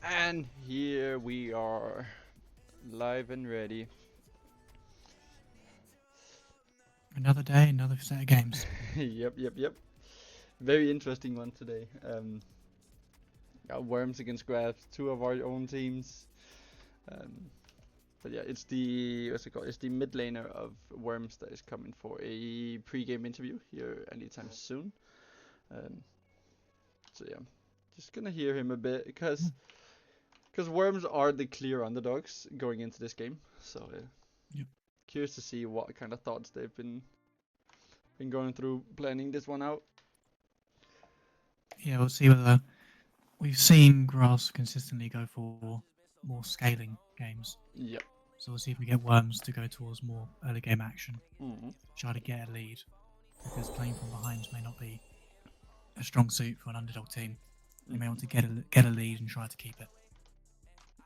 And here we are, live and ready. Another day, another set of games. Yep. Very interesting one today. Worms against Grabs, two of our own teams. Um, but yeah, it's the what's it called? It's the mid laner of Worms that is coming for a pre-game interview here anytime soon. Um, so yeah, just gonna hear him a bit because Worms are the clear underdogs going into this game. So Yep. curious to see what kind of thoughts they've been going through planning this one out. Yeah, we'll see whether we've seen Grass consistently go for more scaling games. Yep. So we'll see if we get Worms to go towards more early game action, Mm-hmm. try to get a lead, because playing from behind may not be a strong suit for an underdog team. They may want to get a lead and try to keep it.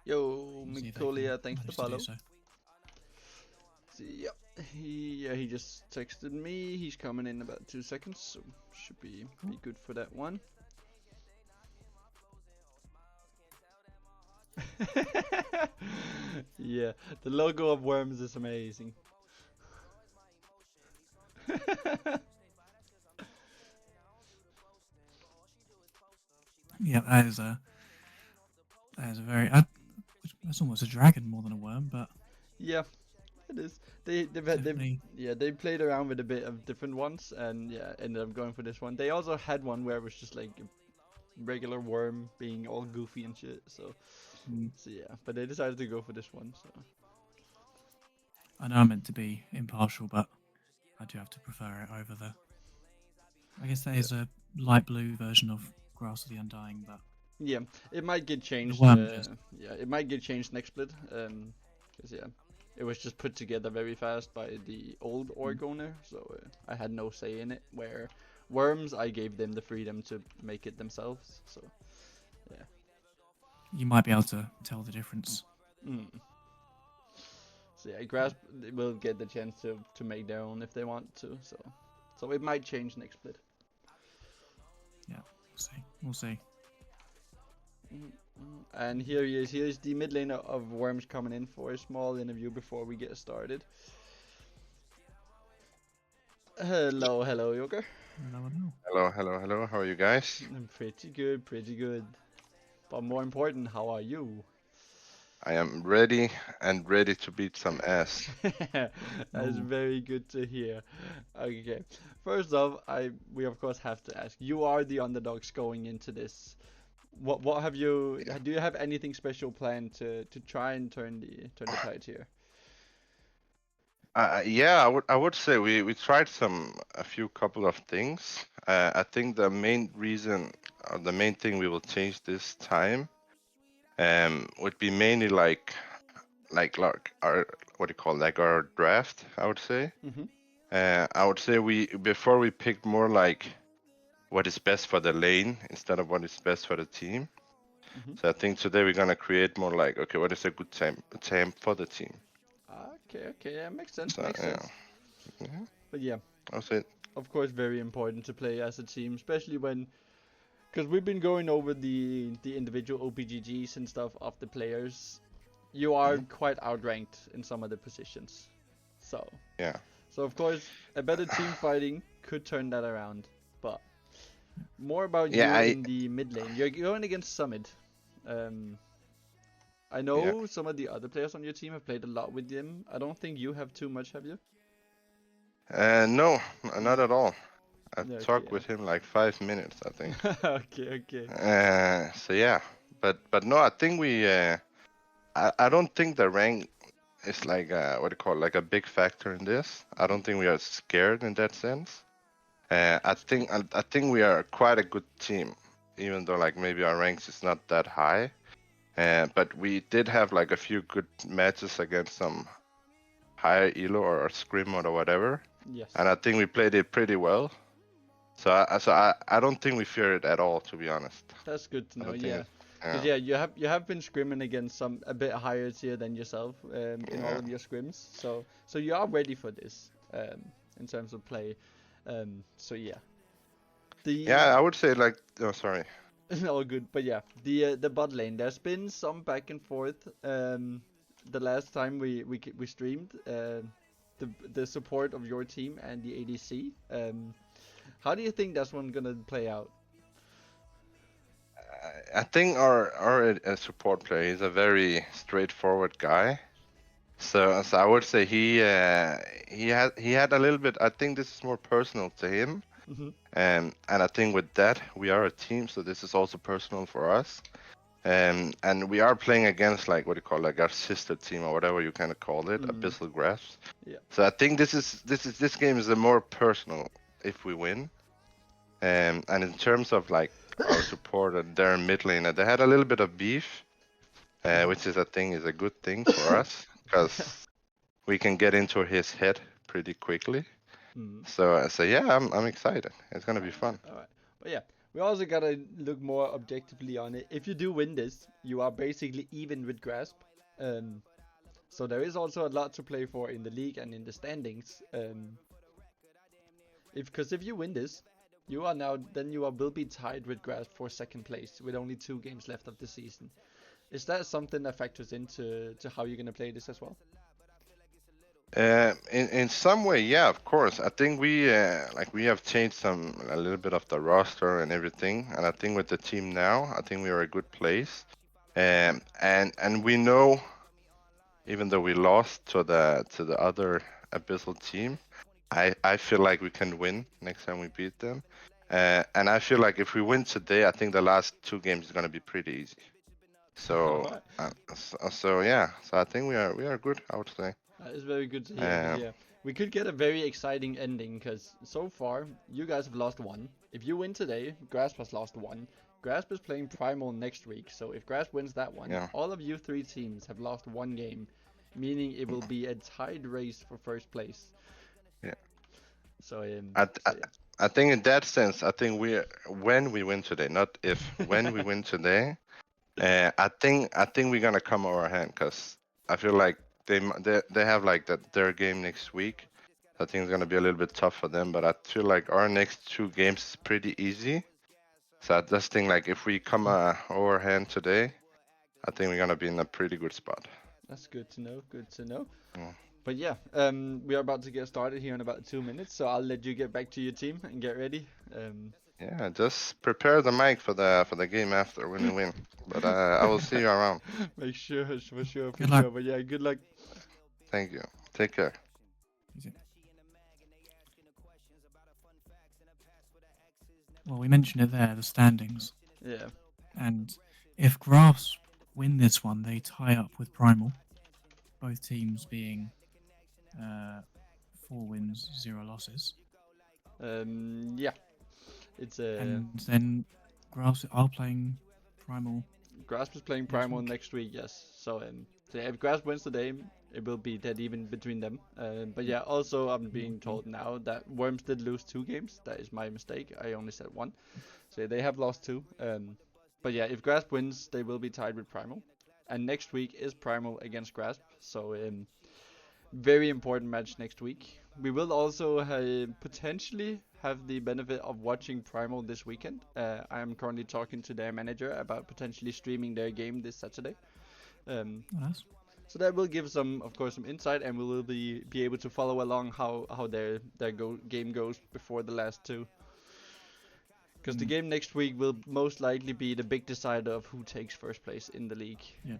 Yo, We'll see if they can Mikolia, thanks for the manage to do follow. so. See, yep. He just texted me. He's coming in about 2 seconds, so should be good for that one. Yeah, the logo of Worms is amazing. Yeah, that is a very that's almost a dragon more than a worm, but Yeah, it is. They've definitely yeah, they played around with a bit of different ones and yeah, ended up going for this one. They also had one where it was just like a regular worm being all goofy and shit. So yeah, but they decided to go for this one. So I know I'm meant to be impartial, but I do have to prefer it over the. I guess that yeah, is a light blue version of Grass of the Undying, but yeah, it might get the changed. worm just Yeah, it might get changed next split. Cause yeah, it was just put together very fast by the old org owner, so I had no say in it. Where worms, I gave them the freedom to make it themselves. So yeah. you might be able to tell the difference. Mm. So yeah, Grasp will get the chance to make their own if they want to. So it might change next split. Yeah, we'll see. We'll see. And here he is. Here is the mid laner of Worms coming in for a small interview before we get started. Hello, Joker. No. Hello. How are you guys? I'm pretty good, pretty good. But more important, how are you? I am ready and ready to beat some ass. That's Oh, very good to hear. Okay, first off, we of course have to ask. You are the underdogs going into this. What have you? Yeah. Do you have anything special planned to try and turn the tide here? Yeah, I would say we tried a few couple of things. I think the main reason, the main thing we will change this time, would be mainly like our what do you call it, like our draft. I would say. Mm-hmm. I would say we before we picked more like what is best for the lane instead of what is best for the team. Mm-hmm. So I think today we're gonna create more like, okay, what is a good time for the team? Okay, yeah, makes sense, So makes yeah, sense. hmm But yeah, I'll say of course, very important to play as a team, especially when, because we've been going over the individual OPGGs and stuff of the players. You are mhm. quite outranked in some of the positions, so Yeah, so of course a better team fighting could turn that around. But more about yeah, you in the mid lane. You're going against Summit. Um, I yeah. know some of the other players on your team have played a lot with him. I don't think you have too much, have you? No, not at all. I've Okay, talked with him like 5 minutes, I think. yeah. Okay. So yeah, but no, I think I don't think the rank is like what do you call it, like a big factor in this. I don't think we are scared in that sense. That's good. I think we are quite a good team, even though like maybe our ranks is not that high. But we did have like a few good matches against some higher elo or scrim or whatever, and Yes. I think we played it pretty well. So I don't think we fear it at all, to be honest. That's good to I know. don't think Yeah, it's because yeah yeah, you have been scrimming against some a bit higher tier than yourself in all yeah of your scrims. So you are ready for this in terms of play. So yeah, the yeah. I would say like, oh sorry. All good. But yeah, the bot lane. There's been some back and forth. The last time we streamed, the support of your team and the ADC. How do you think that's one gonna play out? I think our support player is a very straightforward guy. So I would say he had a little bit. I think this is more personal to him, Hmm. and I think with that we are a team, so this is also personal for us. And we are playing against like what do you call like our sister team or whatever you kind of call it, Mm. Abyssal Grasps. Yeah. So I think this game is a more personal if we win. And in terms of like our support and their mid laner, they had a little bit of beef, Mhm. which is I think is a good thing for us because we can get into his head pretty quickly. Mm. So yeah, I'm excited. It's gonna be fun. All right. But yeah, we also gotta look more objectively on it. If you do win this, you are basically even with Grasp. Um, so there is also a lot to play for in the league and in the standings. If you win this, will be tied with Grasp for second place with only 2 games left of the season. Is that something that factors into how you're gonna play this as well? In some way, yeah, of course. I think we have changed a little bit of the roster and everything, and I think with the team now, I think we are a good place. And we know, even though we lost to the other Abyssal team, I feel like we can win next time we beat them. And I feel like if we win today, I think the last 2 games is gonna be pretty easy. So Alright. so yeah, so I think we are good, I would say. That is very good to hear, because Um, yeah, we could get a very exciting ending, because so far, you guys have lost one. If you win today, Grasp has lost one. Grasp is playing Primal next week, so if Grasp wins that one, yeah. all of you 3 teams have lost 1 game, meaning it will be a tied race for first place. Yeah. So, I, th- I so yeah. I think in that sense, I think when we win today, not if, when we win today, I think we're gonna come over hand because I feel like they have like their game next week. I think it's gonna be a little bit tough for them, but I feel like our next 2 games is pretty easy. So I just think like if we come overhand today, I think we're gonna be in a pretty good spot. That's good to know, good to know. Mm. But yeah, we are about to get started here in about 2 minutes, so I'll let you get back to your team and get ready. Yeah, just prepare the mic for the game after when we win. But I will see you around. Make sure, for sure, for Good luck. sure. But yeah, good luck. Thank you. Take care. Is it? Well, we mentioned it there, the standings. Yeah. And if Grasp win this one, they tie up with Primal, both teams being 4 wins, 0 losses. Yeah. It's And then Grasp are playing Primal. Grasp is playing next Primal week. next week. Yes. So yeah, if Grasp wins today, it will be dead even between them. But yeah, also I'm being told now that Worms did lose 2 games. That is my mistake. I only said one. So they have lost 2. But yeah, if Grasp wins, they will be tied with Primal. And next week is Primal against Grasp. So very important match next week. We will also potentially have the benefit of watching Primal this weekend. I am currently talking to their manager about potentially streaming their game this Saturday. Um, Oh, nice. so that will give some, of course, some insight, and we will be able to follow along how their game goes before the last 2. Because the game next week will most likely be the big decider of who takes first place in the league. Yeah.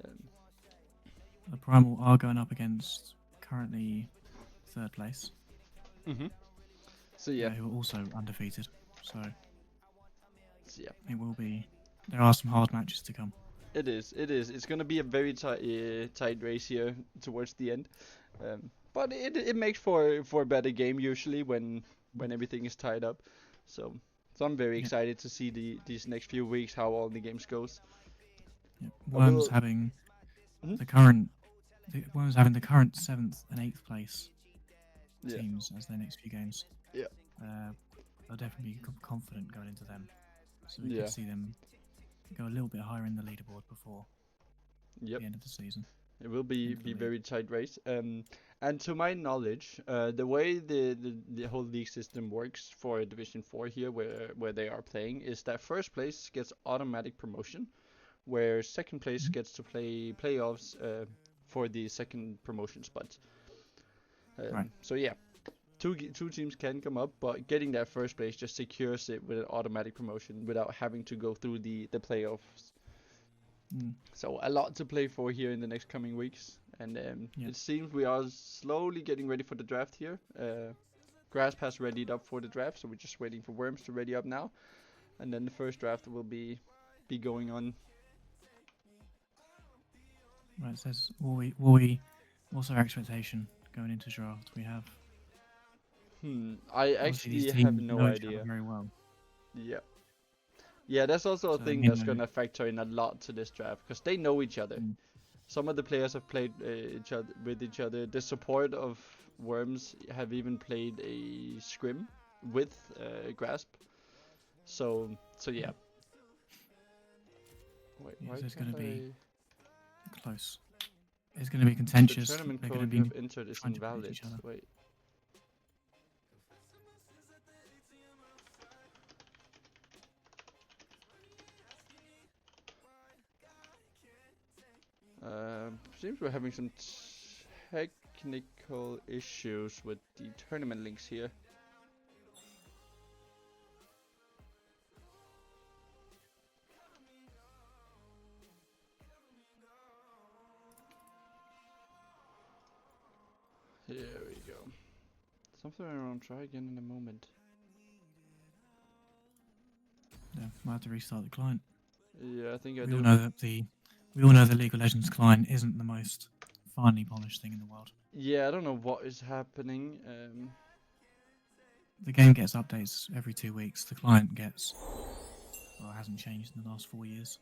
The Primal are going up against currently 3rd place. Mm-hmm. So yeah, Who are also undefeated. So yeah. it will be. There are some hard matches to come. It is. It is. It's gonna be a very tight race here towards the end, but it makes for a better game usually when everything is tied up. So I'm very Yeah. excited to see these next few weeks how all the games goes. Yeah. I Worms will- having Mhm. Worms having the current 7th and 8th place Yeah. teams as their next few games. Yeah. They'll definitely be confident going into them. So we Yeah. could see them go a little bit higher in the leaderboard before Yep. the end of the season. It will be Think for me. very tight race. And to my knowledge, the way the whole league system works for Division 4 here, where they are playing, is that first place gets automatic promotion, where second place Mhm. gets to play playoffs for the second promotion spot. Right. So yeah, two teams can come up, but getting that first place just secures it with an automatic promotion without having to go through the playoffs. Mm. So a lot to play for here in the next coming weeks, and Yeah. it seems we are slowly getting ready for the draft here. Grasp has readied up for the draft, so we're just waiting for Worms to ready up now, and then the first draft will be going on. Right. It says, what's our expectation going into draft? We have I obviously actually these have teams no know each other idea. very well. Yeah. Yeah, that's also a So they thing may that's know. gonna factor in a lot to this draft because they know each other. Mm. Some of the players have played each other. The support of Worms have even played a scrim with Grasp. So yeah. Wait, Yes, why it's can't going to be I? close. It's going to be The contentious. tournament They're going to code you be have entered is trying to beat invalid. each other. Wait. Seems we're having some technical issues with the tournament links here. Here we go. Something I will try again in a moment. Yeah, might have to restart the client. Yeah, I think I We all do. know that we all know the League of Legends client isn't the most finely polished thing in the world. Yeah, I don't know what is happening. The game gets updates every 2 weeks. The client gets, well, it hasn't changed in the last 4 years,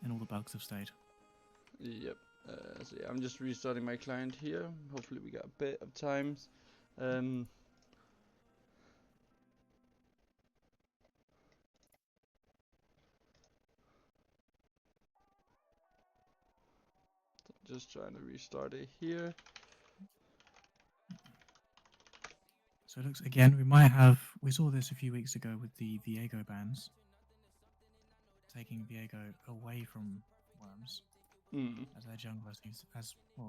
and all the bugs have stayed. Yep. So yeah, I'm just restarting my client here. Hopefully we got a bit of time. Um, just trying to restart it here. So it looks again. We saw this a few weeks ago with the Viego bans, taking Viego away from Worms Mm. as their jungler.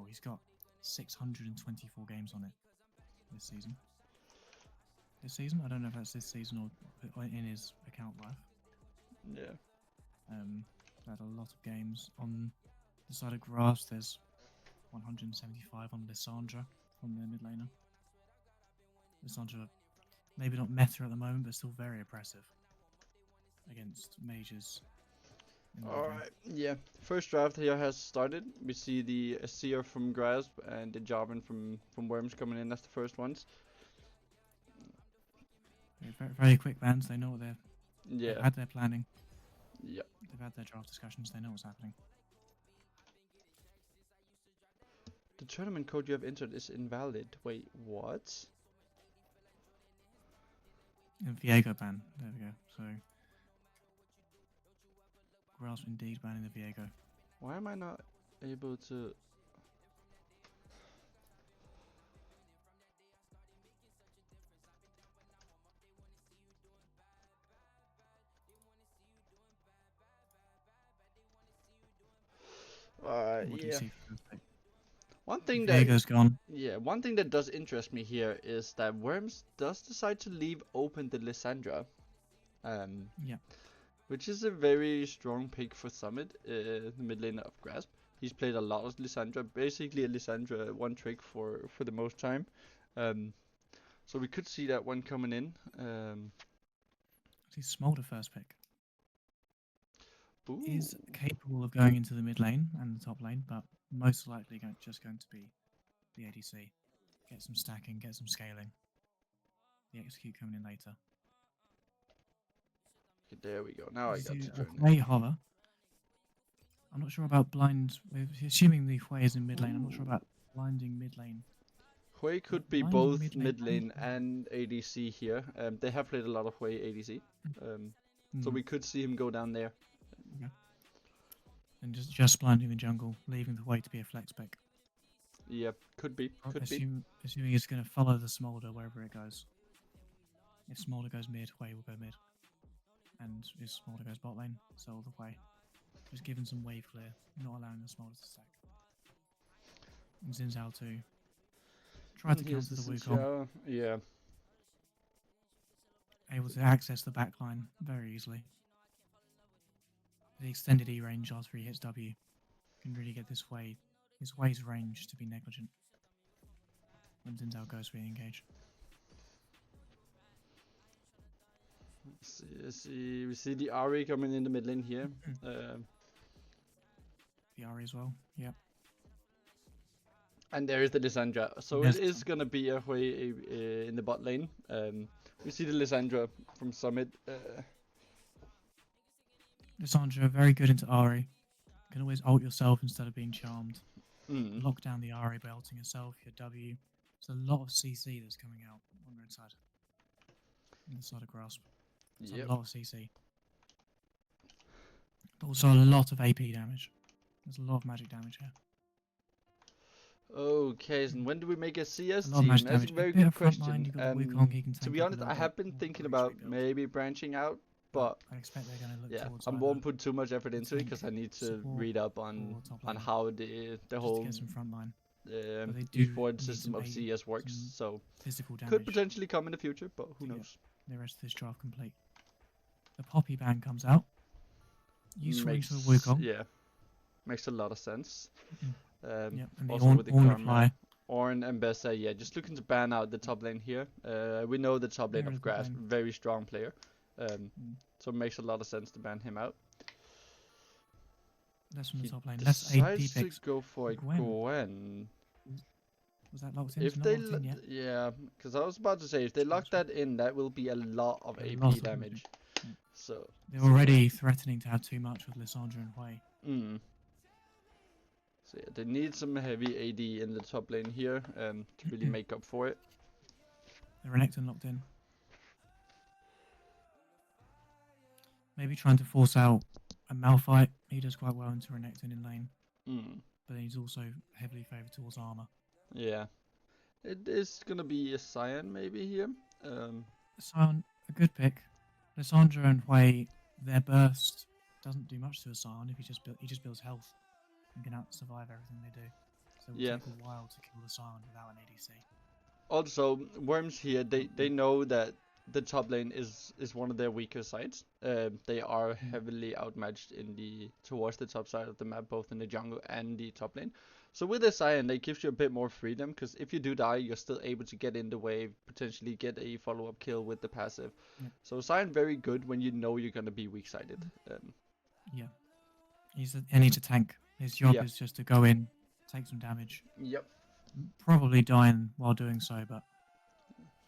He's got 624 games on it this season. I don't know if that's this season or in his account life. Yeah. Had a lot of games on the side of grass. There's 175 on Lissandra from their mid laner. Lissandra, maybe not meta at the moment, but still very oppressive against mages. Alright, yeah. First draft here has started. We see the Seer from Grasp and the Jarvan from Worms coming in as the first ones. Very, very quick bans. They know what they've Yeah. had their planning. Yep. They've had their draft discussions. They know what's happening. The tournament code you have entered is invalid. Wait, what? And Viego ban. There we go. So Grasp indeed banning the Viego. Why am I not able to? What do you Yeah. see for first pick? One thing that Viego's gone. Yeah, one thing that does interest me here is that Worms does decide to leave open the Lissandra. Yeah. Which is a very strong pick for Summit, the mid laner of Grasp. He's played a lot of Lissandra, basically a Lissandra one trick for the most time. So we could see that one coming in. He's Smolder first pick. Ooh. Is capable of going into the mid lane and the top lane, but most likely just going to be the ADC. Get some stacking, get some scaling. The execute coming in later. Okay, there we go. Now I got to join it. Great hover. I'm not sure about blind. Assuming the Hui is in mid lane, I'm not sure about blinding mid lane. Hui could be Blinding both mid mid lane lane and ADC here. They have played a lot of Hui ADC. So we could see him go down there. and just blinding the jungle, leaving the way to be a flex pick. Yep, could be. Assuming it's going to follow the Smolder wherever it goes. If Smolder goes mid, Wei will go mid. And if Smolder goes bot lane, so all the way. Just giving some wave clear, not allowing the Smolder to stack. And Xin Zhao too. Try to Here's counter the Xin Wukong. Zhao, yeah. Able to access the backline very easily. The extended E range after he hits W can really get this Wei, his Wei's range to be negligent when Xin Zhao goes for the engage. We see the Ari coming in the mid lane here. The Ari as well, yep. And there is the Lissandra. So Yes. it is gonna be a way in the bot lane. We see the Lissandra from Summit. Lissandra very good into Ari. You can always ult yourself instead of being charmed. Lock down the Ari by ulting yourself, your W. There's a lot of CC that's coming out on the red side. On the side of Grasp. There's a lot of CC. But also a lot of AP damage. There's a lot of magic damage here. Okay, and when do we make a CS A lot of team? magic That's a damage. very A bit good of front question. line, you've got the Wukong, he can To tank be up a honest, little I have bit, been or thinking reach about rebuild. maybe branching out, but I expect they're going to look yeah, towards I either won't put too much effort into it tank, because I need to support, read up or on top lane, how the just whole to get some front line. They do esport need system some of A- CS works. some So Physical damage. could potentially come in the future, but who Yeah. knows? The rest of this draft complete. The Poppy ban comes out. Useful into the Wukong. Yeah, makes a lot of sense. Yep, and the Also Ornn with the reply. Karma. Ornn and Bessa, yeah, just looking to ban out the top lane here. We know the top lane Very of good Grasp, lane. very strong player. So it makes a lot of sense to ban him out. Less from the He top lane. Less AP decides to picks. go for a Gwen. Gwen. Was that locked in? If It's they, not locked in yet. yeah, because I was about to say, if they lock that in, that will be a lot of A AP lot of damage. Yeah. So, They're already threatening to have too much with Lissandra and Wei. So yeah, they need some heavy AD in the top lane here to really make up for it. The Renekton locked in. Maybe trying to force out a Malphite. He does quite well into Renekton in lane. But he's also heavily favoured towards armor. Yeah. It is gonna be a Cyan maybe here. Sion, a good pick. Lissandra and Wei, their burst doesn't do much to a Sion if he just builds health and can out survive everything they do. So it will Yeah. take a while to kill the Sion without an ADC. Also, Worms here, they know that the top lane is one of their weaker sides. They are heavily outmatched towards the top side of the map, both in the jungle and the top lane. So with the Cyan, they gives you a bit more freedom, because if you do die, you're still able to get in the wave, potentially get a follow-up kill with the passive. So Cyan very good when you know you're gonna be weak-sided. Yeah. He needs a tank. His job is just to go in, take some damage. Yep. Probably dying while doing so, but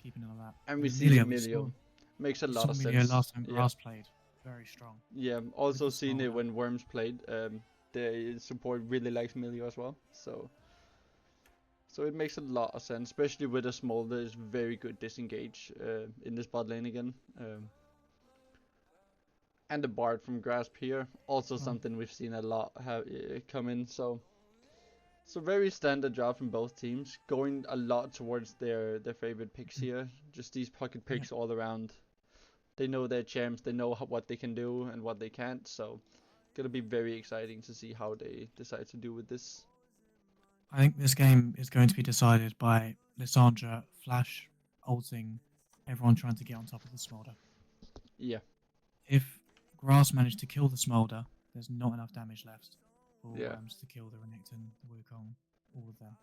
keeping it like that. And we see Emilio. Makes a lot of sense. Last time Grass played. Very strong. Yeah, also the seen it Smolder. when Worms played. The support really likes Emilio as well. So it makes a lot of sense, especially with a Smolder is very good disengage in this bot lane again. And the Bard from Grasp here, also something we've seen a lot come in. So very standard job from both teams, going a lot towards their favorite picks here. Just these pocket picks all around. They know their champs, they know what they can do and what they can't. So gonna be very exciting to see how they decide to do with this. I think this game is going to be decided by Lissandra, Flash, ulting, everyone trying to get on top of the Smolder. Yeah. If Grass managed to kill the Smolder, there's not enough damage left for Worms to kill the Renekton, the Wukong, all of them.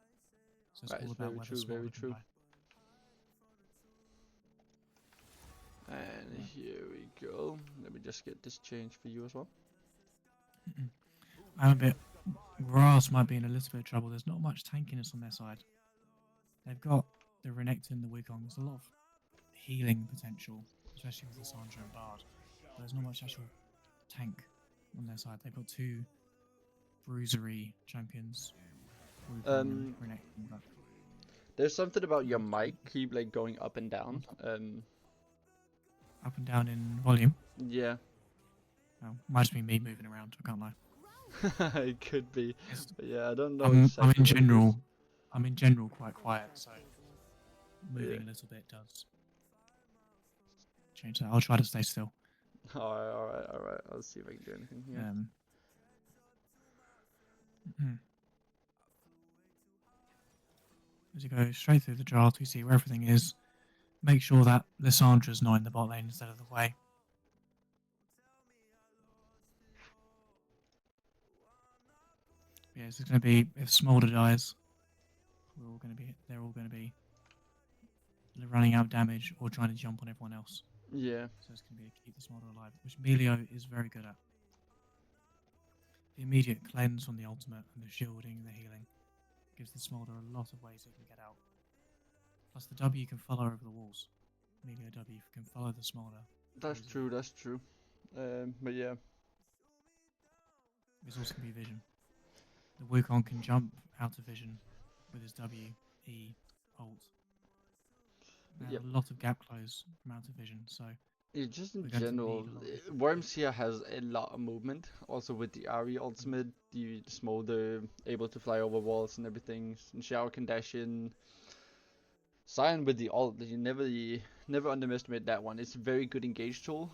So it's That all is about very whether true, Smolder very can true. die. And here we go. Let me just get this change for you as well. I'm a bit. Grass might be in a little bit of trouble. There's not much tankiness on their side. They've got the Renekton, the Wukong. There's a lot of healing potential, especially with the Sandra and Bard. But there's not much actual tank on their side. They've got two bruisery champions. Wukong and Renekton, but There's something about your mic keep like going up and down. up and down in volume. Yeah. Oh, might just be me moving around. I can't lie. It could be. It's- But yeah, I don't know I'm exactly what it is. in general quite quiet, so moving Yeah. a little bit does change that. I'll try to stay still. Alright, alright, alright. I'll see if I can do anything here. Mhm. As you go straight through the draft, we see where everything is. Make sure that Lissandra's not in the bot lane instead of the way. Yeah, it's going to be, if Smolder dies, they're all going to be running out of damage or trying to jump on everyone else. Yeah. So it's going to be a keep the Smolder alive, which Melio is very good at. The immediate cleanse on the ultimate and the shielding and the healing gives the Smolder a lot of ways it can get out. Plus the W can follow over the walls. Melio W can follow the Smolder. That's true, that's true. But yeah. There's also going to be vision. The Wukong can jump out of vision with his W, E, ult. Yep. A lot of gap close from out of vision, so Yeah, just in we're going to general, need a lot of different Worms here has a lot of movement. Also with the Ari ultimate, the Smolder able to fly over walls and everything. Xiao can dash in. Sion with the ult, you never underestimate that one. It's a very good engage tool.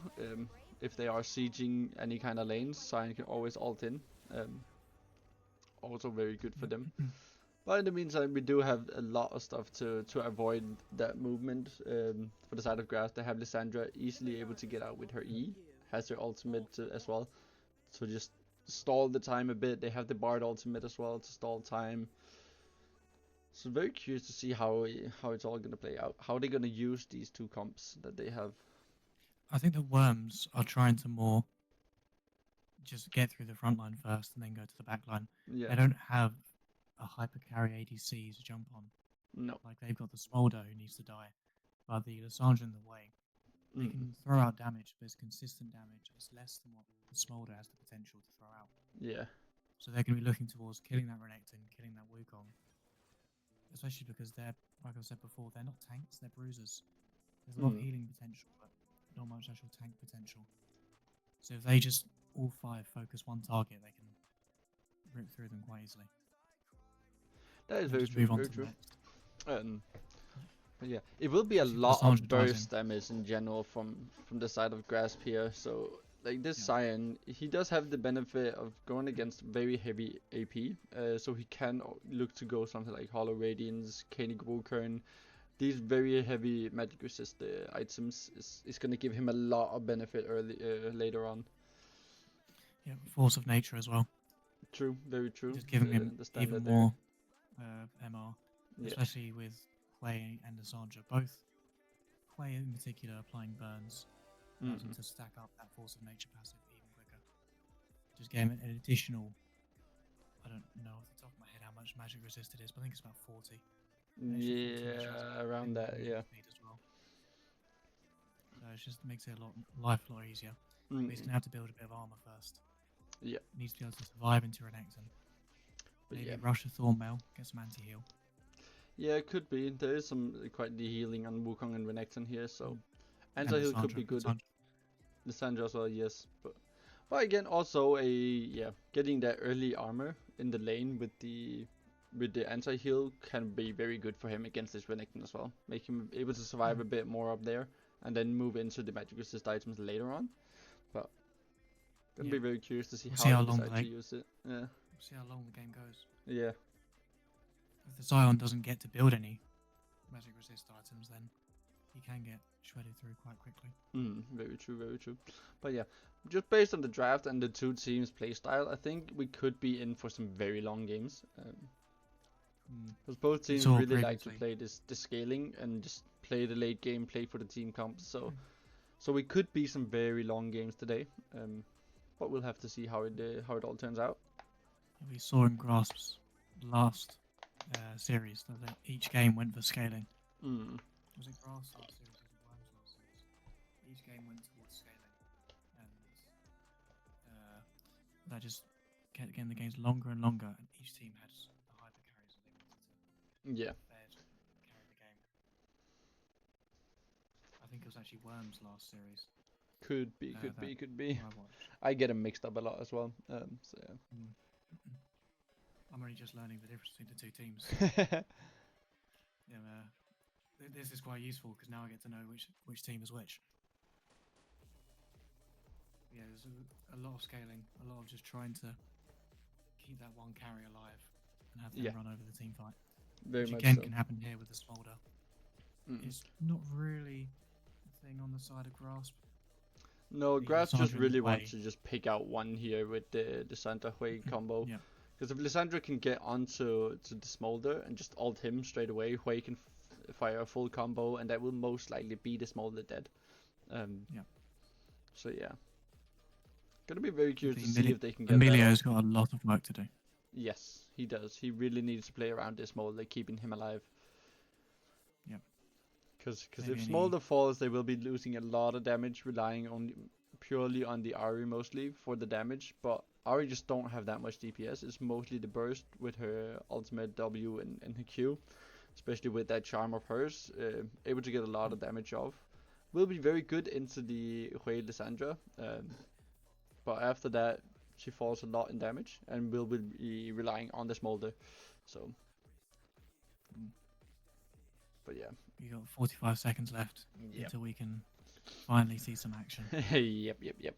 If they are sieging any kind of lanes, Sion can always ult in. Also very good for them. But in the meantime, we do have a lot of stuff to avoid that movement. For the side of grass, they have Lissandra easily able to get out with her E. Has her ultimate as well. So just stall the time a bit. They have the Bard ultimate as well to stall time. So very curious to see how it's all gonna play out. How they're gonna use these two comps that they have. I think the Worms are trying to more just get through the front line first and then go to the back line. Yeah. They don't have a hyper carry ADC to jump on. No. Like they've got the Smolder who needs to die, but the Lissandra in the way. They can throw out damage, but it's consistent damage. It's less than what the Smolder has the potential to throw out. Yeah. So they're going to be looking towards killing that Renekton, killing that Wukong. Especially because they're, like I said before, they're not tanks, they're bruisers. There's a lot of healing potential, but not much actual tank potential. So if they just, all five, focus one target, they can rip through them quite easily. That is And very just true. move on Very to the true. next. But yeah, it will be a Especially if lot Lissandra of dies burst damage in general from the side of Grasp here. So like this Yeah. Sion, he does have the benefit of going against very heavy AP. So he can look to go something like Hollow Radiance, Koenig Wukern. These very heavy magic resist items is gonna give him a lot of benefit later on. Yeah, Force of Nature as well. True, very true. Just giving him the even standard there. more MR, Yeah. especially with Quay and Lissandra. Both Quay in particular applying burns allows him to stack up that Force of Nature passive even quicker. Just gave him an additional, I don't know off the top of my head how much magic resist it is, but I think it's about 40. Yeah, around that. Yeah. As well. So it just makes it life a lot easier. But he's gonna have to build a bit of armor first. Yeah. Needs to be able to survive into Renekton. But Maybe yeah. rush a Thornmail, get some anti-heal. Yeah, it could be. There is some quite the healing on Wukong and Renekton here, so And anti-heal could be good. Lissandra as well, yes. But again, also getting that early armor in the lane with the anti-heal can be very good for him against this Renekton as well. Make him able to survive a bit more up there, and then move into the magic resist items later on. But I'd be very curious to see how they decide to use it. Yeah. See how long the game goes. Yeah. If the Scion doesn't get to build any magic resist items, then he can get shredded through quite quickly. Very true, very true. But yeah, just based on the draft and the two teams' playstyle, I think we could be in for some very long games. Because both teams really like to play the scaling and just play the late game, play for the team comps. So we could be some very long games today. But we'll have to see how it all turns out. We saw in Grasp's last series that each game went for scaling. Was it Grasp last series? Was it Worms last series? Each game went towards scaling, and that just kept getting the games longer and longer. And each team had the hyper carries that they wanted to carry the game. I think it was actually Worms last series. Could be, could that be, could be. I watched. I get them mixed up a lot as well. So Mm. I'm only just learning the difference between the two teams. yeah. Yeah, this is quite useful because now I get to know which team is which. Yeah, there's a lot of scaling, a lot of just trying to keep that one carry alive and have them Yeah. run over the team fight. Very Which much again so. can happen here with the smolder. Mm. It's not really a thing on the side of grasp. No, The Grass just Lissandra in the really way. wants to just pick out one here with the Santa Hui combo. Yeah, Because if Lissandra can get onto the Smolder and just ult him straight away, Hui can fire a full combo, and that will most likely be the Smolder dead. Yeah. So yeah. Gonna be very curious to The see if they can get that Emilio's off. got a lot of work to do. Yes, he does. He really needs to play around this Smolder, keeping him alive. Yep. Because Maybe if any- Smolder falls, they will be losing a lot of damage, relying on purely on the Ari mostly for the damage. But Ari just don't have that much DPS. It's mostly the burst with her ultimate W and her Q, especially with that charm of hers, able to get a lot of damage off. Will be very good into the Hui Lissandra, but after that she falls a lot in damage and will be relying on the Smolder. So, but yeah. You got 45 seconds left Yep. until we can finally see some action. Yep.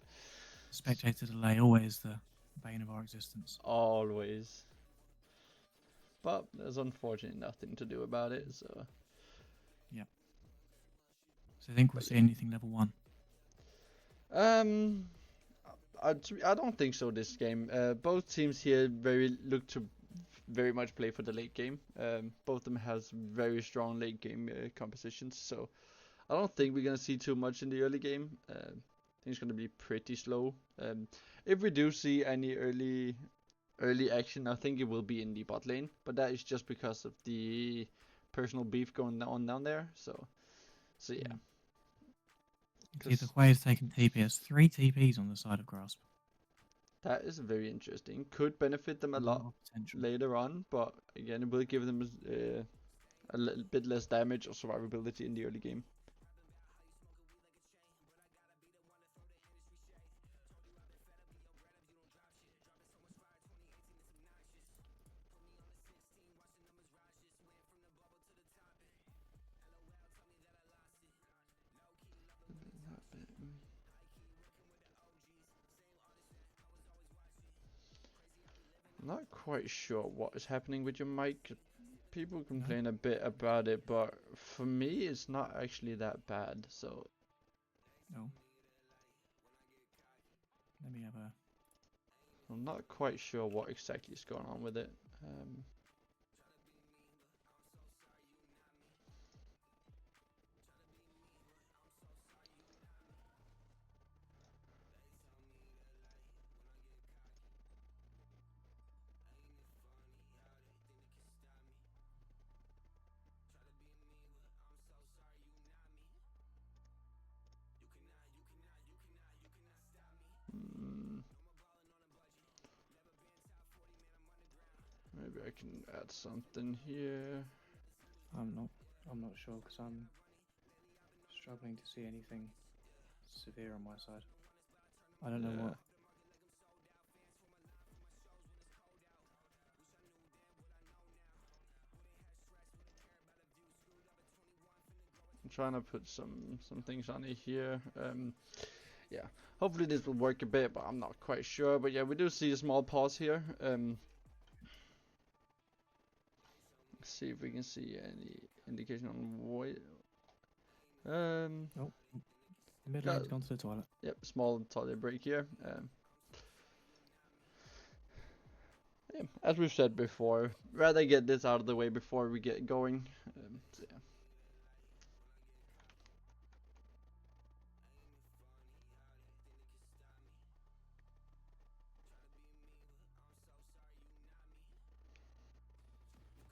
Spectator delay, always the bane of our existence. Always. But there's unfortunately nothing to do about it, so. So I think we'll But see yeah. anything level 1. I don't think so this game. Both teams here look to very much play for the late game. Both of them has very strong late game compositions, so I don't think we're gonna see too much in the early game. I think it's gonna be pretty slow. If we do see any early action, I think it will be in the bot lane, but that is just because of the personal beef going on down there. So yeah. See, the Hui is taking TPS. 3 TPs on the side of grasp. That is very interesting. Could benefit them a lot of potential. later on, but again, it will give them a little bit less damage or survivability in the early game. Not quite sure what is happening with your mic. People complain a bit about it, but for me, it's not actually that bad. So No. Let me have a. I'm not quite sure what exactly is going on with it. Maybe I can add something here. I'm not sure because I'm struggling to see anything severe on my side. I don't know Yeah. what. I'm trying to put some things on it here. Yeah, hopefully this will work a bit, but I'm not quite sure. But yeah, we do see a small pause here. Let's see if we can see any indication on what. Oh, the mid lane's gone to the toilet. Yep, small toilet break here. Yeah, as we've said before, rather get this out of the way before we get going. So yeah.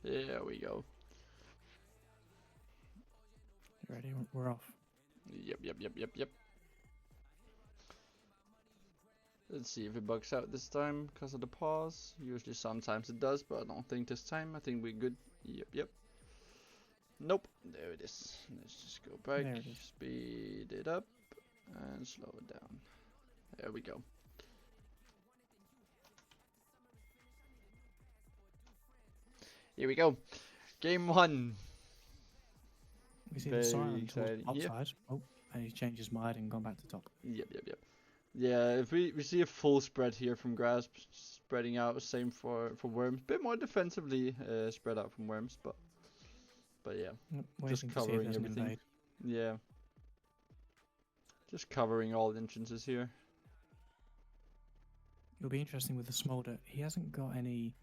There we go. You ready? We're off. Yep. Let's see if it bugs out this time because of the pause. Usually sometimes it does, but I don't think this time. I think we're good. Yep. Nope. There it is. Let's just go back. There it is. Speed it up. And slow it down. There we go. Here we go. Game 1. We see the Very silent towards exciting. top Yep. side. Oh, and he's changed his mind and gone back to top. Yep. Yeah, if we see a full spread here from Grasp, spreading out. Same for Worms. Bit more defensively spread out from Worms, but yeah, Waiting to see if covering there's an everything. invade. Yeah. Just covering all the entrances here. It'll be interesting with the Smolder. He hasn't got any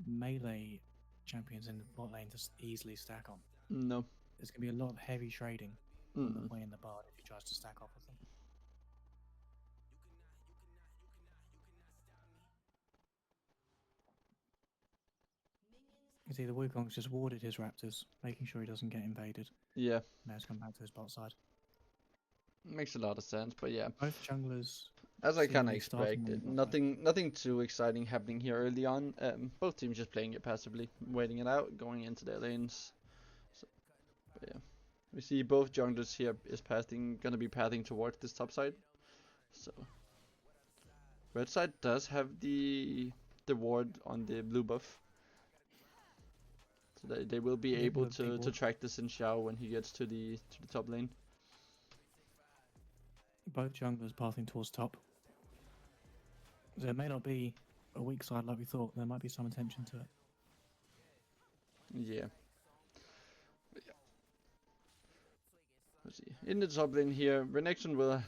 melee champions in the bot lane to easily stack on. No. There's going to be a lot of heavy trading on the Mm. way in the bard if he tries to stack off with them. You see the Wukong's just warded his raptors, making sure he doesn't get invaded. Yeah. Now he's come back to his bot side. Makes a lot of sense, but yeah. Both junglers As I kind of seemingly starting on the expected, bot side. nothing too exciting happening here early on. Both teams just playing it passively, waiting it out, going into their lanes. So, but yeah, we see both junglers here is gonna be pathing towards this top side. So red side does have the ward on the blue buff, so they will be Yeah, able with a big to ward. track the Xin Xiao when he gets to the top lane. Both junglers pathing towards top. So it may not be a weak side like we thought. There might be some attention to it. Yeah. But yeah. Let's see. In the top lane here, Renekton will,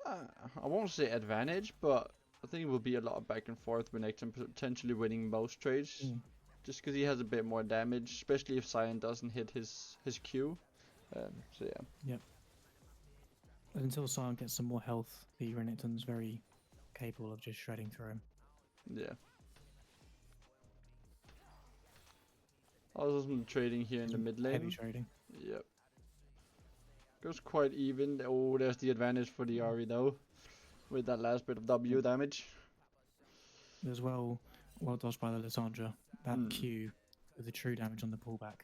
I won't say advantage, but I think it will be a lot of back and forth. Renekton potentially winning most trades, just because he has a bit more damage, especially if Sion doesn't hit his Q. So yeah. But until Sion gets some more health, the Renekton's very capable of just shredding through him. Yeah. Also some trading here in the mid Heavy lane. trading. Yep. Goes quite even. Oh, there's the advantage for the Ahri though, with that last bit of W damage. As well dodged by the Lissandra. That Q with the true damage on the pullback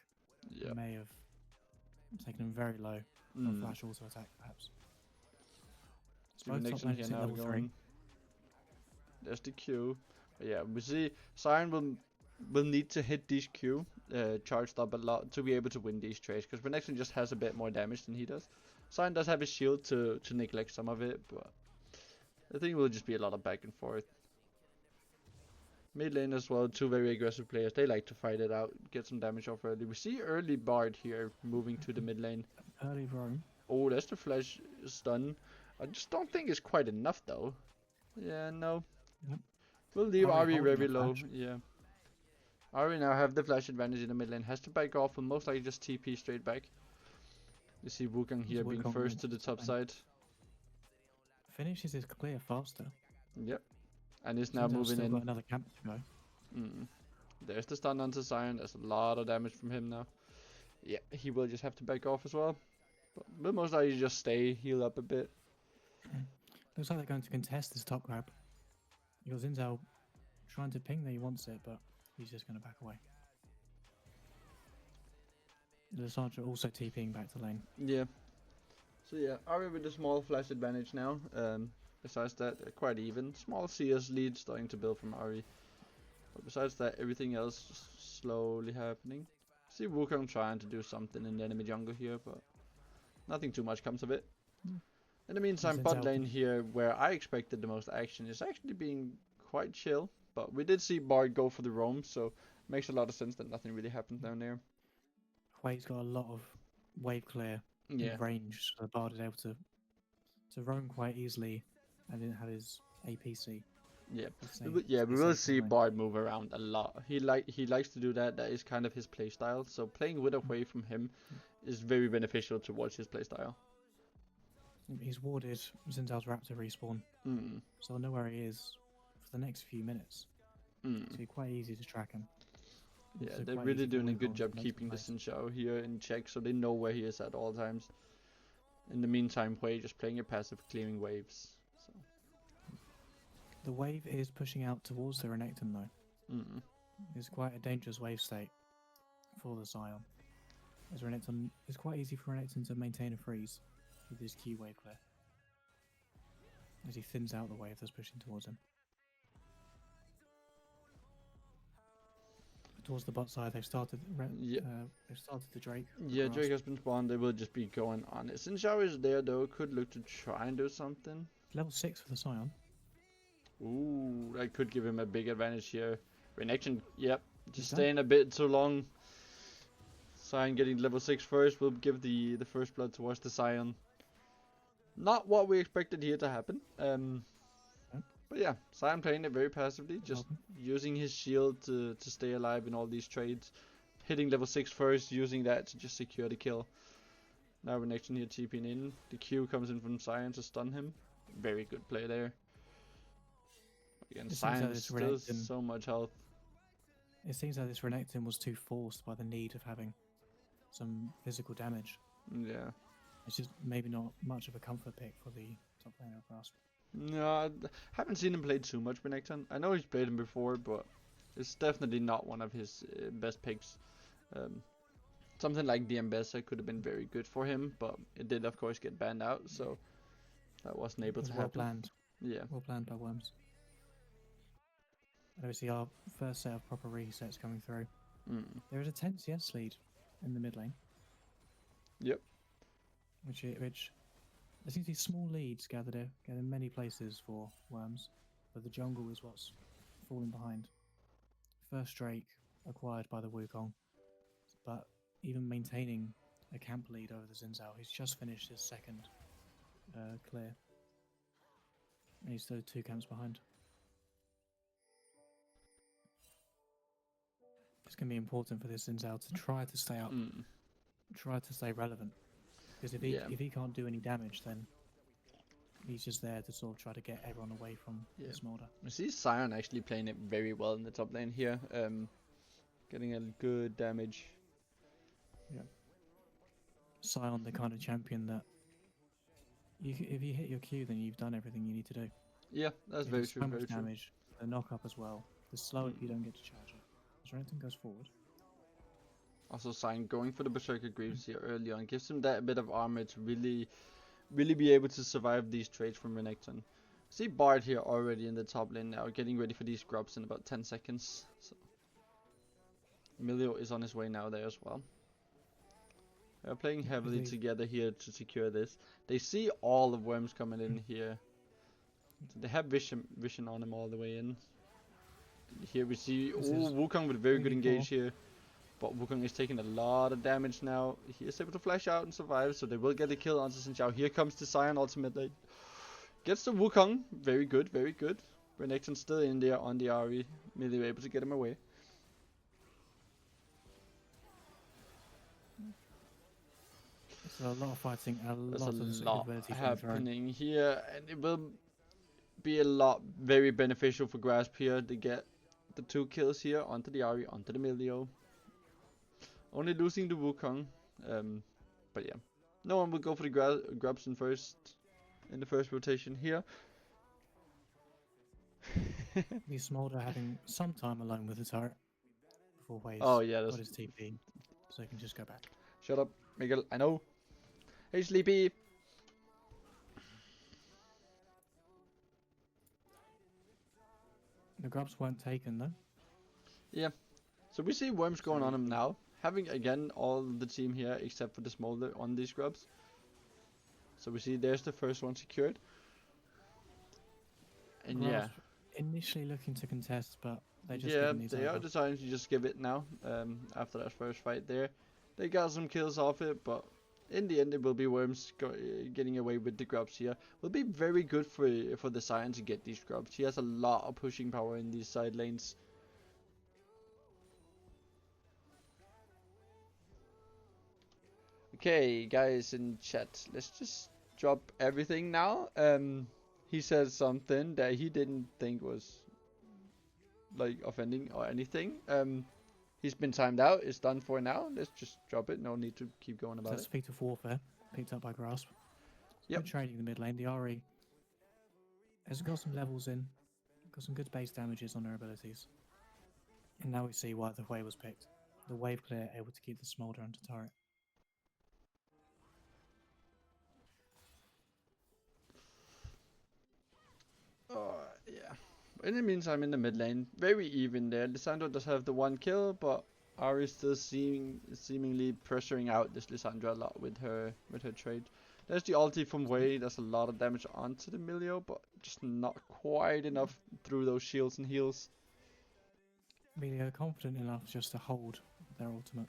may have taken him very low. A flash auto attack, perhaps. Both top Connection lanes here hit now level 3. going. There's the Q. But yeah, we see Sion will need to hit these Q charged up a lot to be able to win these trades, because Renekton just has a bit more damage than he does. Sion does have his shield to neglect some of it, but I think it will just be a lot of back and forth. Mid lane as well, two very aggressive players. They like to fight it out, get some damage off early. We see early Bard here moving to the mid lane. Early roam. Oh, there's the flash stun. I just don't think it's quite enough though. Yeah, no. Yep. We'll leave Ahri Ahri holding very the low. flash. Yeah. Ahri now have the flash advantage in the mid lane. Has to back off, will most likely just TP straight back. You see Wukong here being Wukong first went to the to top top side. Finishes his clear faster. Yep. And is now Sinzal's moving still in. got another camp to go. There's the stun onto Sion. There's a lot of damage from him now. Yeah, he will just have to back off as well. But we'll most likely just stay, heal up a bit. Looks like they're going to contest this top grab. Because Inzel trying to ping that he wants it, but he's just going to back away. Lissandra also TPing back to lane. Yeah. So yeah, Ahri with a small flash advantage now. Besides that, they're quite even. Small CS lead starting to build from Ahri. But besides that, everything else just slowly happening. See Wukong trying to do something in the enemy jungle here, but nothing too much comes of it. In the meantime, Since bot out- lane here, where I expected the most action, is actually being quite chill. But we did see Bard go for the roam, so makes a lot of sense that nothing really happened down there. Hui's got a lot of wave clear Yeah. in range, so the Bard is able to roam quite easily and then have his APC. Yeah, the same- we the will same see lane. Bard move around a lot. He likes to do that. That is kind of his playstyle. So playing with away from him is very beneficial towards his playstyle. He's warded Zinzal's Raptor respawn, so they'll know where he is for the next few minutes. So it's quite easy to track him. Yeah, Also they're quite really easy for doing a Wukong good to job make keeping the some Xin Xiao here in check, so they know where he is at all times. In the meantime, Hui just playing a passive, clearing waves. So. The wave is pushing out towards the Renekton though. It's quite a dangerous wave state for the Sion. As Renekton, it's quite easy for Renekton to maintain a freeze with his Q wave clear. as he thins out the wave that's pushing towards him. Towards the bot side, they've started. They've started the Drake. Yeah, Grasp. Drake has been spawned. They will just be going on it. Since Xiao is there though, could look to try and do something. Level 6 for the Scion. Ooh, that could give him a big advantage here. Renection, yep, just done. staying a bit too long. Scion getting level 6 first will give the first blood towards the Scion. Not what we expected here to happen. But yeah, Scion playing it very passively, just using his shield to stay alive in all these trades. Hitting level 6 first, using that to just secure the kill. Now Renection here TPing in. The Q comes in from Scion to stun him. Very good play there. Again, Scion still so much health. It seems that this Renekton was too forced by the need of having some physical damage. Yeah. It's just maybe not much of a comfort pick for the top laner of Grasp. No, I haven't seen him play too much Renekton. I know he's played him before, but it's definitely not one of his best picks. Something like the Abyssal could have been very good for him, but it did of course get banned out, so that wasn't able to happen. Well planned. Yeah. Well planned by Worms. And obviously our first set of proper resets coming through. There is a 10 CS lead in the mid lane. Yep. Which there seems to be small leads gathered in many places for Worms, but the jungle is what's falling behind. First Drake acquired by the Wukong, but even maintaining a camp lead over the Xin Zhao. He's just finished his second clear. And he's still 2 camps behind. It's going to be important for this Xin Zhao to try to stay up, try to stay relevant. Because if he can't do any damage, then he's just there to sort of try to get everyone away from the Smolder. I see Scion actually playing it very well in the top lane here. Getting a good damage. Yeah. Scion, the kind of champion that if you hit your Q, then you've done everything you need to do. Yeah, that's very true. So much damage. The knock up as well. The slow if you don't get to charge it. As Renekton goes forward. Also, Scion going for the Berserker Greaves here early on gives him that bit of armor to really be able to survive these trades from Renekton. See Bard here already in the top lane now, getting ready for these grubs in about 10 seconds. So Emilio is on his way now there as well. They're playing heavily together here to secure this. They see all the Worms coming in here. So they have vision on him all the way in. Here we see Wukong with a very good engage here. But Wukong is taking a lot of damage now. He is able to flash out and survive, so they will get a kill onto Xin Zhao. Here comes the Scion ultimately. Gets the Wukong. Very good, very good. Renekton still in there on the RE. Merely able to get him away. There's a lot of fighting, There's a lot of happening here, and it will be a lot very beneficial for Grasp here to get the 2 kills here onto the RE, onto the Milio. Only losing the Wukong, but yeah, no one will go for the grubs in the first rotation here. The Smolder having some time alone with the turret before Waves got his TP, so he can just go back. Shut up, Miguel. I know. Hey, Sleepy. The grubs weren't taken though. Yeah. So we see Worms going on him now. Having again all the team here except for the Smolder on these grubs. So we see there's the first one secured. And Grubs initially looking to contest, but they just they are deciding to just give it now. After that first fight there, they got some kills off it, but in the end it will be Worms getting away with the grubs here. Will be very good for the Scion to get these grubs. He has a lot of pushing power in these side lanes. Okay, guys in chat, let's just drop everything now. He said something that he didn't think was like offending or anything. He's been timed out. It's done for now. Let's just drop it. No need to keep going about it. Speak of Warfare, picked up by Grasp. Yep. Good trading in the mid lane. The RE has got some levels in, got some good base damages on her abilities. And now we see why the wave was picked. The wave clear able to keep the Smolder under turret. Yeah. In the meantime, in the mid lane, very even there. Lissandra does have the one kill, but Ari still seemingly pressuring out this Lissandra a lot with her trade. There's the ulti from Wei. Does a lot of damage onto the Milio, but just not quite enough through those shields and heals. Really confident enough just to hold their ultimate.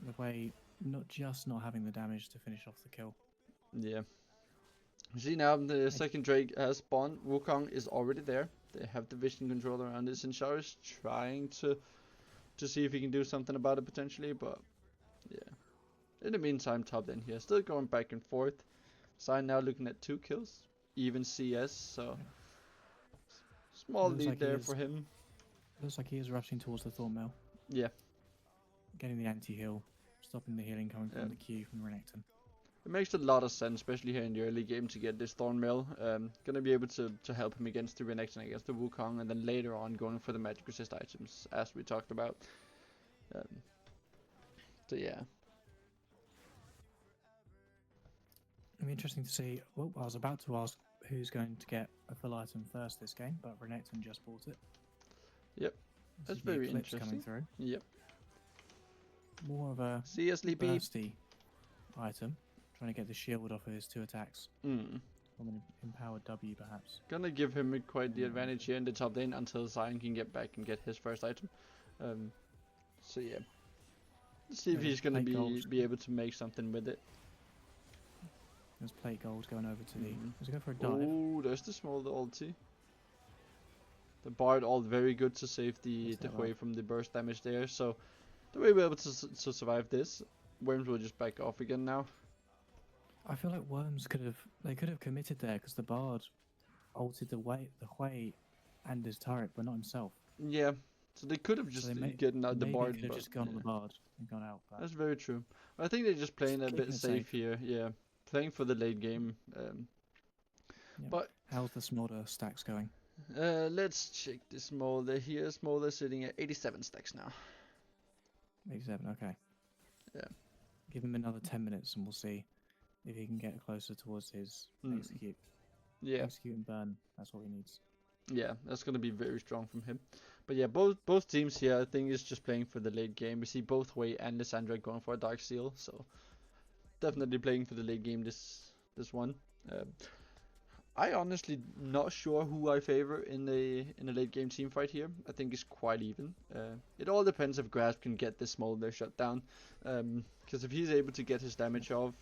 The way, not having the damage to finish off the kill. Yeah. See now the second Drake has spawned. Wukong is already there. They have the vision control around this, and Shao is trying to see if he can do something about it potentially, but yeah. In the meantime, top lane here still going back and forth. Sign now looking at 2 kills, even CS, so small Looks lead like he there is- for him. Looks like he is rushing towards the Thorn Mill, Yeah, getting the anti-heal, stopping the healing coming from Yeah. the Q from Renekton. it makes a lot of sense, especially here in the early game, to get this Thornmill. Gonna be able to help him against the Renekton, against the Wukong, and then later on going for the magic resist items, as we talked about. So yeah. It'll be interesting to see. Well, I was about to ask who's going to get a full item first this game, but Renekton just bought it. Yep, This that's is the very Eclipse interesting. coming through. Yep. More of a See you, Sleepy. bursty item, trying to get the shield off of his 2 attacks Mm. from an empowered W, perhaps. Gonna give him quite the advantage here in the top lane until Zion can get back and get his first item. So yeah. Let's see if Yeah, he's gonna plate gold. be able to make something with it. There's plate gold going over to the. Mhm. Does he go for a dive? Oh, there's the small ulti. The Bard ult very good to save the What's that Hui about? from the burst damage there. So the way we're able to survive this, Worms will just back off again now. I feel like Worms could have committed there because the Bard ulted the Hui and his turret, but not himself. Yeah. So they could have just they may- gotten out the Maybe Bard, could have but just gone on yeah. the Bard and gone out. But That's very true. I think they're just playing a keeping bit it safe safe. here. Yeah, playing for the late game. Yeah. But How's the Smolder stacks going? let's check the Smolder here. Smolder sitting at 87 stacks now. 87. Okay. Yeah. Give him another 10 minutes, and we'll see if he can get closer towards his execute. Yeah, Execute and burn. That's what he needs. yeah, that's gonna be very strong from him. But yeah, both teams here, I think, is just playing for the late game. We see both Wei and Lissandra going for a Dark Seal, so definitely playing for the late game. This one. I honestly not sure who I favor in the late game team fight here. I think it's quite even. It all depends if Grasp can get this Smolder shut down. Because if he's able to get his damage off,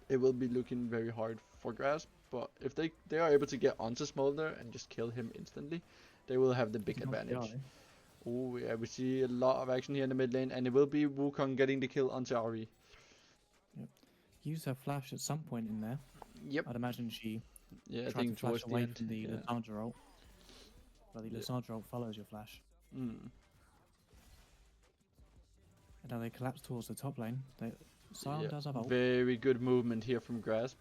it will be looking very hard for Grasp. But if they are able to get onto Smolder and just kill him instantly, they will have the big He's not advantage. DI. Oh yeah, we see a lot of action here in the mid lane, and it will be Wukong getting the kill onto Ari. Use her flash at some point in there. Yep. I'd imagine she Yeah, I tried think to flash towards the away end. from the Yeah. Lissandra ult. But the Yeah. Lissandra ult follows your flash. Mm. And now they collapse towards the top lane. Sion Yeah, does have ult. very good movement here from Grasp.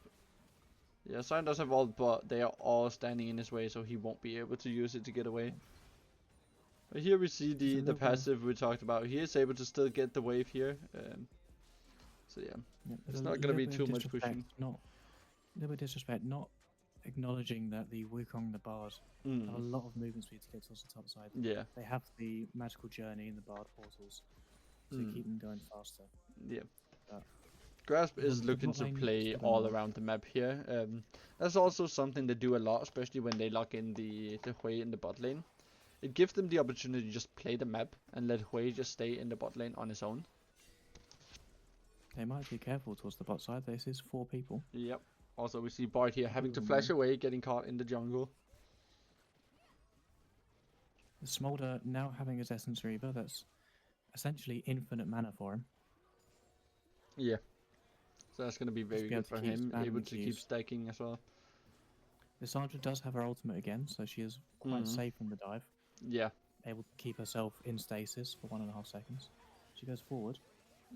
Yeah, Sion does have ult, but they are all standing in his way, so he won't be able to use it to get away. But here we see It's a the little- passive we talked about. He is able to still get the wave here. So yeah, Yeah, it's there's a not gonna little be bit too of much disrespect, pushing. Not a little bit of disrespect, not acknowledging that the Wukong and the Bard have a Mm. lot of movement speed to get towards the top side. Yeah, They have the magical journey and the Bard portals to Mm. keep them going faster. yeah. Uh, Grasp the is bot looking to lane play still don't all work. around the map here. That's also something they do a lot, especially when they lock in the Hui in the bot lane. It gives them the opportunity to just play the map and let Hui just stay in the bot lane on his own. They might be careful towards the bot side. This is 4 people. Yep. Also, we see Bard here having to Ooh. flash away, getting caught in the jungle. The Smolder now having his Essence Reaver, that's essentially infinite mana for him. Yeah. So that's going to be very be able good to for keep him, spamming able the to keep Qs. stacking as well. Lissandra does have her ultimate again, so she is quite Mhm. safe in the dive. Yeah. Able to keep herself in stasis for 1.5 seconds. She goes forward.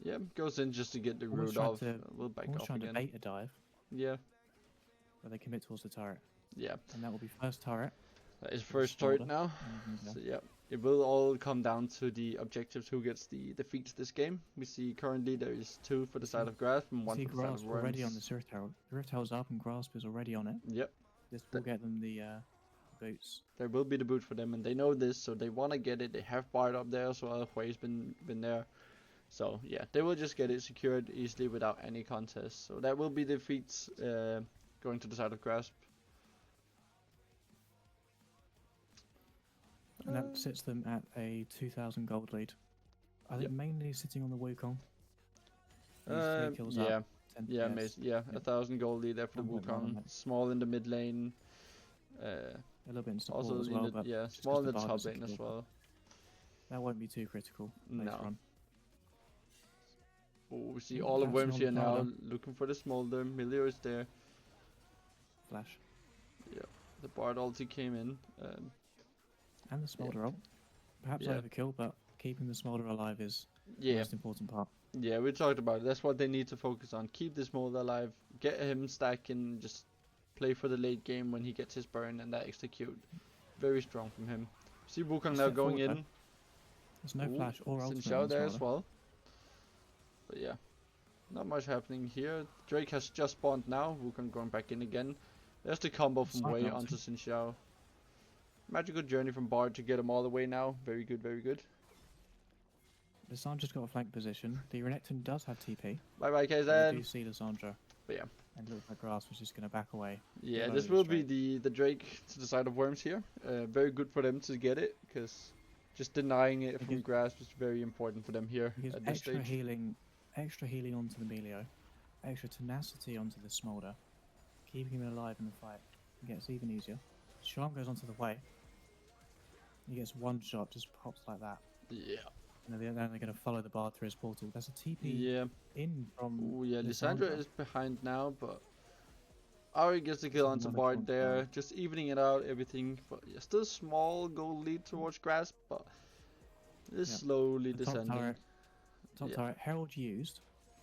Yeah, goes in just to get the Almost root tried off. to- We'll back Almost off trying to again. bait a dive, Yeah. but they commit towards the turret. Yeah. And that will be first turret. That is the first turret Smolder. now. And, So yeah, it will all come down to the objectives who gets the defeats this game. We see currently there is 2 for the side of Grasp and 1 see for the side Grasp of already on Worms. this Rift Herald. The Rift Herald's up and Grasp is already on it. Yep. This will get them the boots. There will be the boot for them, and they know this, so they want to get it. They have Bard up there as well. Hui's been there. So yeah, they will just get it secured easily without any contest. So that will be defeats going to the side of Grasp. And that sets them at a 2,000 gold lead. I think mainly sitting on the Wukong. These 3 kills yeah, up. 10 yeah, PS. yeah, 1,000 gold lead after the 1.1 Wukong. max. Small in the mid lane. A little bit in support Also, as well, in the, but yeah, just small 'cause in the Bard top was lane as secured. well. That won't be too critical later No. on. Oh, we see Ooh, all of bouncing Worms on here the now, Prowler. looking for the smolder. Milio is there. Flash. Yeah, the Bard ulti came in. And the Smolder ult. Perhaps Yeah. overkill, but keeping the Smolder alive is the Yeah, most important part. yeah, we talked about it. That's what they need to focus on. Keep the smolder alive. Get him stacking. Just play for the late game when he gets his burn and that execute. Very strong from him. See Wukong now Step going forward, in. There's no Ooh, flash or ultimate Xin Xiao on the there as Smolder. well. But yeah, not much happening here. Drake has just spawned now. Wukong going back in again. There's the combo from Side Wei note. onto Xin Xiao. Magical journey from Bard to get him all the way now. Very good, very good. Lissandra's got a flank position. The Renekton does have TP. Bye bye, You do KZ. see Lissandra. But yeah. And it looks like Grass was just going to back away. Yeah, Get this over will straight. be the Drake to the side of Worms here. Very good for them to get it, because just denying it from gives- Grasp is very important for them here He gives at this extra stage. healing onto the Melio, extra tenacity onto the Smolder, keeping him alive in the fight. It gets even easier. Charm goes onto the way. He gets one shot, just pops like that. Yeah. And then they're going to follow the Bard through his portal. That's a TP Yeah. in from. Oh yeah, Lissandra is behind now, but Ari gets the kill onto another Bard counter there, Bard. just evening it out, everything. But yeah, still small goal lead towards Grasp, but it's Yeah. slowly The top descending. turret, Yeah. turret, Herald used.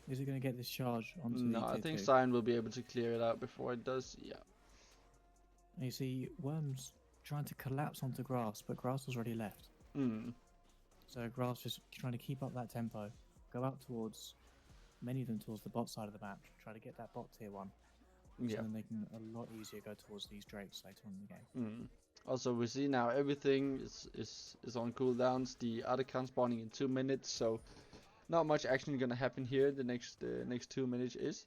Is it going to get this charge onto No, the I tier think 2? Sion will be able to clear it out before it does. Yeah. And you see Worms trying to collapse onto Grass, but Grass was already left. Mm. So Grass just trying to keep up that tempo, go out towards, many of them towards the bot side of the map, try to get that bot tier 1. Yeah. So then they can a lot easier go towards these Drakes later on in the game. Mm. Also, we see now everything is on cooldowns. The other count spawning in 2 minutes, so not much action gonna happen here. The next 2 minutes is.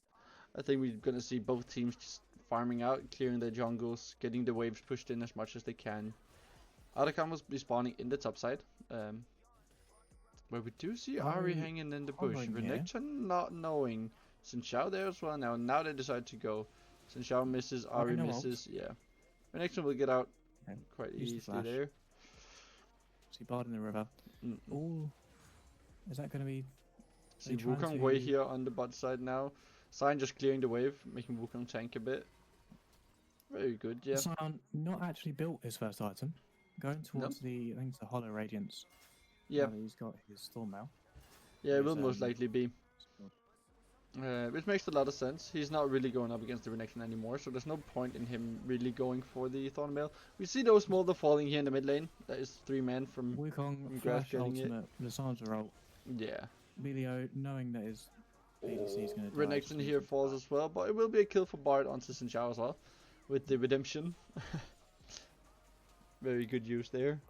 I think we're gonna see both teams just farming out, clearing their jungles, getting the waves pushed in as much as they can. Otacon will be spawning in the top side, where we do see Ari hanging in the bush. hovering here. Renekton not knowing. Xin Xiao there as well now. Now they decide to go. Xin Xiao misses, Ari no ult. misses. Yeah, Renekton will get out Okay. quite Use the easily flash. there. See Bard in the river. Mm. Ooh, is that going to be? See trying Wukong way to- here on the bot side now. Sion just clearing the wave, making Wukong tank a bit. Very good, yeah. Sion not actually built his first item, going towards the I think it's the Hollow Radiance. Yeah, now that he's got his Storm Mail. yeah, it his, will most likely be. So Which makes a lot of sense. He's not really going up against the Renekton anymore, so there's no point in him really going for the Thornmail. We see those Smolder falling here in the mid lane. That is 3 men from... Wukong Grass flash getting it. ultimate, Lissandra ult. Yeah. Melio knowing that his ADC is going to die. Renekton just here leaves him falls flat. as well, but it will be a kill for Bard onto Xin Xiao as well. With the redemption. Very good use there.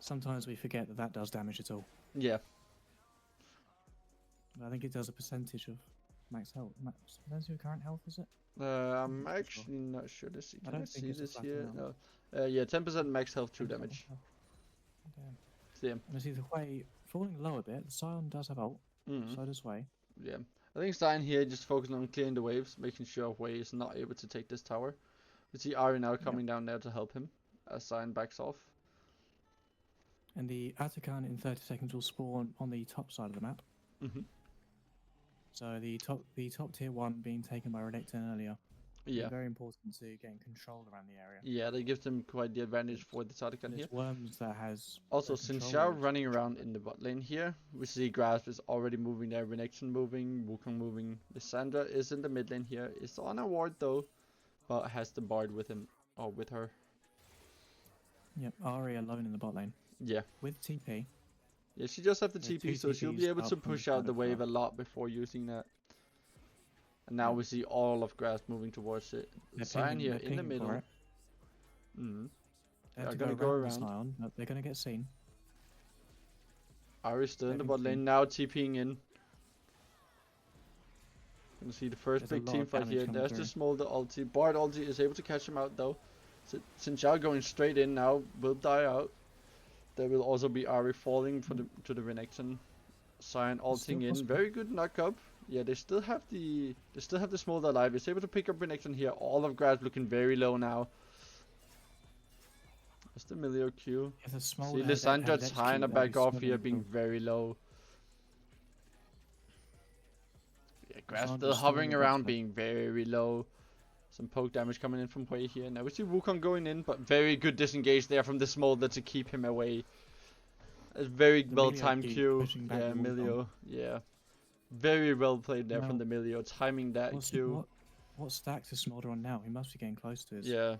Sometimes we forget that that does damage at all. Yeah. I think it does a percentage of max health. Percentage of current health, is it? I'm not sure. actually not sure. This I can I don't think see it's a this flat here? amount. No. Yeah, 10% max health true 10% damage. health. Okay. Yeah. And I see the way falling low a bit. The Sion does have ult, Mhm. so does Way. Yeah. I think Stein here just focusing on clearing the waves, making sure Wei is not able to take this tower. We see Ari now coming down there to help him as Stein backs off. And the Atakan in 30 seconds will spawn on the top side of the map. Mhm. So the top tier 1 being taken by Renekton earlier. Yeah. Very important to getting control around the area. Yeah, that gives them quite the advantage for the Tatakan here. It's Worms that has Also, a Xin control Xiao of- running around in the bot lane here. We see Grasp is already moving there, Renekton moving, Wukong moving. Lissandra is in the mid lane here. Is on a ward though, but has the Bard with him, or with her. Yep, Ari alone in the bot lane Yeah. with TP. Yeah, she just have the Yeah, TP, two so she'll be TPs able up to on the push side out the of wave a her. lot before using that. And now Yep. we see all of Grass moving towards it. Sion here they're in the pinging for middle. it. Mm-hmm. They have They're to gonna go go around the around. Scion, but they're gonna get seen. Ahri still in the Getting bot lane, seen. now TPing in. Gonna see the first There's a big lot team of fight damage here. coming There's the through. Smolder ulti. Bard ulti is able to catch him out though. Xin Zhao going straight in now, will die out. There will also be Ahri falling for to the Renekton. Sion Still ulting in, possible. very good knock up. Yeah, they still have the Smolder alive. It's able to pick up Renekton here. All of Grass looking very low now. That's the Milio Q. If the See Smolder Lissandra had trying to execute, that'd back be off here, smothering being them. very low. Yeah, Grass still Lissandra's still on hovering the bot around, side. being very low. Some poke damage coming in from Wei here. Now we see Wukong going in, but very good disengage there from the Smolder to keep him away. A very The well Milio timed keep Q. pushing back Yeah, the Wukong. Milio. Yeah. Very well played there from Now, the Milio, timing that Q. What stacks is Smolder on now? He must be getting close to his. Yeah.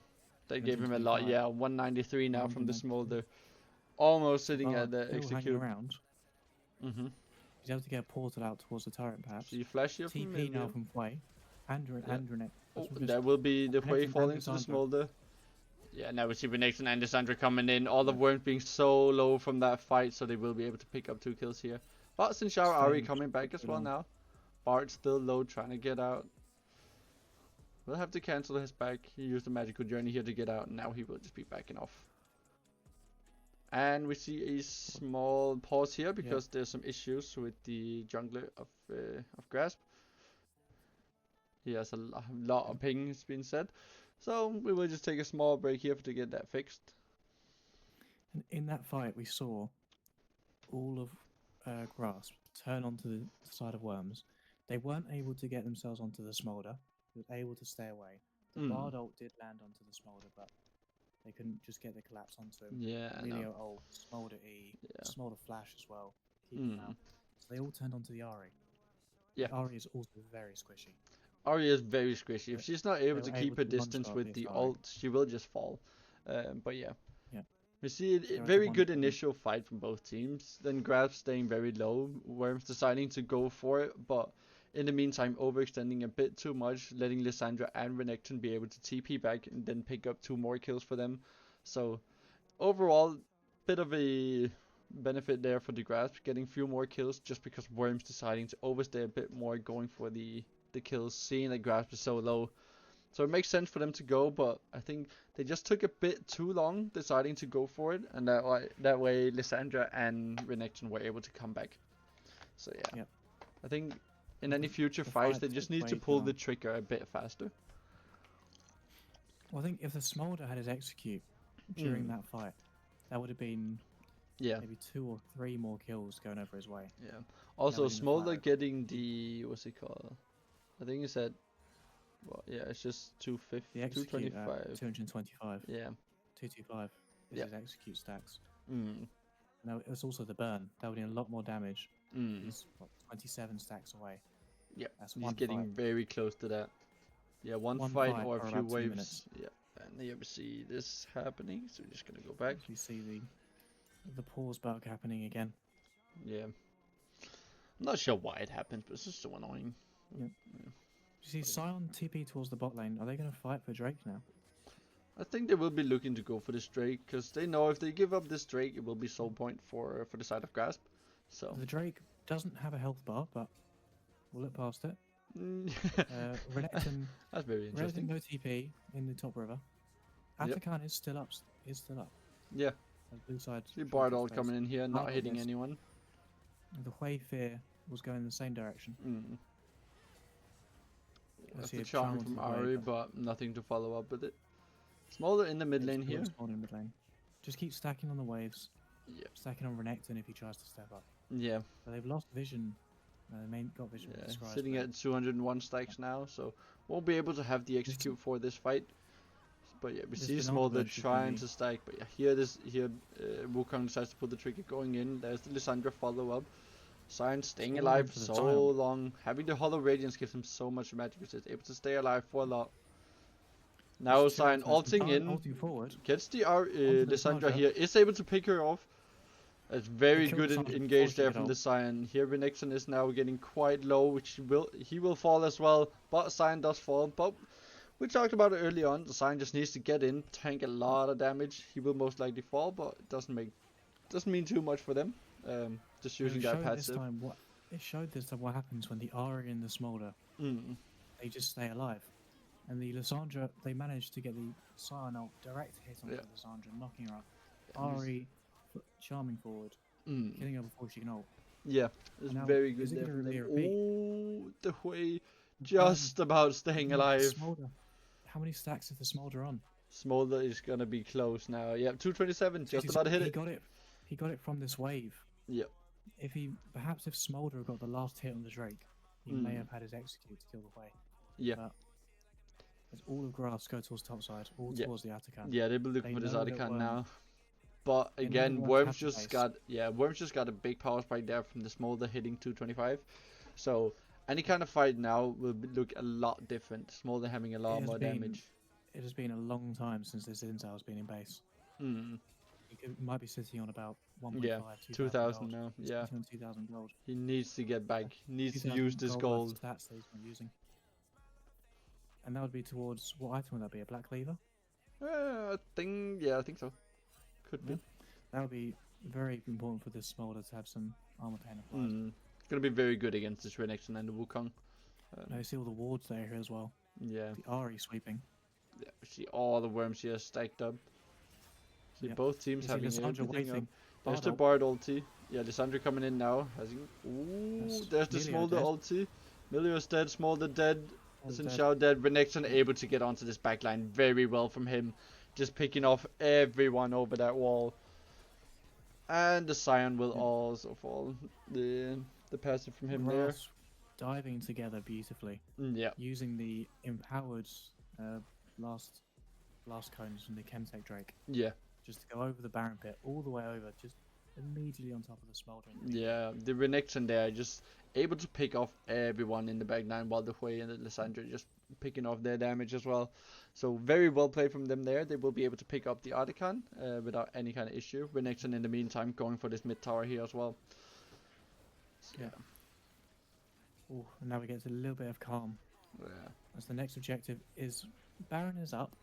That gave him a 125. lot. Yeah, 193 now from the 193. Smolder. Almost sitting Bard at the still hanging execute. around. Mm-hmm. He's able to get a portal out towards the turret, perhaps. See flash here from TP now Milio. from Wei. And Renek. Oh, that will be the Wei Renekton falling and to the Lissandra. Smolder. Yeah, now we see Renekton and Lissandra coming in. All the Worms being so low from that fight, so they will be able to pick up 2 kills here. But Xin Zhao Ahri Staying coming back as too well long. now. Bard still low, trying to get out. We'll have to cancel his back. He used the magical journey here to get out, and now he will just be backing off. And we see a small pause here because there's some issues with the jungler of Grasp. He has a lot of ping, has been said. So we will just take a small break here to get that fixed. And in that fight, we saw all of Grasp turn onto the side of Worms. They weren't able to get themselves onto the Smolder. They were able to stay away. The Bard ult did land onto the Smolder, but they couldn't just get the collapse onto him. Yeah, I know. Milio ult, Smolder E, Smolder flash as well. Keep him out. So they all turned onto the Ahri. Yeah. The Ahri is also very squishy. Ahri is very squishy. If she's not able to were keep able her to distance one-shot with this the Ahri. ult, she will just fall. But yeah. Yeah. We see They a were very to good one-shot. initial fight from both teams. Then Grab staying very low. Worms deciding to go for it, but in the meantime overextending a bit too much, letting Lissandra and Renekton be able to TP back and then pick up 2 more kills for them. So overall, bit of a benefit there for the Grasp, getting few more kills just because Worms deciding to overstay a bit more, going for the kills, seeing that Grasp is so low. So it makes sense for them to go, but I think they just took a bit too long deciding to go for it, and that way Lissandra and Renekton were able to come back. So yeah, Yep. I think in any future the fights fight they just took need to way too pull the long. trigger a bit faster. Well, I think if the Smolder had his execute during that fight, that would have been maybe 2 or 3 more kills going over his way. Yeah. Also, would've been the Smolder fight. getting the what's it called? I think it's at. Well, yeah, it's just 250, The execute 225. 225. Yeah. 225 is his execute stacks. Mm. Now it was also the burn. That would be a lot more damage. Mm. He's 27 stacks away. Yep. That's He's one getting fight. very close to that. Yeah, one One fight fight or a for few about 2 waves. minutes. Yeah. And you ever see this happening, so we're just gonna go back. You see the pause bug happening again. Yeah. I'm not sure why it happens, but it's just so annoying. Yep. You see Sion TP towards the bot lane. Are they going to fight for Drake now? I think they will be looking to go for this Drake, because they know if they give up this Drake, it will be soul point for the side of Grasp. So. The Drake doesn't have a health bar, but we'll look past it. Renekton, That's very interesting. Renekton no TP in the top river. Atakan is still up. Yeah. Blue side. See Bard ult coming in here, not Bard hitting missed. anyone. The Hui Fear was going in the same direction. Mm. I That's see the a charm charm from to the Ahri, wave. but nothing to follow up with it. Smolder in the mid lane here. In mid lane. Just keep stacking on the waves. Yeah. Stacking on Renekton if he tries to step up. Yeah. But they've lost vision. They got vision. with Yeah. the Scribe Sitting spell. at 201 stacks now, so won't be able to have the execute for this fight. But yeah, we This see Vinod Smolder verse is gonna trying be- to stack. But yeah, here Wukong decides to pull the trigger going in. There's the Lissandra follow up. Sion staying All alive in for the so Sion. long. Having the Hollow Radiance gives him so much magic. He's able to stay alive for a lot. Now There's two Sion ultimates. ulting Sion in. ulting forward. Gets the Onto the Lissandra Lissandra. here. Is able to pick her off. It's very killed good the Sandra before engage she there could from ult. the Sion. Here Renekton is now getting quite low, which he will fall as well. But Sion does fall. But we talked about it early on. The Sion just needs to get in, tank a lot of damage. He will most likely fall, but it doesn't mean too much for them. Just using that passive. It showed this time what happens when the Ahri and the Smolder, they just stay alive. And the Lissandra, they managed to get the Sion ult direct hit onto Lissandra, knocking her up. Ahri charming forward, killing her before she can ult. Yeah, it's very good there from them. Oh, the way just about staying alive. Smolder. How many stacks is the Smolder on? Smolder is gonna be close now. Yeah, 227, just about to hit it. He got it from this wave. Yep. Perhaps if Smolder got the last hit on the Drake, he may have had his execute to kill the wave. Yeah. But as all of grass go towards top side, towards the Atakan. Yeah, they'll be looking for this Atakan now. But again, Worms just got a big power spike there from the Smolder hitting 225. So any kind of fight now will look a lot different. Smolder having a lot more damage. It has been a long time since this Intel has been in base. He might be sitting on about 1.5, 2,000 now. Yeah. 2,000 gold. He needs to get back. He needs to use this gold. Stats that he's not using. And that would be towards what item would that be? A Black Cleaver? I think so. Could be. That would be very important for this Smolder to have some armor pane applied. It's gonna be very good against this Renekton and the Wukong. I see all the wards there here as well. Yeah. The Ahri sweeping. Yeah, see all the Worms here stacked up. See both teams having everything up. There's the Bard ulti. Yeah, Lissandra coming in now. There's the Smolder ulti. Milio's dead, Smolder dead. Xin dead. Renekton able to get onto this backline very well from him. Just picking off everyone over that wall. And the Sion will also fall. The passive from him there. Diving together beautifully. Yeah. Using the empowered last cones from the Chemtech Drake. Yeah. Just to go over the Baron pit, all the way over, just immediately on top of the Smoldering. Yeah, the Renekton there just able to pick off everyone in the back line, while the Hui and the Lissandra just picking off their damage as well. So very well played from them there. They will be able to pick up the Artican without any kind of issue. Renekton in the meantime going for this mid tower here as well. So, yeah. Oh, and now we get to a little bit of calm. Yeah. As the next objective is Baron is up.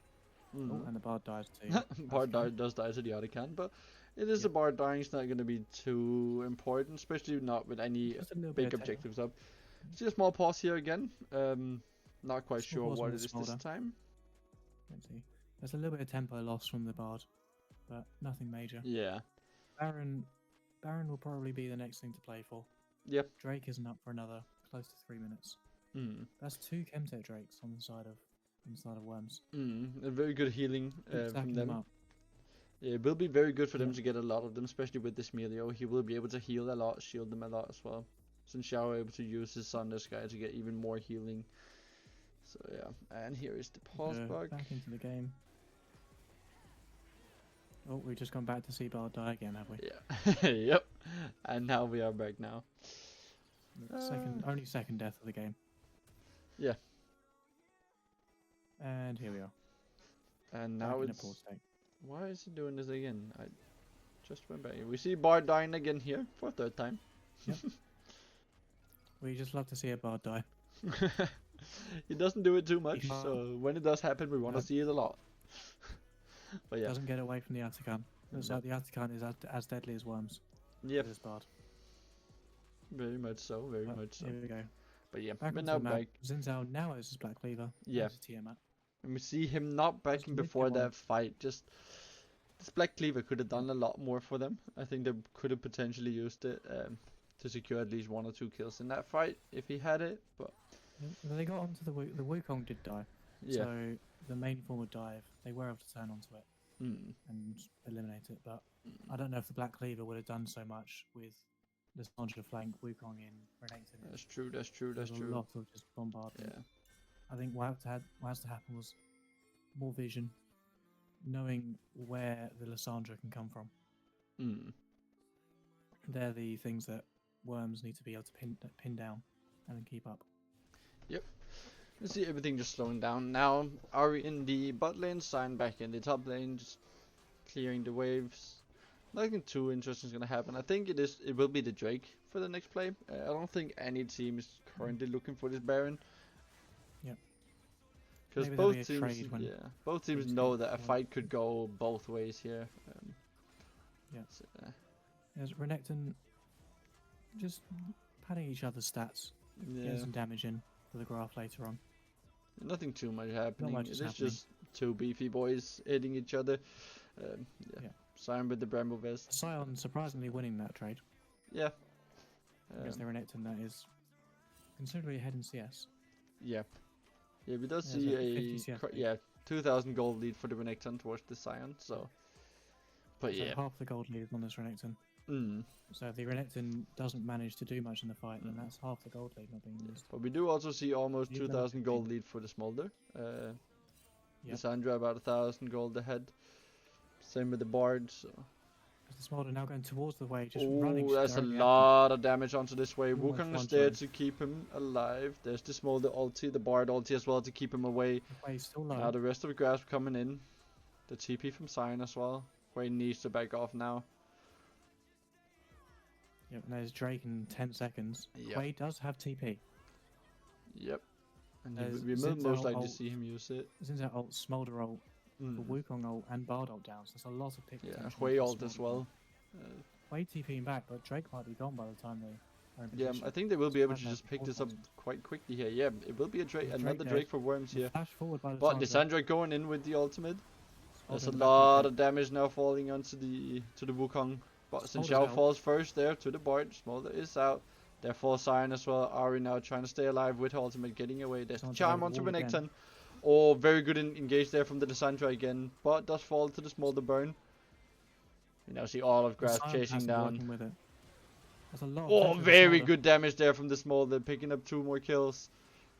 Oh, and the Bard dies too. Bard does die to the Artican, but it is a Bard dying. It's not going to be too important, especially not with any big objectives up. See a small pause here again. Not quite sure what it is this time. Let's see. There's a little bit of tempo loss from the Bard, but nothing major. Yeah. Baron will probably be the next thing to play for. Yep. Drake isn't up for another close to 3 minutes. That's 2 Chemtech Drakes on the side of Worms. A very good healing from them. Yeah, it will be very good for them to get a lot of them, especially with this Melio. He will be able to heal a lot, shield them a lot as well. Since Xiao able to use his Sun this guy to get even more healing. So yeah, and here is the pause bug. Back into the game. Oh, we've just gone back to see Bard die again, have we? Yeah. Yep. And now we are back now. Only second death of the game. Yeah. And here we are. And now it's... Why is he doing this again? I just went back. We see Bard dying again here for a third time. Yep. We just love to see a Bard die. He doesn't do it too much, so when it does happen, we want to see it a lot. But yeah. Doesn't get away from the Atakan. Looks like the Atakan is as deadly as Worms. Yep. This Bard. Very much so, very much so. Here we go. But yeah, back we're now back. Xin Zhao now is his Black Cleaver. Yeah. Tiamat. And we see him not backing before that fight. Just this Black Cleaver could have done a lot more for them. I think they could have potentially used it to secure at least 1 or 2 kills in that fight if he had it. But they got onto the Wukong did die. Yeah. So the main form would dive. They were able to turn onto it and eliminate it. But I don't know if the Black Cleaver would have done so much with the Sandra flank Wukong in Renekton. That's true. That's true. That's true. A lot of just bombardment. Yeah. I think what has to happen was more vision, knowing where the Lissandra can come from. They're the things that Worms need to be able to pin down and then keep up. Yep. You see everything just slowing down. Now Ahri in the bot lane, Sion back in the top lane, just clearing the waves. Nothing too interesting is gonna happen. I think it will be the Drake for the next play. I don't think any team is currently looking for this Baron. Yep. Because Maybe there'll both be a teams, trade when both teams things know get that a going. fight could go both ways here. Yeah. So, There's Renekton just padding each other's stats, yeah. getting some damage in for the graph later on. Nothing too much happening. much It is is happening. just two beefy boys hitting each other. Yeah. Sion with the Bramble Vest. Sion surprisingly winning that trade Yeah. against the Renekton that is considerably ahead in CS. Yeah. Yeah, we does Yeah, see so 50 CS lead. 2,000 gold lead for the Renekton towards the Sion, so. But So yeah. half the gold lead is on this Renekton. Mm. So if the Renekton doesn't manage to do much in the fight, then that's half the gold lead not being used. But we do also see almost Leave them 2,000 gold 15. lead for the Smolder. Yep. Lissandra about 1,000 gold ahead. Same with the Bard, so. As the Smolder now going towards the way, just Oh, running. that's a directly at them. lot of damage onto this way. Almost Wukong is one there shot. to keep him alive. There's the Smolder ulti, the Bard ulti as well to keep him away. The way is still low. Now the rest of the grasp coming in. The TP from Sion as well. Where he needs to back off now. Yep, and there's Drake in 10 seconds. Yep. Quay does have TP. Yep. And There's we will Xin most Zhao likely ult. see him use it. Zinza ult, Smolder ult, Mm. Wukong ult, and Bard ult down. So that's a lot of pick Yeah, potential Hui for ult as Smolder. well. Quay TPing back, but Drake might be gone by the time they are in Yeah, position. I think they will be able to Quite just nice pick this up forward. quite quickly here. Yeah, it will be a Drake, Drake another there. Drake for Worms here. Flash forward by the But time Lissandra going in with the ultimate. There's a Smolder lot back of damage now falling onto the Wukong. But Xin Smolder's Xiao out. falls first there to the Bard. Smolder is out. Therefore Sion as well. Ari now trying to stay alive with her ultimate, getting away. There's the Someone's charm over the onto wall again. Renekton. Oh, very good engage there from the Lissandra again. But does fall to the Smolder burn. You now see all of The Grass Sion chasing passive down. working with it. That's a lot of Oh, pressure for very Smolder. good damage there from the Smolder, picking up 2 more kills.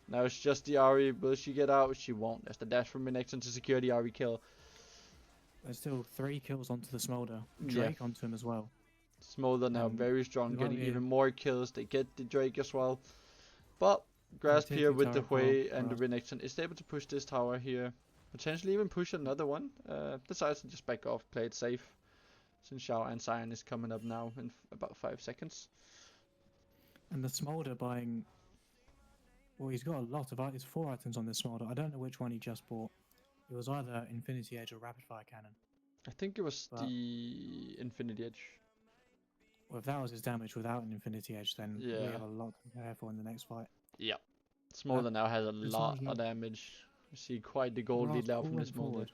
Now it's just the Ari. Will she get out? She won't. There's the dash from Renekton to secure the Ari kill. There's still 3 kills onto the Smolder. Yeah. Drake onto him as well. Smolder now very strong, we getting might be- even more kills. They get the Drake as well. But Grasp take here the with the tower Hui for and the us. Renekton is able to push this tower here. Potentially even push another one. Decides to just back off, play it safe. Since Xiao and Sion is coming up now in about 5 seconds. And the Smolder buying... Well, he's got a lot of items, 4 items on this Smolder. I don't know which one he just bought. It was either Infinity Edge or Rapid Fire Cannon. I think it was But- the Infinity Edge. Well, if that was his damage without an Infinity Edge, then we Yeah. have a lot to prepare for in the next fight. Yep. Smolder now has a this lot one's of damage. You see quite the gold Ras lead now all from went this Smolder. forward.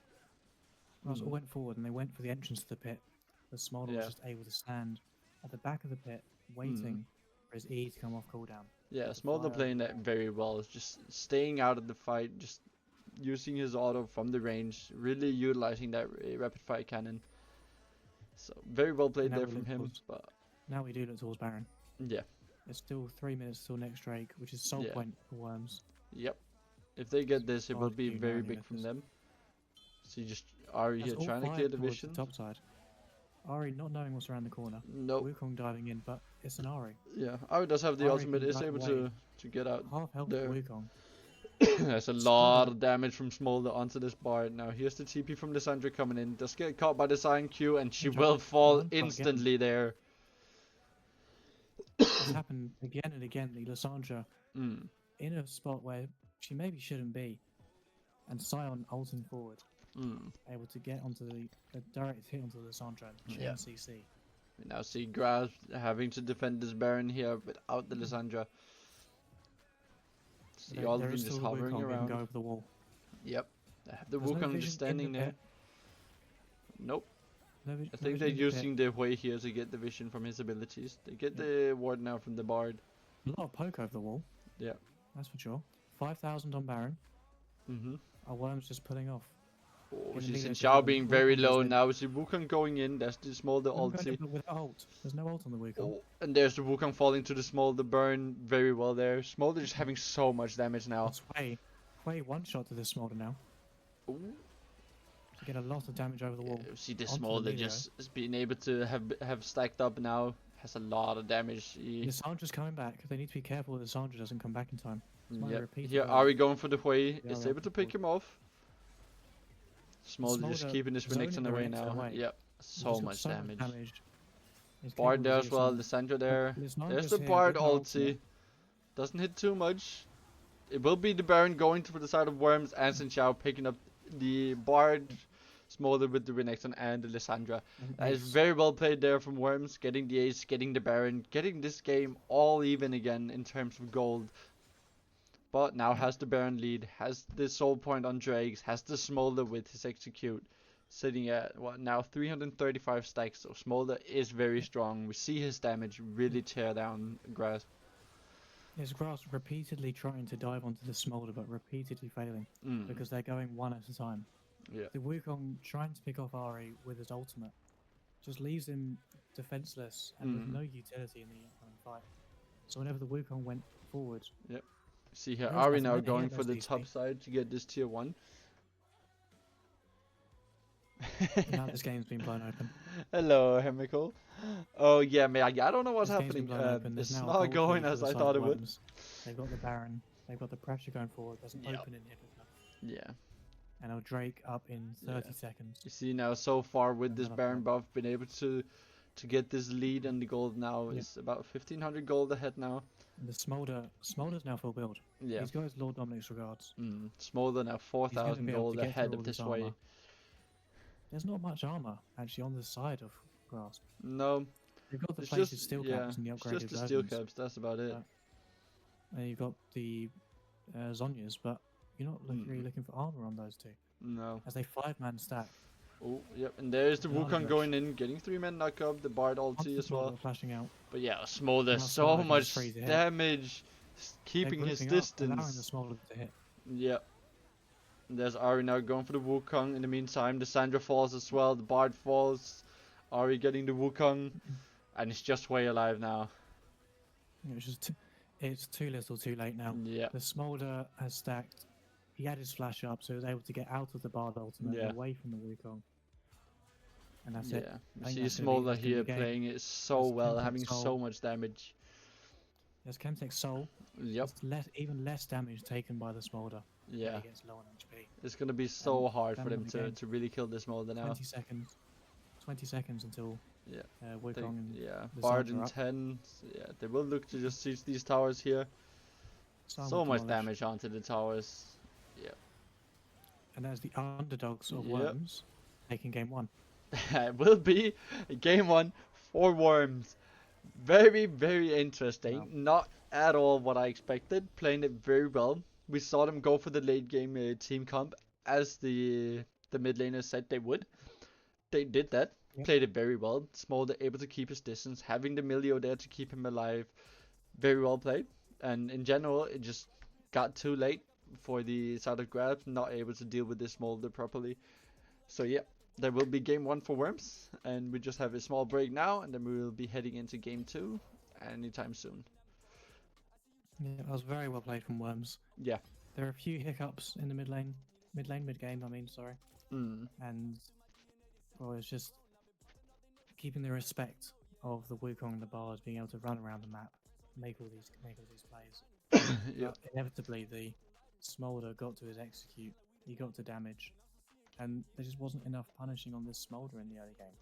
Ras all Mm. went forward and they went for the entrance to the pit. The Smolder Yeah. was just able to stand at the back of the pit, waiting for his E to come off cooldown. Yeah, the Smolder fire playing that very well. Just staying out of the fight, just using his auto from the range, really utilizing that rapid fire cannon. So very well played Now there we from look him. towards- But Now we do look towards Baron. yeah, There's still 3 minutes till next Drake, which is soul Yeah. point for Worms. yep. If they get this, it will Hard be to very manage big from this. them. See, just Ari That's here all trying to fired clear the towards vision. top side. Ari not knowing what's around the corner. Nope. Wukong diving in, but it's an Ari. Yeah, Ari does have the Ari ultimate. can Is dive able away. to get out. Half health There. for Wukong. There's a lot of damage from Smolder onto this Bard. Now here's the TP from Lissandra coming in. Does get caught by the Sion Q and she Good will job. fall One shot again. instantly there. It's happened again and again. The Lissandra Mm. in a spot where she maybe shouldn't be, and Sion ulting forward, Mm. able to get onto the direct hit onto the Lissandra and chain Yeah. CC. We now see Grasp having to defend this Baron here without the Lissandra. See all of There them is just still the hovering Wukong that can around. go over the wall. Yep. They have the There's no Wukong vision just in standing the there. pit. Nope. No I think vision they're in the pit. using the Hui here to get the vision from his abilities. They get the ward now from the Bard. A lot of poke over the wall. Yeah. That's for sure. 5,000 on Baron. Mm-hmm. Our Worm's just pulling off. Oh, Getting she leader Xin to Xiao the being Wukong very goes low in. now. We see Wukong going in. That's the Smolder Wukong going in, ulti. but without ult. There's no ult on the Wukong. Oh, and there's the Wukong falling to the Smolder burn very well there. Smolder just having so much damage now. That's Quay one shot to this Smolder now. Ooh. To get a lot of damage over the wall. Yeah, see this onto the Smolder melee. just is being able to have stacked up now. Has a lot of damage. Lissandra's coming back. They need to be careful that Lissandra doesn't come back in time. It's my Yep. repeat Here of Ari going for the Hui. Yeah, Is right, able to pick him off. Smolder just Smolder keeping his zoning Renekton the away Renekton now. away. Yep. So got much so damage. It's Bard capable there to as do well, some- Lissandra there. There's Lissandra's the here Bard with her ultimate. ulti. Doesn't hit too much. It will be the Baron going to the side of Worms and Xin Xiao picking up the Bard, Smolder with the Renekton and the Lissandra. And That is Ace. very well played there from Worms, getting the ace, getting the Baron, getting this game all even again in terms of gold. But now has the Baron lead, has the soul point on Drakes, has the Smolder with his execute, sitting at what now 335 stacks. So Smolder is very strong. We see his damage really tear down grass. His Grass repeatedly trying to dive onto the Smolder, but repeatedly failing because they're going one at a time. Yeah. The Wukong trying to pick off Ari with his ultimate just leaves him defenseless and with no utility in the incoming fight. So whenever the Wukong went forward, See here, There's Ari nothing now there, he going had for the those top DC. side to get this tier 1. now this game's been blown open. Hello, Hemical. Oh yeah, man, I don't know what's This game's been happening. blown open. There's It's now a not gold going lead for as the I side thought of it would. Worms. They've got the Baron. They've got the pressure going forward. There's an Yep. open inhibitor. Yeah. And now Drake up in 30 seconds. You see now so far with this Another Baron point. buff, been able to get this lead, and the gold now Yep. is about 1500 gold ahead now. And the Smolder's now full build. Yeah. He's got his Lord Dominic's regards. Smolder now He's going to 4000 be able gold to get ahead through of all this this way. armor. There's not much armor actually on the side of Grasp. No, They've got the it's plated just steel yeah, caps and the it's upgraded just the steel versions. caps. That's about it. And you've got the Zonyas, but you're not really looking for armor on those two. No. As they 5-man stack. Oh, yep, and there's the Another Wukong rush. going in, getting 3-man knock up, the Bard Onto ulti the as well. Smolder flashing out. But yeah, Smolder, Now so Smolder can much just freeze ahead. damage, keeping They're his grouping up, allowing the distance. Smolder to hit. Yep. And there's Ari now going for the Wukong. In the meantime, the Sandra falls as well, the Bard falls. Ari getting the Wukong, and it's just way alive now. It's too little too late now. Yeah. The Smolder has stacked. He had his flash up, so he was able to get out of the Bard ultimate Yeah. and away from the Wukong. And that's it. Yeah, I you think see that's gonna be- Smolder that's gonna be here game. playing it so That's well, Chemtech having Soul. so much damage. There's Chemtech Soul. Yep. There's even less damage taken by the Smolder. when Yeah. He gets low on HP. It's gonna be so hard for time them of the game. to really kill this Smolder now. 20 seconds. 20 seconds until Yeah. Wukong and Yeah, the Bard Sandra in up. 10. Yeah, they will look to just siege these towers here. Psalm So will much demolish. damage onto the towers. Yeah. And that's the underdogs of Yep. Worms taking game 1. It will be game 1 for Worms. Very, very interesting. Wow. Not at all what I expected. Playing it very well. We saw them go for the late game team comp as the mid laners said they would. They did that. Yep. Played it very well. Smolder able to keep his distance, having the Milio there to keep him alive. Very well played. And in general, it just got too late for the side of Grab, not able to deal with this Smolder properly. So yeah, there will be game 1 for Worms, and we just have a small break now, and then we will be heading into game 2 anytime soon. Yeah, that was very well played from Worms. Yeah. There are a few hiccups in the mid game, I mean, sorry. And well, it's just keeping the respect of the Wukong and the Bards being able to run around the map, make all these plays. Yeah. But inevitably, the Smolder got to his execute. He got to damage, and there just wasn't enough punishing on this Smolder in the early game.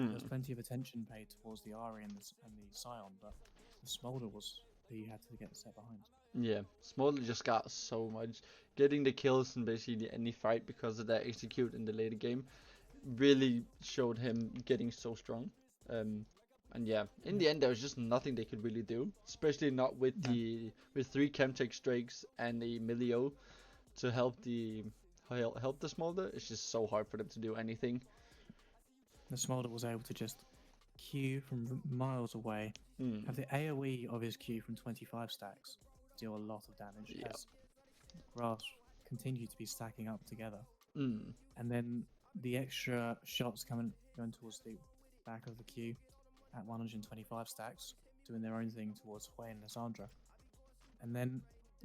There was plenty of attention paid towards the Ari and the Scion, but the Smolder was he had to get set behind. Yeah, Smolder just got so much. Getting the kills in basically any fight because of that execute in the later game really showed him getting so strong. And yeah, in the end there was just nothing they could really do, especially not with with 3 Chemtech Strakes and a Milio to help the Smolder. It's just so hard for them to do anything. The Smolder was able to just Q from miles away, have the AoE of his Q from 25 stacks, deal a lot of damage as Grass continued to be stacking up together. And then the extra shots going towards the back of the Q at 125 stacks, doing their own thing towards Hui and Lissandra. And then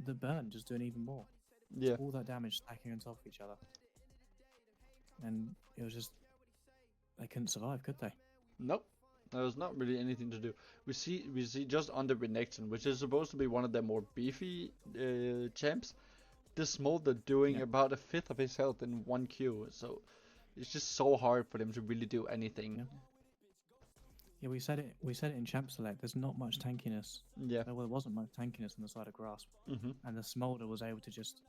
the burn just doing even more. Yeah. All that damage stacking on top of each other. And it was just, they couldn't survive, could they? Nope. There was not really anything to do. We see just on the Renekton, which is supposed to be one of the more beefy champs, this Smolder doing about 1/5 of his health in 1 Q. So it's just so hard for them to really do anything. Yeah. Yeah, we said it. We said it in Champ Select. There's not much tankiness. Yeah. Well, there wasn't much tankiness on the side of Grasp, and the Smolder was able to just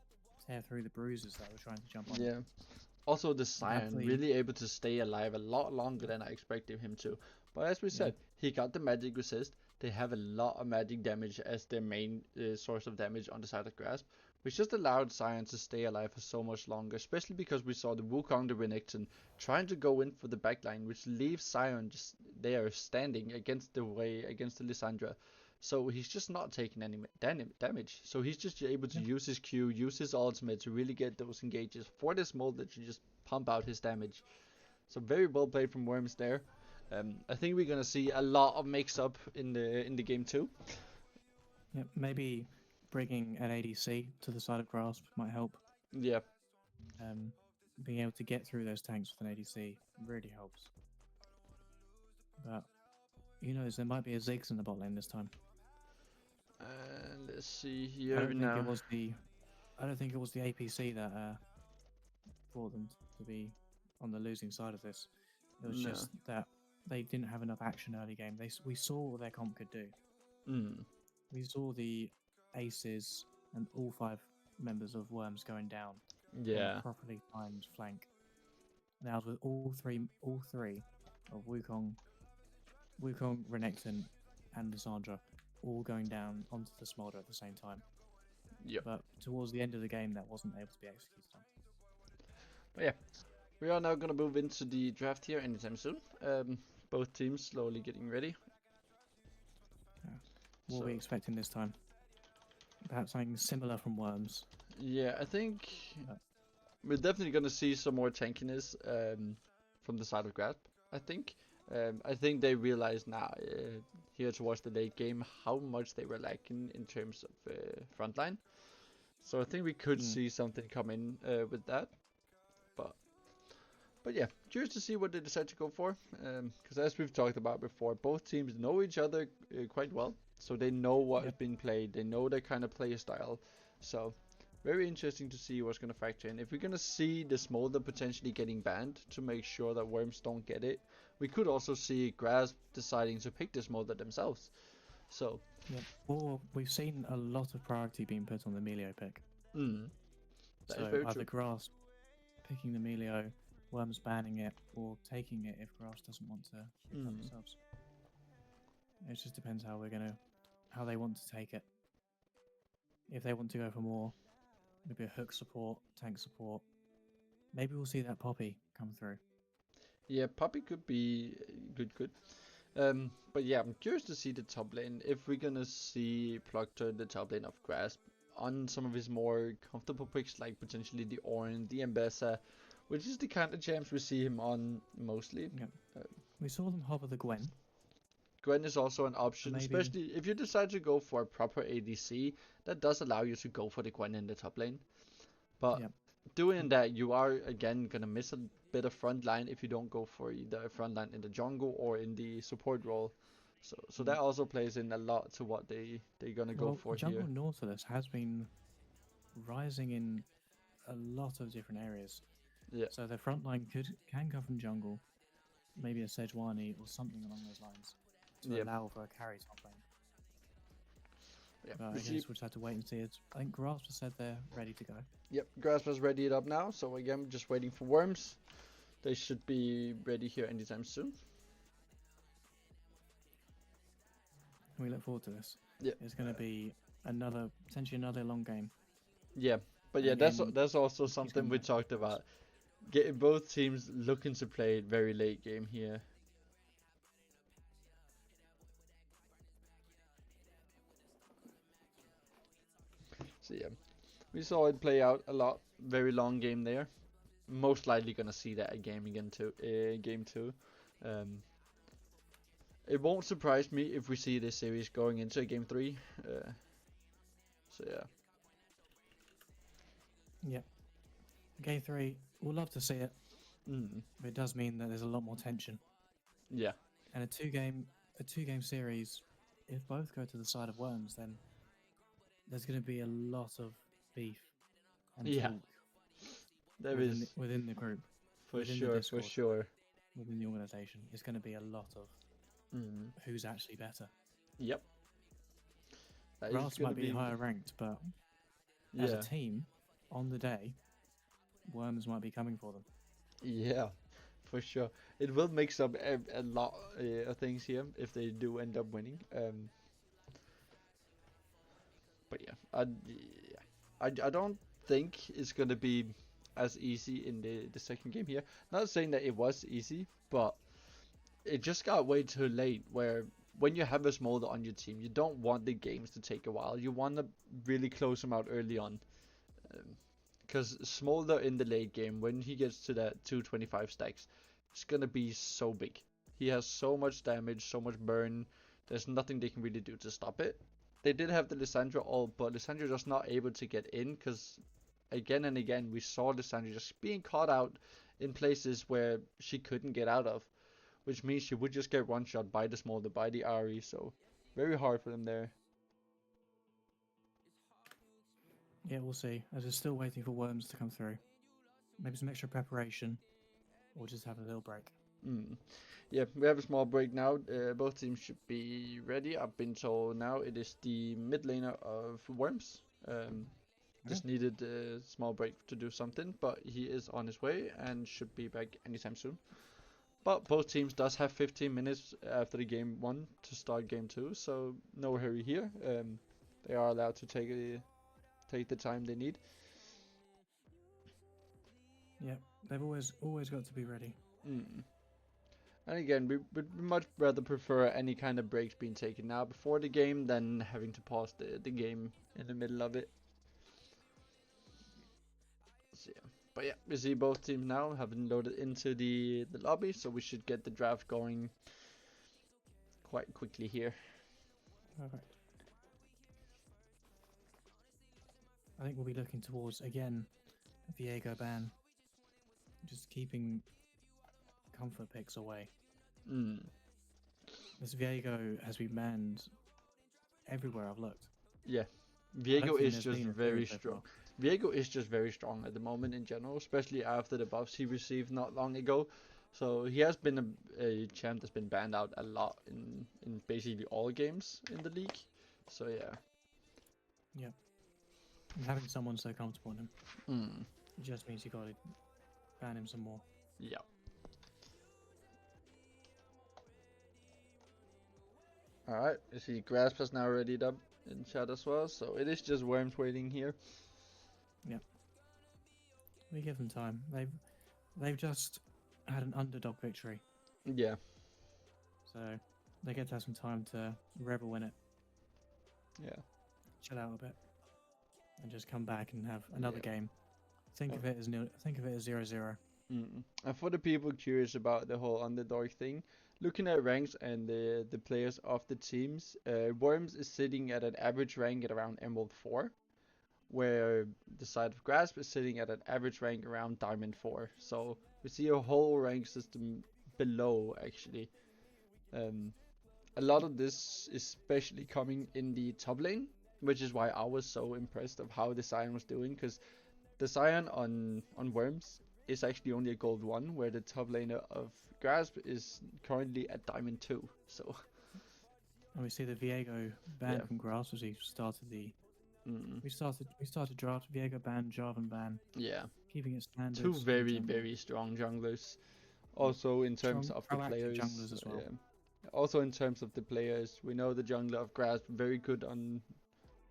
tear through the bruises that were trying to jump on. Yeah. Also, the Scion Definitely. really able to stay alive a lot longer than I expected him to. But as we said, he got the magic resist. They have a lot of magic damage as their main source of damage on the side of Grasp, which just allowed Scion to stay alive for so much longer, especially because we saw the Wukong, the Renekton, trying to go in for the backline, which leaves Scion just there standing against the Lissandra. So he's just not taking any damage. So he's just able to use his Q, use his ultimate to really get those engages for this Molder to just pump out his damage. So very well played from Worms there. I think we're gonna see a lot of mix-up in the game too. Yeah, maybe bringing an ADC to the side of Grasp might help. Yeah. Being able to get through those tanks with an ADC really helps. But you know, there might be a Ziggs in the bot lane this time. Let's see I here don't think now. it was the. I don't think it was the APC that brought them to be on the losing side of this. It was No. just that they didn't have enough action early game. We saw what their comp could do. We saw the aces and all 5 members of Worms going down. Yeah. Properly timed flank. And that was with all three of Wukong, Renekton, and Lissandra all going down onto the Smolder at the same time. Yep. But towards the end of the game, that wasn't able to be executed on. But yeah, we are now gonna move into the draft here anytime soon. Both teams slowly getting ready. What are we expecting this time? Perhaps something similar from Worms. Yeah, I think we're definitely gonna see some more tankiness from the side of Grasp. I think they realize now here towards the late game how much they were lacking in terms of frontline. So I think we could see something come in with that. But yeah, curious to see what they decide to go for. Because as we've talked about before, both teams know each other quite well. So they know what is being played. They know their kind of play style. So very interesting to see what's going to factor in. If we're going to see the Smolder potentially getting banned to make sure that Worms don't get it, we could also see Grasp deciding to pick the Smolder themselves. So or we've seen a lot of priority being put on the Melio pick. That so is very either true. Grasp picking the Melio, Worms banning it, or taking it if Grasp doesn't want to pick it up themselves. It just depends how they want to take it. If they want to go for more, maybe a hook support, tank support, maybe we'll see that Poppy come through. Yeah, Poppy could be good. But yeah, I'm curious to see the top lane. If we're gonna see Proctor the top lane of Grasp on some of his more comfortable picks, like potentially the Orin, the Abyssal, which is the kind of champs we see him on mostly. We saw them hover the Gwen. Gwen is also an option, Maybe. especially if you decide to go for a proper ADC. That does allow you to go for the Gwen in the top lane. But doing that, you are again gonna miss a bit of front line if you don't go for either front line in the jungle or in the support role. So that also plays in a lot to what they're gonna go for Jungle here. Nautilus has been rising in a lot of different areas. Yeah. So their front line can come from jungle, maybe a Sejuani or something along those lines to allow for a carry top lane. Yeah, I guess we'll just have to wait and see. I think Grasp has said they're ready to go. Yep, Grasp has readied up now, so again, just waiting for Worms. They should be ready here anytime soon. We look forward to this. Yeah. It's going to be potentially another long game. Yeah, but yeah, that's also something we talked about. Getting both teams looking to play very late game here. So yeah, we saw it play out a lot. Very long game there. Most likely gonna see that game two. It won't surprise me if we see this series going into a game 3. So yeah. Yeah. Game 3, we'll love to see it. But it does mean that there's a lot more tension. Yeah. And a two game series, if both go to the side of Worms, then there's going to be a lot of beef and talk There is within the group. For within the sure, for Discord, sure. within the organization, it's going to be a lot of Mm. who's actually better. Yep. That is Grass gonna might be higher ranked, but as a yeah, team, on the day, Worms might be coming for them. yeah, for sure. It will mix up a lot of things here if they do end up winning. But yeah, I don't think it's gonna be as easy in the second game here. Not saying that it was easy, but it just got way too late. Where when you have a smolder on your team, you don't want the games to take a while. You want to really close them out early on. Because Smolder in the late game, when he gets to that 225 stacks, it's gonna be so big. He has so much damage, so much burn. There's nothing they can really do to stop it. They did have the Lissandra ult, but Lissandra just not able to get in because again and again we saw Lissandra just being caught out in places where she couldn't get out of, which means she would just get one shot by the Smolder, by the Ari. So very hard for them there. Yeah, we'll see. As we're still waiting for Worms to come through. Maybe some extra preparation, or just have a little break. Yeah, we have a small break now. Both teams should be ready. I've been told now it is the mid laner of Worms. Just needed a small break to do something, but he is on his way and should be back anytime soon. But both teams does have 15 minutes after the game 1 to start game 2, so no hurry here. They are allowed to take the time they need. Yeah, they've always got to be ready. And again, we would much rather prefer any kind of breaks being taken now before the game than having to pause the game in the middle of it. So, yeah. But yeah, we see both teams now have been loaded into the lobby, so we should get the draft going quite quickly here. Perfect. I think we'll be looking towards, again, a Viego ban. Just keeping comfort picks away. This Viego has been banned everywhere I've looked. Yeah, I don't Viego think is there's just been a very period so strong. far. Viego is just very strong at the moment in general, especially after the buffs he received not long ago. So he has been a champ that's been banned out a lot in basically all games in the league. So yeah. Yeah. And having someone so comfortable in him just means you got to ban him some more. Yeah. Alright, you see Grasp has now readied up in chat as well, so it is just Worms waiting here. Yeah. We give them time. They've just had an underdog victory. Yeah. So they get to have some time to revel in it. Yeah. Chill out a bit. And just come back and have another Yeah. game. Think of it as 0-0. And for the people curious about the whole underdog thing, looking at ranks and the players of the teams, Worms is sitting at an average rank at around Emerald 4, where the side of Grasp is sitting at an average rank around Diamond 4. So we see a whole rank system below actually. A lot of this is especially coming in the top lane, which is why I was so impressed of how the Sion was doing, because the Sion on Worms is actually only a gold 1, where the top laner of Grasp is currently at Diamond 2. So And we see the Viego ban from Grass as he started the. We started draft. Viego ban, Jarvan ban. yeah, Keeping it standard. two very strong junglers. Also in terms of the players, junglers as well. Also in terms of the players, we know the jungler of Grasp very good on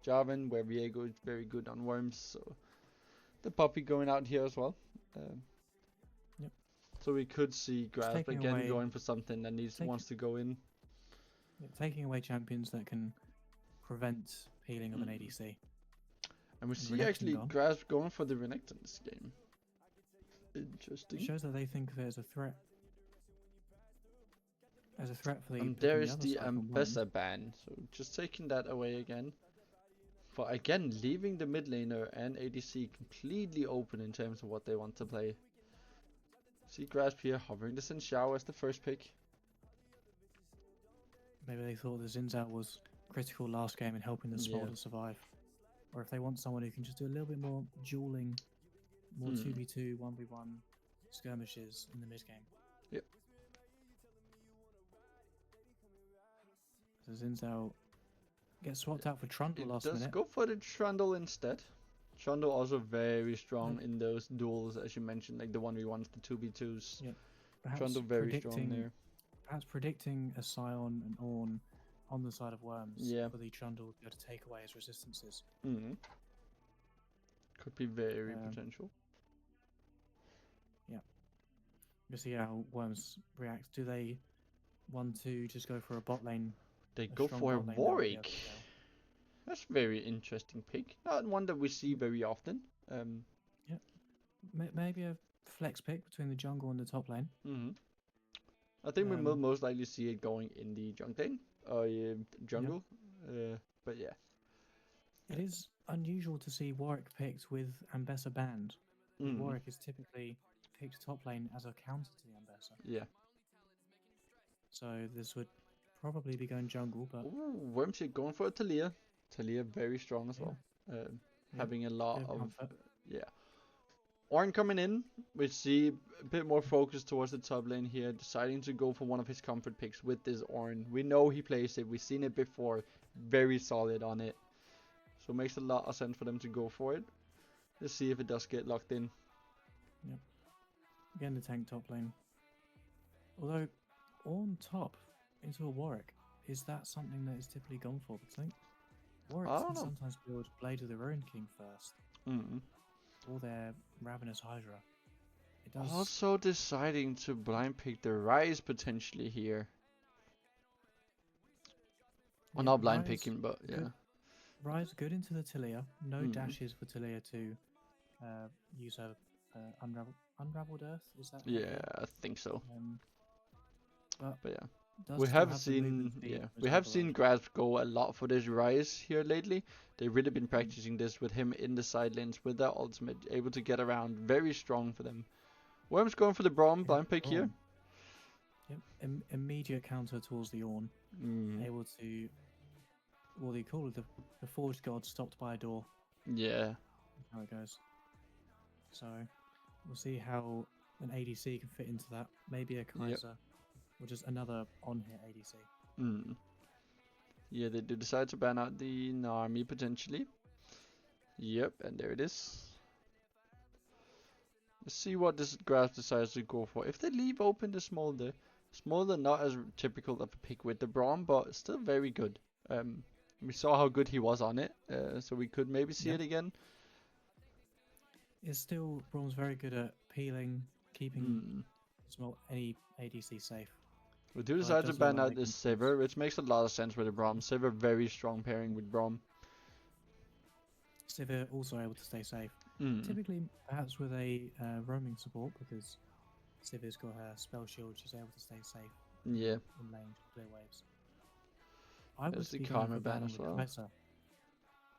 Jarvan, where Viego is very good on Worms. So the puppy going out here as well. Yep. So we could see Grasp again going for something that wants to go in. Yeah, taking away champions that can prevent healing of an ADC. And we see actually Grasp going for the Renekton this game. Interesting. It shows that they think of it as a threat. As a threat for the. And there is the Abyssal ban, so just taking that away again. But again, leaving the mid laner and ADC completely open in terms of what they want to play. See Grasp here hovering the Xin Xiao as the first pick. Maybe they thought the Xin Zhao was critical last game in helping the Smolder survive. Or if they want someone who can just do a little bit more dueling, more 2v2, 1v1 skirmishes in the mid game. Yep. So Zinzao gets swapped out for Trundle It last does minute. go for the Trundle instead. Trundle also very strong Yep. in those duels, as you mentioned, like the 1v1s, the 2v2s. Yep. Perhaps Trundle very strong there. Perhaps predicting a Scion and Ornn on the side of Worms Yeah. for the Trundle to be able to take away his resistances. Mm. Could be very Um, potential. We'll see how Worms react. Do they want to just go for a bot lane? They a go strong for a bot lane that will be able Warwick. to kill? That's very interesting pick. Not one that we see very often. Maybe a flex pick between the jungle and the top lane. I think we will Um, most likely see it going in the jungle or jungle. But yeah. It is unusual to see Warwick picked with Ambessa banned. Warwick is typically picked top lane as a counter to the Ambessa. Yeah. So this would probably be going jungle, but Ooh, Wormshit going for a Talia. Talia very strong as Yeah. well. Yeah, Having a lot bit of of comfort. yeah. Ornn coming in, we see a bit more focus towards the top lane here, deciding to go for one of his comfort picks with this Ornn. We know he plays it, we've seen it before, very solid on it. So it makes a lot of sense for them to go for it. Let's see if it does get locked in. Again, the tank top lane. Although, on top into a Warwick, is that something that is typically gone for? Because I think Warwicks don't can know. sometimes build Blade of the Ruin King first, or their Ravenous Hydra. It does. Also deciding to blind pick the Rise potentially here. Well, Yeah, not blind Rise picking, but yeah. good. Rise good into the Talia. No Mhm. dashes for Talia to use her Unraveled Earth. Is that? Yeah, I think so. But yeah. does We still have the seen, movement speed yeah, as we have Overload. seen Grasp go a lot for this Rise here lately. They've really been practicing this with him in the side lanes with their ultimate, able to get around, very strong for them. Worm's going for the Braum Yeah, blind pick here. Ornn. Yep, immediate counter towards the Ornn. Able to, what do you call it? The Forged God stopped by a door. Yeah, That's how it goes. So we'll see how an ADC can fit into that. Maybe a Kaiser, or just another on-hit ADC. Yeah, they do decide to ban out the Nami potentially. Yep, and there it is. Let's see what this Grasp decides to go for. If they leave open the Smolder, Smolder not as typical of a pick with the Braum, but still very good. We saw how good he was on it, so we could maybe see it again. It's still, Braum's very good at peeling, keeping any ADC safe. We do But it decide to does look ban like out they this can Sivir, which makes a lot of sense with the Braum. Sivir very strong pairing with Braum. Sivir also able to stay safe. Typically, perhaps with a roaming support, because Sivir's got her spell shield, she's able to stay safe. Yeah. In lane to clear waves. I would There's the be going Karma for ban banning as the well. Kaiser.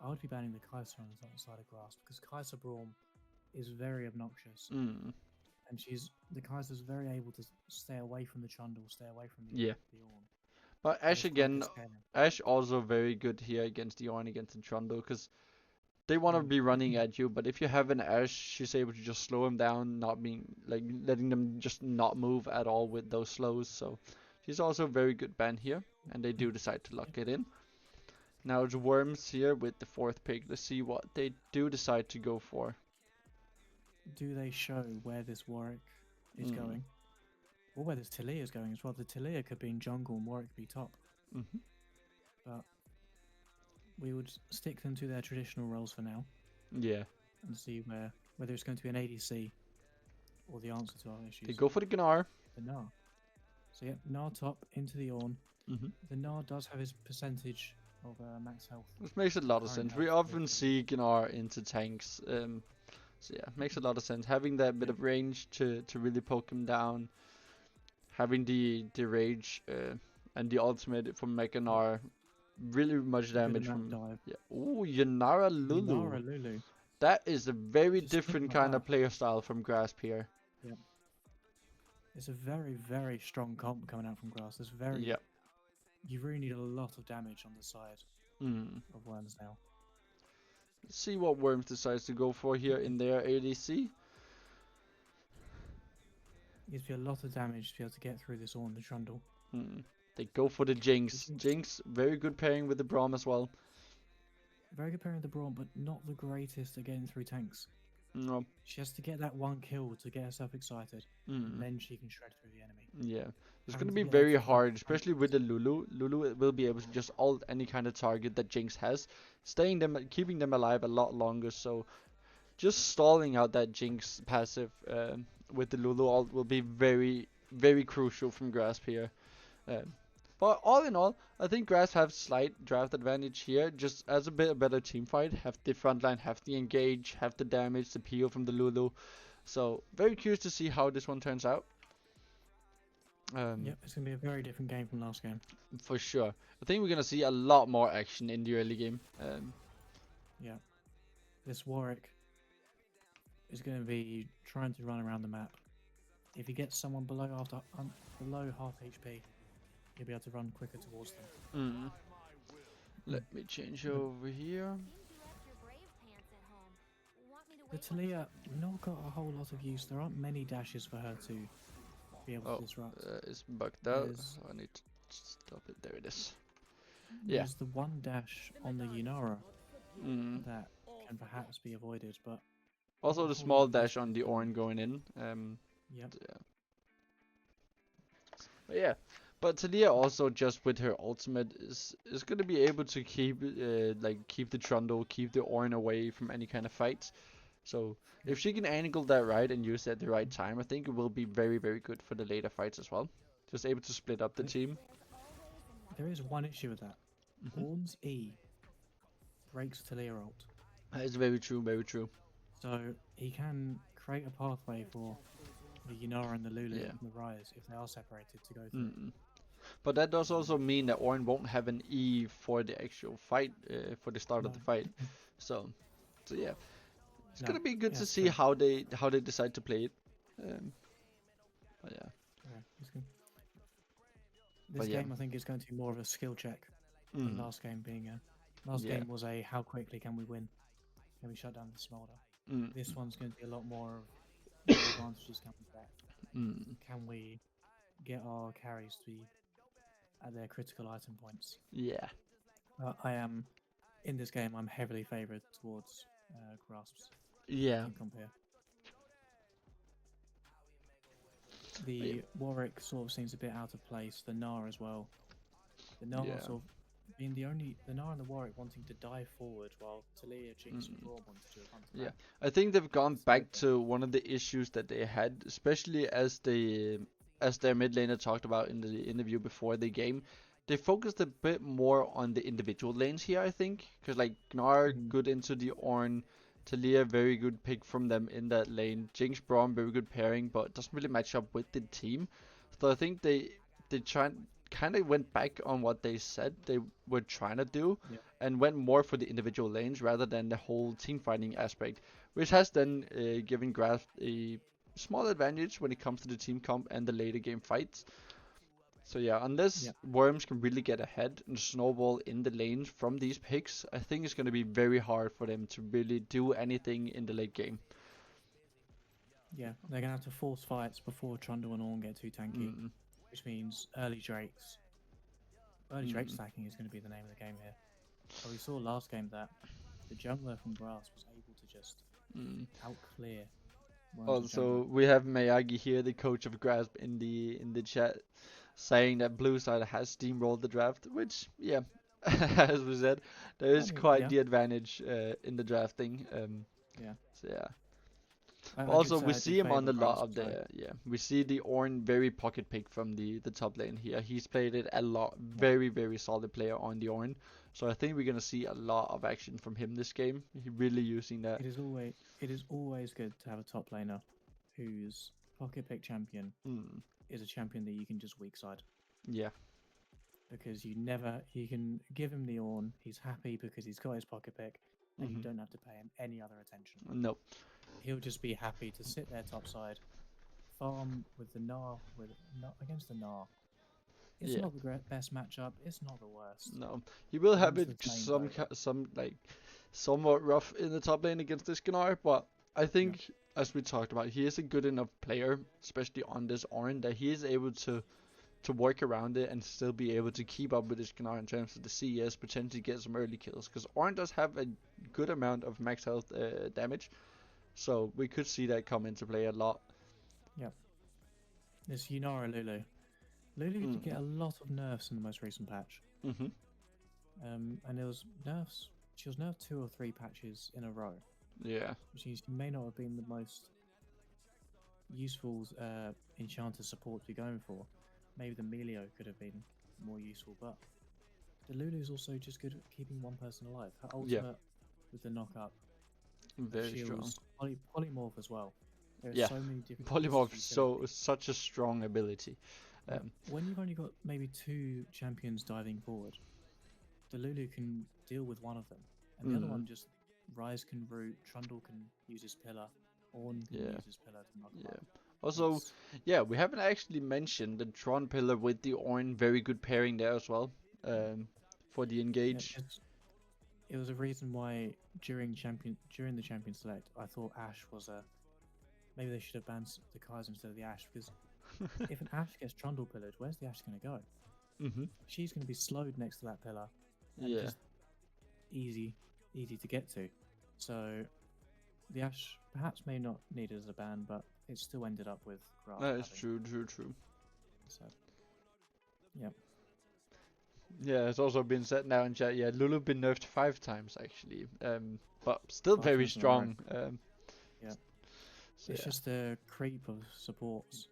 I would be banning the Kaiser on the side of Grass because Kaiser Braum is very obnoxious, and the Kaiser's very able to stay away from the Trundle, stay away from the Ornn. But And Ashe it's quite again, good scaling. Ashe also very good here against the Ornn, against the Trundle, because they want to be running at you, but if you have an Ashe, she's able to just slow him down, not being like letting them just not move at all with those slows. So she's also a very good ban here, and they do decide to lock it in. Now it's Worms here with the 4th pick. Let's see what they do decide to go for. Do they show where this Warwick is going? Or where this Talia is going as well? The Talia could be in jungle and Warwick could be top. But we would stick them to their traditional roles for now. Yeah. And see whether it's going to be an ADC or the answer to our issues. They go for the Gnar. The Gnar. So yeah, Gnar top into the Ornn. The Gnar does have his percentage of max health. This makes a lot of Current sense. We health, often see Gnar into tanks. So yeah, makes a lot of sense. Having that bit of range to really poke him down. Having the rage and the ultimate from Gnar. Really much damage from... dive. Yeah. Ooh, Yanara Lulu. Yanara Lulu. That is a very Just think different about kind of that. player style from Grasp here. Yep. It's a very, very strong comp coming out from Grass. It's very... Yep. You really need a lot of damage on the side of Worms now. Let's see what Worms decides to go for here in their ADC. Gives you a lot of damage to be able to get through this Ornn the Trundle. They go for the Jinx. Jinx. Jinx, very good pairing with the Braum as well. Very good pairing with the Brawn, but not the greatest at getting through tanks. No. She has to get that one kill to get herself excited, and then she can shred through the enemy. Yeah. It's Having going to to be get that very to front hard, especially with the Lulu. Lulu will be able to just ult any kind of target that Jinx has, keeping them alive a lot longer. So just stalling out that Jinx passive with the Lulu ult will be very, very crucial from Grasp here. But all in all, I think Grasp have slight draft advantage here, just as a bit better team fight. Have the front line, have the engage, have the damage, the peel from the Lulu. So very curious to see how this one turns out. Yep, it's going to be a very different game from last game. For sure. I think we're going to see a lot more action in the early game. Yeah. This Warwick is going to be trying to run around the map. If he gets someone below half HP, he'll be able to run quicker towards them. Let me change over here. The Talia not got a whole lot of use. There aren't many dashes for her to be able to disrupt. It's bugged out. There's- I need to stop it. There it is. Yeah. There's the one dash on the Yunara Mm. that can perhaps be avoided, but Also the small dash on the Ornn going in. yep. Yeah. But yeah. But Talia also just with her ultimate is gonna be able to keep keep the Trundle, keep the Ornn away from any kind of fight. So if she can angle that right and use it at the right time, I think it will be very, very good for the later fights as well. Just able to split up the team. There is one issue with that. Ornn's E breaks Talia ult, It's very true, very true. so he can create a pathway for the Yunara and the Lulu Yeah. and the Rise if they are separated to go through. But that does also mean that Ornn won't have an E for the actual fight, for the start of the fight. So yeah, it's No, gonna be good yeah, to see true. how they decide to play it. But yeah. Yeah, it's good. This But yeah. game, I think, is going to be more of a skill check. Than last game being last Yeah. game was a how quickly can we win? Can we shut down the Smolder? This one's going to be a lot more of what advantages can we get? Can we get our carries to be at their critical item points? Yeah. I am in this game. I'm heavily favoured towards Grasps. Yeah. In compare. The Warwick sort of seems a bit out of place. The Gnar as well. The Gnar Yeah. sort of being the Gnar and the Warwick wanting to dive forward while Talia, Jinx, and Braum wanted to hunt Yeah. back. I think they've gone It's back like to one of the issues that they had, especially as their mid laner talked about in the interview before the game. They focused a bit more on the individual lanes here, I think, because like Gnar good into the Ornn, Talia very good pick from them in that lane, Jinx Braum very good pairing, but doesn't really match up with the team. So I think they kind of went back on what they said they were trying to do, and went more for the individual lanes rather than the whole team fighting aspect, which has then given Grasp a small advantage when it comes to the team comp and the later game fights. So yeah, unless Worms can really get ahead and snowball in the lanes from these picks, I think it's going to be very hard for them to really do anything in the late game. Yeah, they're going to have to force fights before Trundle and Ornn get too tanky, which means early Drakes. Early Drake stacking is going to be the name of the game here. But we saw last game that the jungler from Grasp was able to just out-clear Worms' Also, jungler. we have Miyagi here, the coach of Grasp, in the chat, saying that blue side has steamrolled the draft, which, yeah, as we said, there is quite the advantage in the drafting. So yeah. Also, we see him on a lot of the we see the Ornn very pocket pick from the top lane here. He's played it a lot, very, very solid player on the Ornn. So I think we're gonna see a lot of action from him this game. He really using that. It is always good to have a top laner whose pocket pick champion is a champion that you can just weak side. Yeah. Because you can give him the Ornn, he's happy because he's got his pocket pick, and you don't have to pay him any other attention. Nope. He'll just be happy to sit there topside, farm with the Gnar against the Gnar. It's not the best matchup. It's not the worst. No, he will have Once it the time somewhat rough in the top lane against this Gnar, but I think as we talked about, he is a good enough player, especially on this Orin, that he is able to work around it and still be able to keep up with his Gnar in terms of the CS, potentially get some early kills. Because Orin does have a good amount of max health damage, so we could see that come into play a lot. This Yunara Lulu. Lulu did get a lot of nerfs in the most recent patch. Mm-hmm. And there was nerfs. She was nerfed 2 or 3 patches in a row. Yeah. Which means she may not have been the most useful enchanter support to be going for. Maybe the Melio could have been more useful, but the Lulu is also just good at keeping one person alive. Her ultimate with the knock-up, Very strong. Polymorph as well. There are Yeah. so many different Polymorph uses is such a strong ability. when you've only got maybe 2 champions diving forward, the Lulu can deal with one of them, and the other one just Rise can root, Trundle can use his pillar, Ornn can use his pillar to knock him out. Also, we haven't actually mentioned the Tron pillar with the Ornn. Very good pairing there as well. For the engage. It was a reason why during the champion select, I thought Ashe was a. Maybe they should have banned the Kai'Sa instead of the Ashe, because if an Ashe gets Trundle pillared, where's the Ashe going to go? She's going to be slowed next to that pillar. And just easy to get to. So the Ashe perhaps may not need it as a ban, but it still ended up with Graf. That is true. So, yeah. Yeah, it's also been said now in chat. Yeah, Lulu been nerfed 5 times actually. But still very strong. So it's just the creep of supports.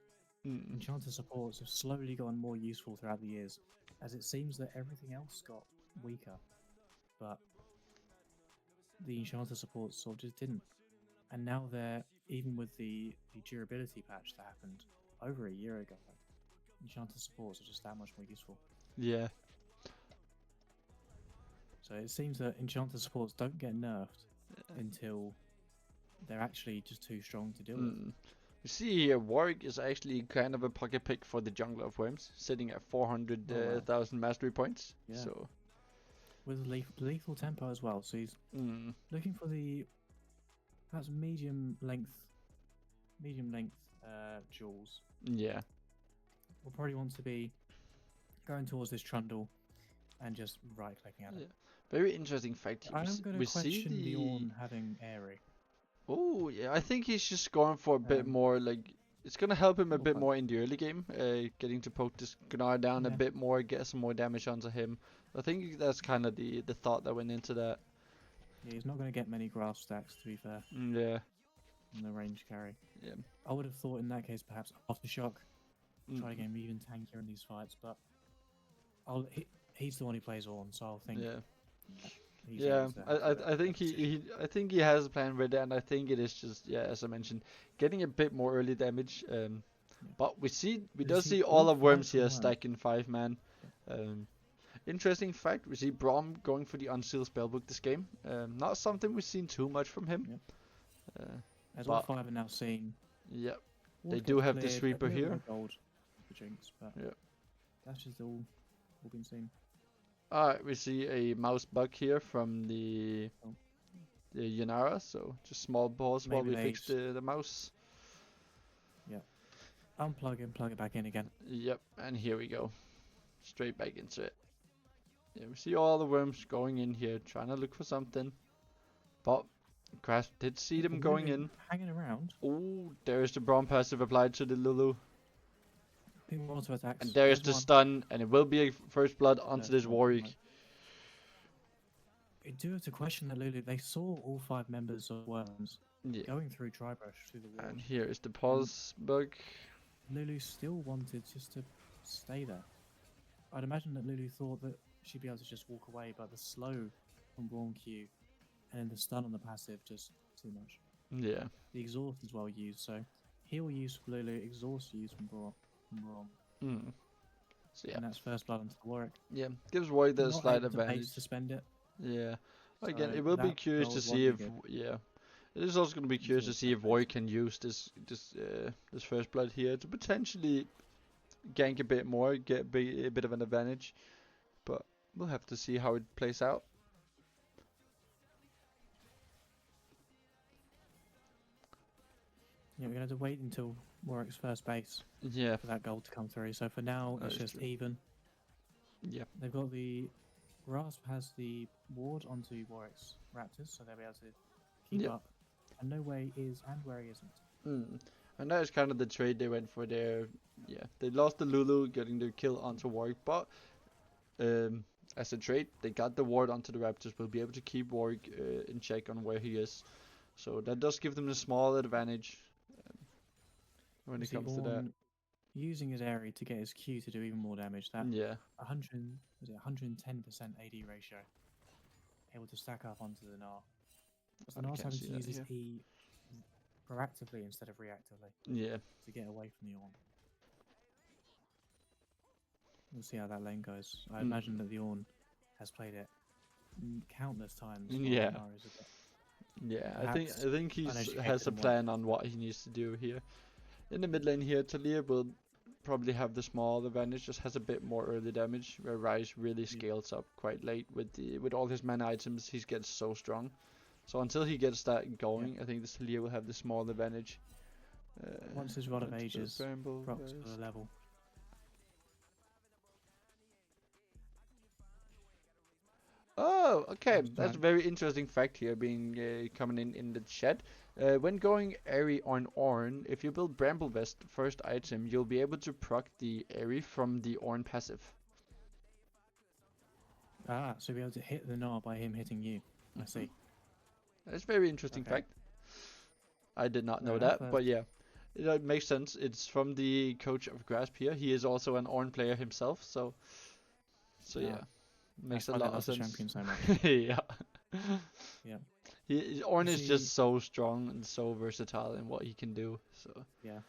Enchanter supports have slowly gotten more useful throughout the years, as it seems that everything else got weaker, but the Enchanter supports sort of just didn't. And now they're, even with the durability patch that happened over a year ago, Enchanter supports are just that much more useful. Yeah. So it seems that Enchanter supports don't get nerfed until they're actually just too strong to deal with. You see here, Warwick is actually kind of a pocket pick for the Jungler of Worms, sitting at 400,000 mastery points. Yeah. So with lethal tempo as well, so he's looking for the perhaps medium length jewels. Yeah. We'll probably want to be going towards this Trundle and just right clicking at it. Very interesting fact. I'm going to question the Ornn having Airy. Oh yeah, I think he's just going for a bit more like it's gonna help him a bit more in the early game, getting to poke this Gnar down a bit more, get some more damage onto him. I think that's kind of the thought that went into that. Yeah, he's not going to get many graph stacks, to be fair. Yeah. In the range carry. Yeah. I would have thought in that case perhaps Aftershock. Try to get him even tankier in these fights, but he's the one who plays Ornn, so I'll think. Yeah. I think he has a plan with it, and I think it is just as I mentioned, getting a bit more early damage. But we do see all of Worms here stacking 5-man. Interesting fact, we see Braum going for the unsealed spellbook this game. Not something we've seen too much from him. As all 5 are now seen. Yep. They do have the sweeper here. Gold for Jinx, but that's just all been seen. Alright, we see a mouse bug here from the Yunara, so just small pause while we fix the mouse. Yeah. Unplug and plug it back in again. Yep, and here we go. Straight back into it. Yeah, we see all the worms going in here, trying to look for something. But Crash did see them going in. Hanging around. Oh, there's the Braum passive applied to the Lulu. People want to attack. And there's the stun, and it will be a first blood onto this Warwick. I do have to question that Lulu. They saw all 5 members of Worms going through Tribrush through the wall. And here is the pause bug. Lulu still wanted just to stay there. I'd imagine that Lulu thought that she'd be able to just walk away, but the slow from Braum Q and then the stun on the passive just too much. Yeah. The exhaust is well used, so heal used from Lulu, exhaust used from Braum. So yeah. And that's first blood onto the Warwick. Yeah, gives Warwick the slight advantage. To spend it. Yeah. So again, it will be curious to see if it is also going to be curious to see if Warwick can use this first blood here to potentially gank a bit more, get a bit of an advantage. But we'll have to see how it plays out. Yeah, we're going to have to wait until Warwick's first base Yeah. for that gold to come through. So for now, That it's is just true. even. Yeah. They've got the Grasp has the ward onto Warwick's Raptors, so they'll be able to keep Yep. up. And no way is and where he isn't. And that is kind of the trade they went for there. Yeah, they lost the Lulu, getting their kill onto Warwick, but as a trade, they got the ward onto the Raptors. Will be able to keep Warwick in check on where he is, so that does give them a small advantage when You it see comes to that. Ornn using his area to get his Q to do even more damage. That Yeah, 110% AD ratio, able to stack up onto the Gnar. But the I Gnar's can having see to that use his here. E proactively instead of reactively Yeah, to get away from the Ornn. We'll see how that lane goes. I imagine that the Ornn has played it countless times. While Yeah. Gnar is a bit yeah. perhaps I think he has uneducated a and plan on what he needs to do here. In the mid lane here, Talia will probably have the small advantage, just has a bit more early damage, where Ryze really scales up quite late with all his mana items. He gets so strong. So until he gets that going, I think the Talia will have the small advantage. once his Rod of Onto the Ages Bramble, procs guys. for the level. Oh, okay. Nice That's a try. very interesting fact here being coming in the chat. When going Airy on Ornn, if you build Bramble Vest first item, you'll be able to proc the Airy from the Ornn passive. Ah, so you'll be able to hit the Gnar by him hitting you. I see. That's a very interesting Okay. fact. I did not Fair know enough, that, but yeah, it makes sense. It's from the coach of Grasp here. He is also an Ornn player himself, so yeah, makes That's a why they lot of love the sense. champion so much. Yeah. Yeah. Ornn You is see- just so strong and so versatile in what he can do. So Yeah.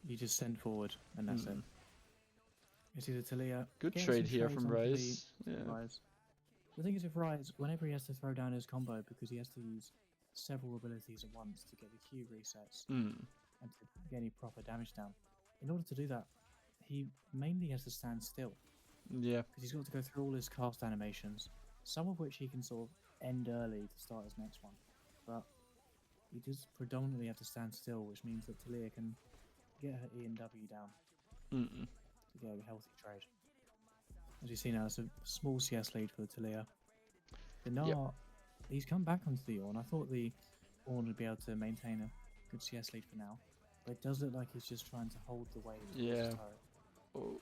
You just send forward, and that's it. You see the Talia. good getting trade some here trades from onto Ryze. the Yeah. Ryze. The thing is with Ryze, whenever he has to throw down his combo, because he has to use several abilities at once to get the Q resets and to get any proper damage down. In order to do that, he mainly has to stand still, Yeah. because he's got to go through all his cast animations, some of which he can sort of end early to start his next one. But he does predominantly have to stand still, which means that Talia can get her E and W down to get a healthy trade. As you see now, it's a small CS lead for the Talia. The Gnar, he's come back onto the Ornn. I thought the Ornn would be able to maintain a good CS lead for now, but it does look like he's just trying to hold the wave towards his turret. Oh.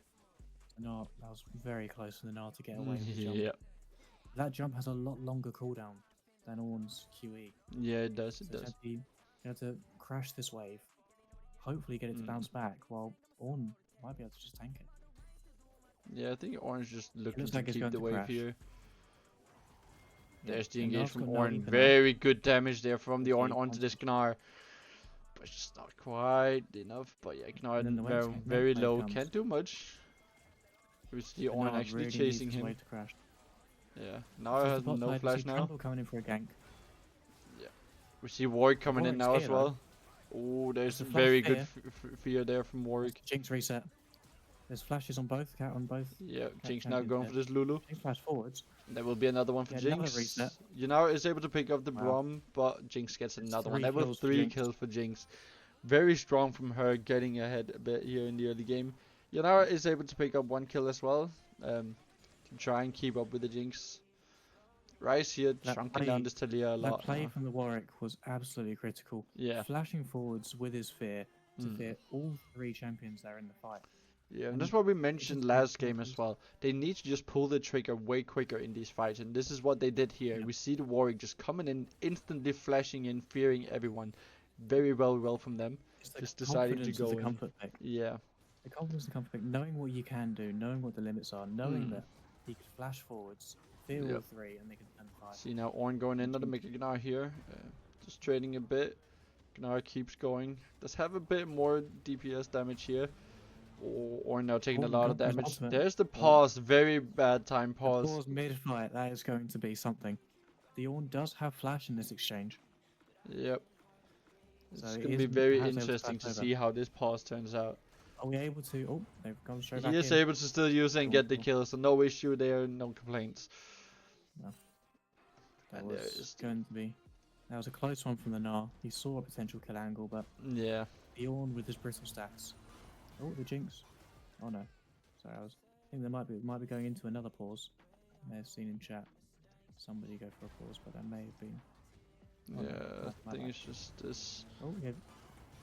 The Gnar, that was very close for the Gnar to get away with the jump. Yeah. That jump has a lot longer cooldown than Ornn's QE. Yeah, it does. It So does. you have to crash this wave, hopefully get it to bounce back, while Ornn might be able to just tank it. Yeah, I think Orange just looking looks to like it's keep going the to wave crash. here. Yeah, There's the and engage Gnar's from got no Ornn. ether now. Very good damage there from the Let's Ornn see, onto this Gnar. But it's just not quite enough. But yeah, Gnar And then the very wave low. comes. Can't do much. We see The Ornn Gnar actually really chasing needs this him. wave to crash. Yeah, now Just has the bot no side, we flash see now. Trundle coming in for a gank. We see Warwick coming in Warwick's now as here, though. well. Oh, there's There's a a flash very good here. fear there from Warwick. Jinx reset. There's flashes on both, cat on both. Yeah, Cat Jinx now champions going there. for this Lulu. Jinx flash forwards. There will be another one for Yeah, another Jinx. reset. Yunara is able to pick up the Wow. Brom, but Jinx gets It's another one. 3 That was kills for 3 Jinx. kills for Jinx. Very strong from her, getting ahead a bit here in the early game. Yunara is able to pick up 1 kill as well, to try and keep up with the Jinx. Ryze here chunking down this Talia a lot. That play now. from the Warwick was absolutely critical. Yeah. Flashing forwards with his fear to fear all 3 champions there in the fight. Yeah, and And that's what we mentioned just last makes game as sense. well. They need to just pull the trigger way quicker in these fights, and this is what they did here. Yep. We see the Warwick just coming in, instantly flashing in, fearing everyone. Very well from them. It's the Just deciding to confidence go of the in. comfort pick. Yeah. The confidence of the comfort pick, knowing what you can do, knowing what the limits are, knowing that he could flash forwards, fear all Yep. 3, and they can turn 5. See now Ornn going in, another Mega Gnar here. Just trading a bit. Gnar keeps going. Does have a bit more DPS damage here. Ornn now taking a Ornn lot of got his damage. ultimate. There's the pause. Very bad time pause. Pause mid-fight, that is going to be something. The Ornn does have flash in this exchange. Yep. So It's it going to be is very perhaps able to interesting flash to over. see how this pause turns out. Are we able to... Oh, they've gone straight back He is in. able to still use it and get the Cool. kill, so no issue there, no complaints. No. That And there was is going to be That was a close one from the Gnar. He saw a potential kill angle, but Yeah. Bjorn with his brittle stacks. Oh, the Jinx. Oh no. Sorry, I think they might be going into another pause. I may have seen in chat somebody go for a pause, but that may have been. Oh, no, Yeah, my I think bad. it's just this. Oh, yeah.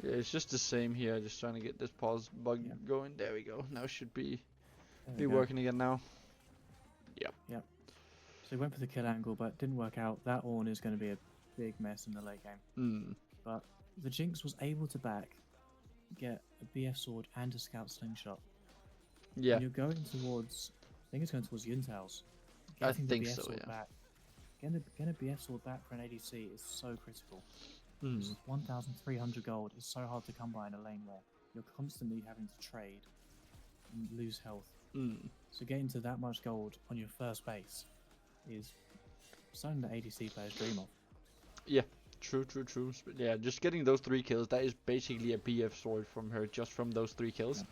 Yeah, it's just the same here. Just trying to get this pause bug Yeah. going. There we go. Now should There be we go. working again now. Yep. Yep. So he went for the kill angle, but didn't work out. That Ornn is going to be a big mess in the late game. Mm. But the Jinx was able to get a BF sword and a scout slingshot. Yeah. And you're going towards, I think it's going towards Yuntao's. I Getting the think BF so, sword yeah. back. Getting a BF sword back for an ADC is so critical. Mm. 1,300 gold is so hard to come by in a lane where you're constantly having to trade and lose health. Mm. So getting to that much gold on your first base is something that ADC players dream of. Yeah. True. Yeah, just getting those 3 kills, that is basically a BF sword from her, just from those 3 kills. Yeah.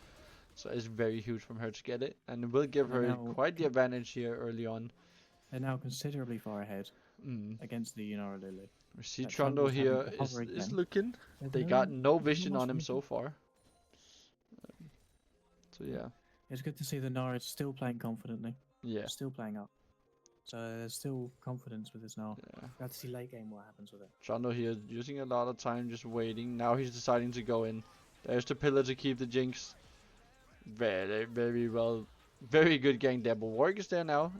So it's very huge from her to get it, and it will give They're her now- quite the advantage here early on. They're now considerably far ahead against the Yunara Lily. We see That Trundle Trundle's here having to hover is again. looking. There's They got no there's vision much on him vision. so far. So yeah. It's good to see the Nara is still playing confidently. Yeah. Still playing up. So there's still confidence with this Nara. Yeah. We'll have to see late game what happens with it. Trundle here using a lot of time just waiting. Now he's deciding to go in. There's the pillar to keep the Jinx. Very well. Very good gang there. But Warwick is there now.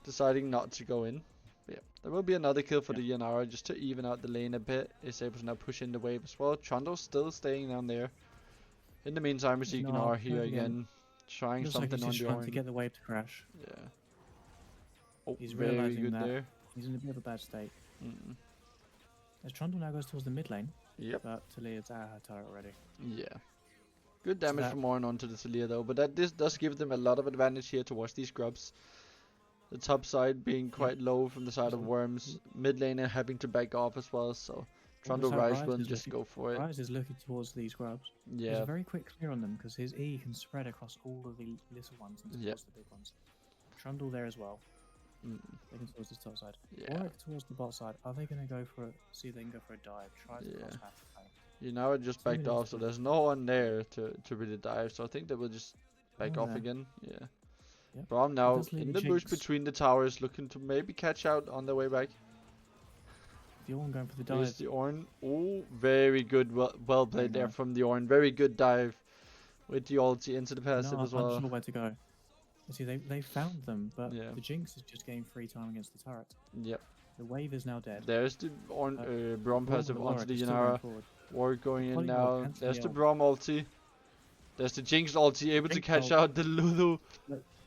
Deciding not to go in. But yeah. There will be another kill for the Yanara just to even out the lane a bit. Is able to now push in the wave as well. Trundle's still staying down there. In the meantime, we see Gnar here again. Trying Looks like something he's on just the trying to horn. get the wave to crash. Yeah. Oh, He's very realizing good that there. he's in a bit of a bad state. Mm. As Trundle now goes towards the mid lane, Yep. but Talia's at her turret already. Yeah. Good damage that- from Ornn onto the Talia though, but this does give them a lot of advantage here towards these grubs. The top side being quite low from the side of Worms. Mid laner having to back off as well, so Trundle Rise will just go for it. Rise is looking towards these grubs. There's Yeah. a very quick clear on them because his E can spread across all of the little ones and towards the big ones. Trundle there as well. Looking towards this top side. Yeah. Warwick towards the bot side. Are they going to go for it? See if they can go for a dive. Try to cross path. You know, it just 2 backed off, so minutes. there's no one there to really dive, so I think they will just back Oh, off no. again. Yeah. Yep. Braum now does leave in the the bush Jinx. between the towers, looking to maybe catch out on their way back. The Ornn going for the There's dive. the Ornn. Oh, very good. Well played there nice. from the Ornn. Very good dive with the ulti into the passive No, as I'm well. not sure where to go. You see, they found them, but Yeah. the Jinx is just getting free time against the turret. Yep. The wave is now dead. There's the Ornn, Braum passive onto Warwick the is still going Yanara. forward. Warwick going in Polymorph now. cancel There's the the ult. Braum ulti. There's the Jinx ulti, able to Jinx catch ult. out the Lulu.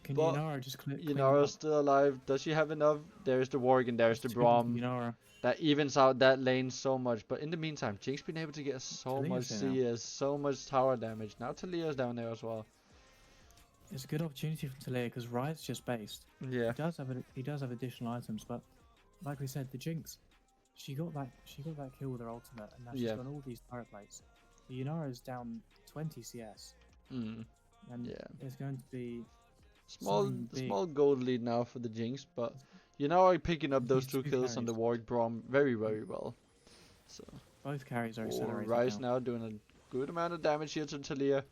Can But Yunara just clean them Yanara's up? still alive. Does she have enough? There's the Warwick and there's the Two of Braum. Yunara. That evens out that lane so much. But in the meantime, Jinx been able to get so Talia's much there now. CS, so much tower damage. Now Talia's down there as well. It's a good opportunity for Talia because Riot's just based. Yeah. He does have additional items, but like we said, the Jinx, she got that kill with her ultimate, and now she's Yeah. got all these turret plates. The Yunara is down 20 CS, and Yeah. it's going to be Small something big. small gold lead now for the Jinx, but Yanara picking up those These 2 two kills on the carries. Warwick Braum very well. So both carries are accelerated. Rice now. now doing a good amount of damage here to Talia.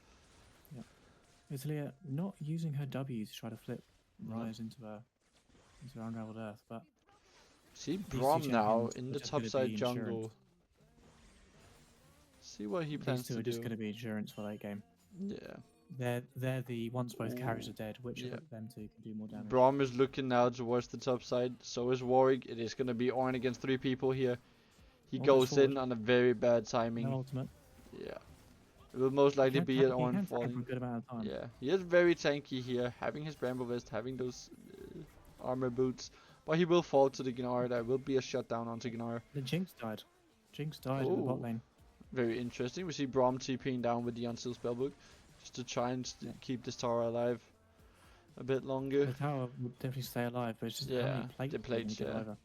Talia not using her W to try to flip Rise into Unraveled Earth, but See two Braum now champions in are the just gonna top side be jungle. insurance. See what he these plans two to are just do. going to be insurance for late game. Yeah. They're the once both carries Ooh, are dead, which yeah. of them two can do more damage. Braum is looking now towards the top side. So is Warwick. It is gonna be Ornn against 3 people here. He Ornn goes goes in forward. on a very bad timing. No ultimate. Yeah. It will most likely He be can an tag- he Ornn can tag for a falling. good amount of time. Yeah, he is very tanky here, having his Bramble Vest, having those armor boots. But he will fall to the Gnar. There will be a shutdown onto Gnar. The Jinx died. Jinx died in the bot Ooh. lane. Very interesting. We see Braum TPing down with the Unsealed Spellbook. Just to try and keep this tower alive a bit longer. The tower would definitely stay alive, but it's just how Yeah, many plates the are gonna plates, get yeah. over.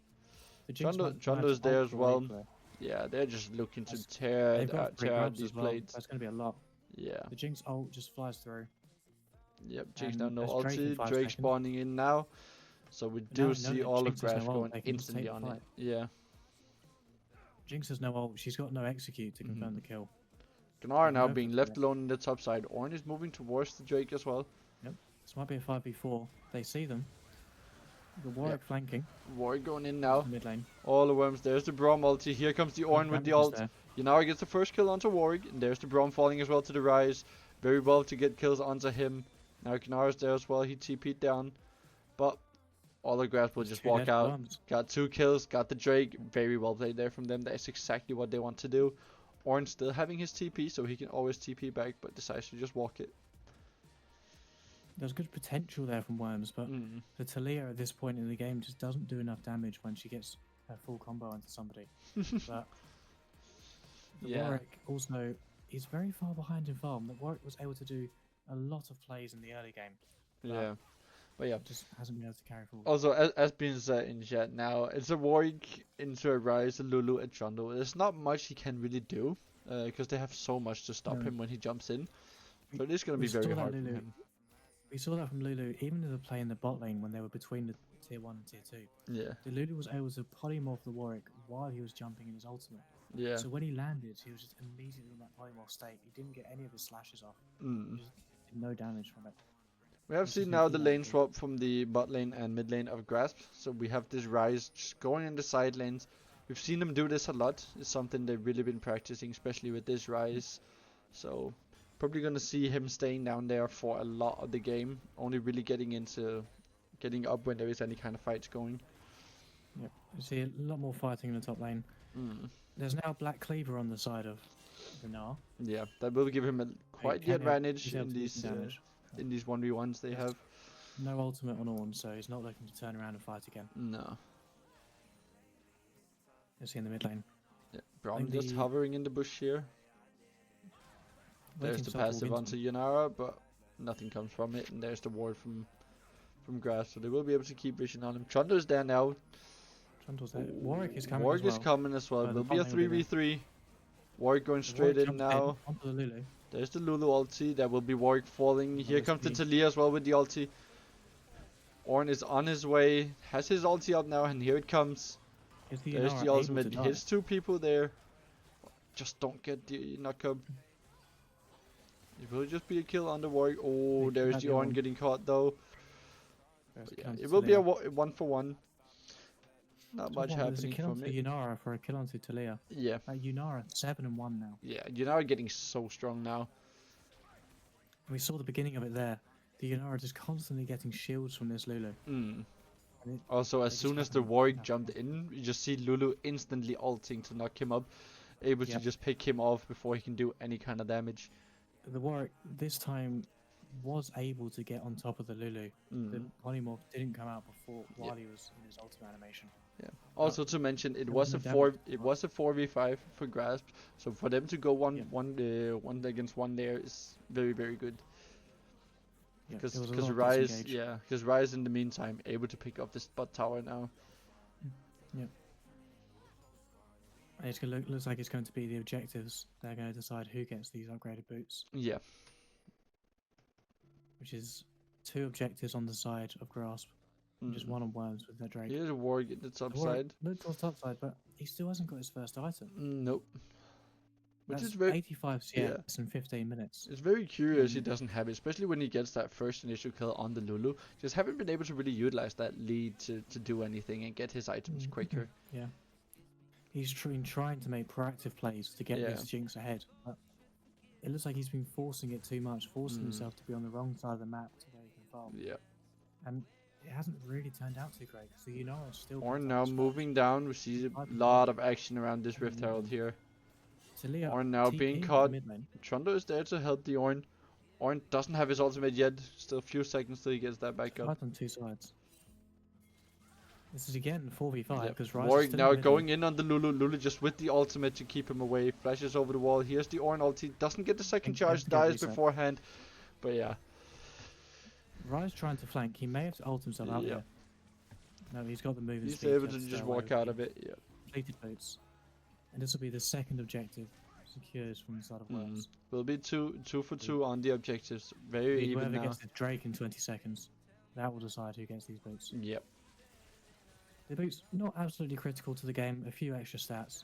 The Jinx might Trundle's have there ult as for well. replay. Yeah, they're just looking to That's- tear, They've got three tear out grabs these as well. plates. That's going to be a lot. Yeah. The Jinx ult just flies through. Yep, Jinx now And no there's Drake in ulti. 5 Drake seconds. spawning in now. So we But do now see that all of Jinx has Grash no ult, going they can just instantly take the on it. fight. Yeah. Jinx has no ult. She's got no execute to confirm the kill. Gnar can now go being for left it. alone in the top side. Ornn is moving towards the Drake as well. This might be a 5v4. They see them. The Warwick flanking. Warwick going in Into now. the mid lane. All the worms. There's the Braum ulti. Here comes the Ornn with the Damage is ult. there. Yanara gets the first kill onto Warwick. And there's the Braum falling as well to the Rise. Very well to get kills onto him. Now Gnar's there as well. He TP'd down. But all the Grasp will There's just 2 walk dead out. worms. Got 2 kills. Got the Drake. Very well played there from them. That's exactly what they want to do. Ornn still having his TP, so he can always TP back, but decides to just walk it. There's good potential there from Worms, but the Talia at this point in the game just doesn't do enough damage when she gets her full combo onto somebody. But the Warwick also, he's very far behind in farm. The Warwick was able to do a lot of plays in the early game. But yeah. Just hasn't been able to carry forward. Also, as been said in chat now, it's a Warwick into a Rise, a Lulu, a Trundle. There's not much he can really do, because they have so much to stop him when he jumps in. So it is going to be very hard for him. We saw that from Lulu, even in the play in the bot lane when they were between the tier 1 and tier 2. Yeah. The Lulu was able to polymorph the Warwick while he was jumping in his ultimate. Yeah. So when he landed, he was just immediately in that polymorph state. He didn't get any of his slashes off. He just did no damage from it. We have seen now the lane swap from the bot lane and mid lane of Grasp. So we have this Rise just going in the side lanes. We've seen them do this a lot. It's something they've really been practicing, especially with this Rise. So probably going to see him staying down there for a lot of the game. Only really getting up when there is any kind of fights going. Yep. You see a lot more fighting in the top lane. There's now Black Cleaver on the side of the Gnar. Yeah, that will give him quite the advantage in these damage. In these 1v1s they have. No ultimate on Ornn, so he's not looking to turn around and fight again. No. You'll see in the mid lane. Yeah, Braum just hovering in the bush here. There's the passive onto Yanara, but nothing comes from it, and there's the ward from Grass, so they will be able to keep vision on him. Trundle's there now. Trundle's there. Warwick is coming Warwick as well. is coming as well. It'll be a 3v3. Warwick going straight in now. Onto the Lulu. There's the Lulu ulti. There will be Warwick falling. Here comes the Talia as well with the ulti. Ornn is on his way. Has his ulti up now, and here it comes. There's the ultimate. Hits 2 people there. Just don't get the knock-up. It will just be a kill on the Warwick. Oh, there's the Ornn getting caught though. Yeah, it will be a 1-for-1. Not much happening from it. Yanara for a kill onto Talia. Yeah. Yanara 7-1 now. Yeah, Yanara getting so strong now. We saw the beginning of it there. The Yanara just constantly getting shields from this Lulu. Also, as soon as the Warwick jumped in, you just see Lulu instantly ulting to knock him up, able to just pick him off before he can do any kind of damage. The Warwick this time was able to get on top of the Lulu. The polymorph didn't come out while he was in his ultimate animation. Yeah. Also to mention, it was a 4v5 for Grasp, so for them to go one against one there is very, very good. Because Rise in the meantime able to pick up this bot tower now. Yeah. It looks like it's going to be the objectives. They're going to decide who gets these upgraded boots. Yeah. Which is 2 objectives on the side of Grasp. Just 1 on Worms with that Drake. Here's a Warwick at the top side. Look towards top side, but he still hasn't got his first item. Nope. Which That's is very 85 CS in 15 minutes. It's very curious he doesn't have it, especially when he gets that first initial kill on the Lulu. Just haven't been able to really utilize that lead to do anything and get his items quicker. Yeah. He's trying to make proactive plays to get this Jinx ahead. But it looks like he's been forcing it too much, forcing himself to be on the wrong side of the map to where he can farm. Yeah. And it hasn't really turned out too great. So is still. Ornn now moving down. We see a lot of action around this Rift Herald here. Ornn now being caught. Trundle is there to help the Ornn. Ornn doesn't have his ultimate yet. Still a few seconds till he gets that back up. Fight on 2 sides. This is again 4v5 because Warwick now going in on the Lulu. Lulu just with the ultimate to keep him away. Flashes over the wall. Here's the Ornn ulti. Doesn't get the second charge. Dies beforehand. But yeah. Rise trying to flank. He may have to ult himself out there. No, he's got the moving speed. He's able to just walk out of it. Yeah. Completed boots. And this will be the second objective secured from the side of Worms. Will be two for 2 on the objectives. Very even whoever now. gets the Drake in 20 seconds, that will decide who gets these boots. Yep. The boots not absolutely critical to the game. A few extra stats.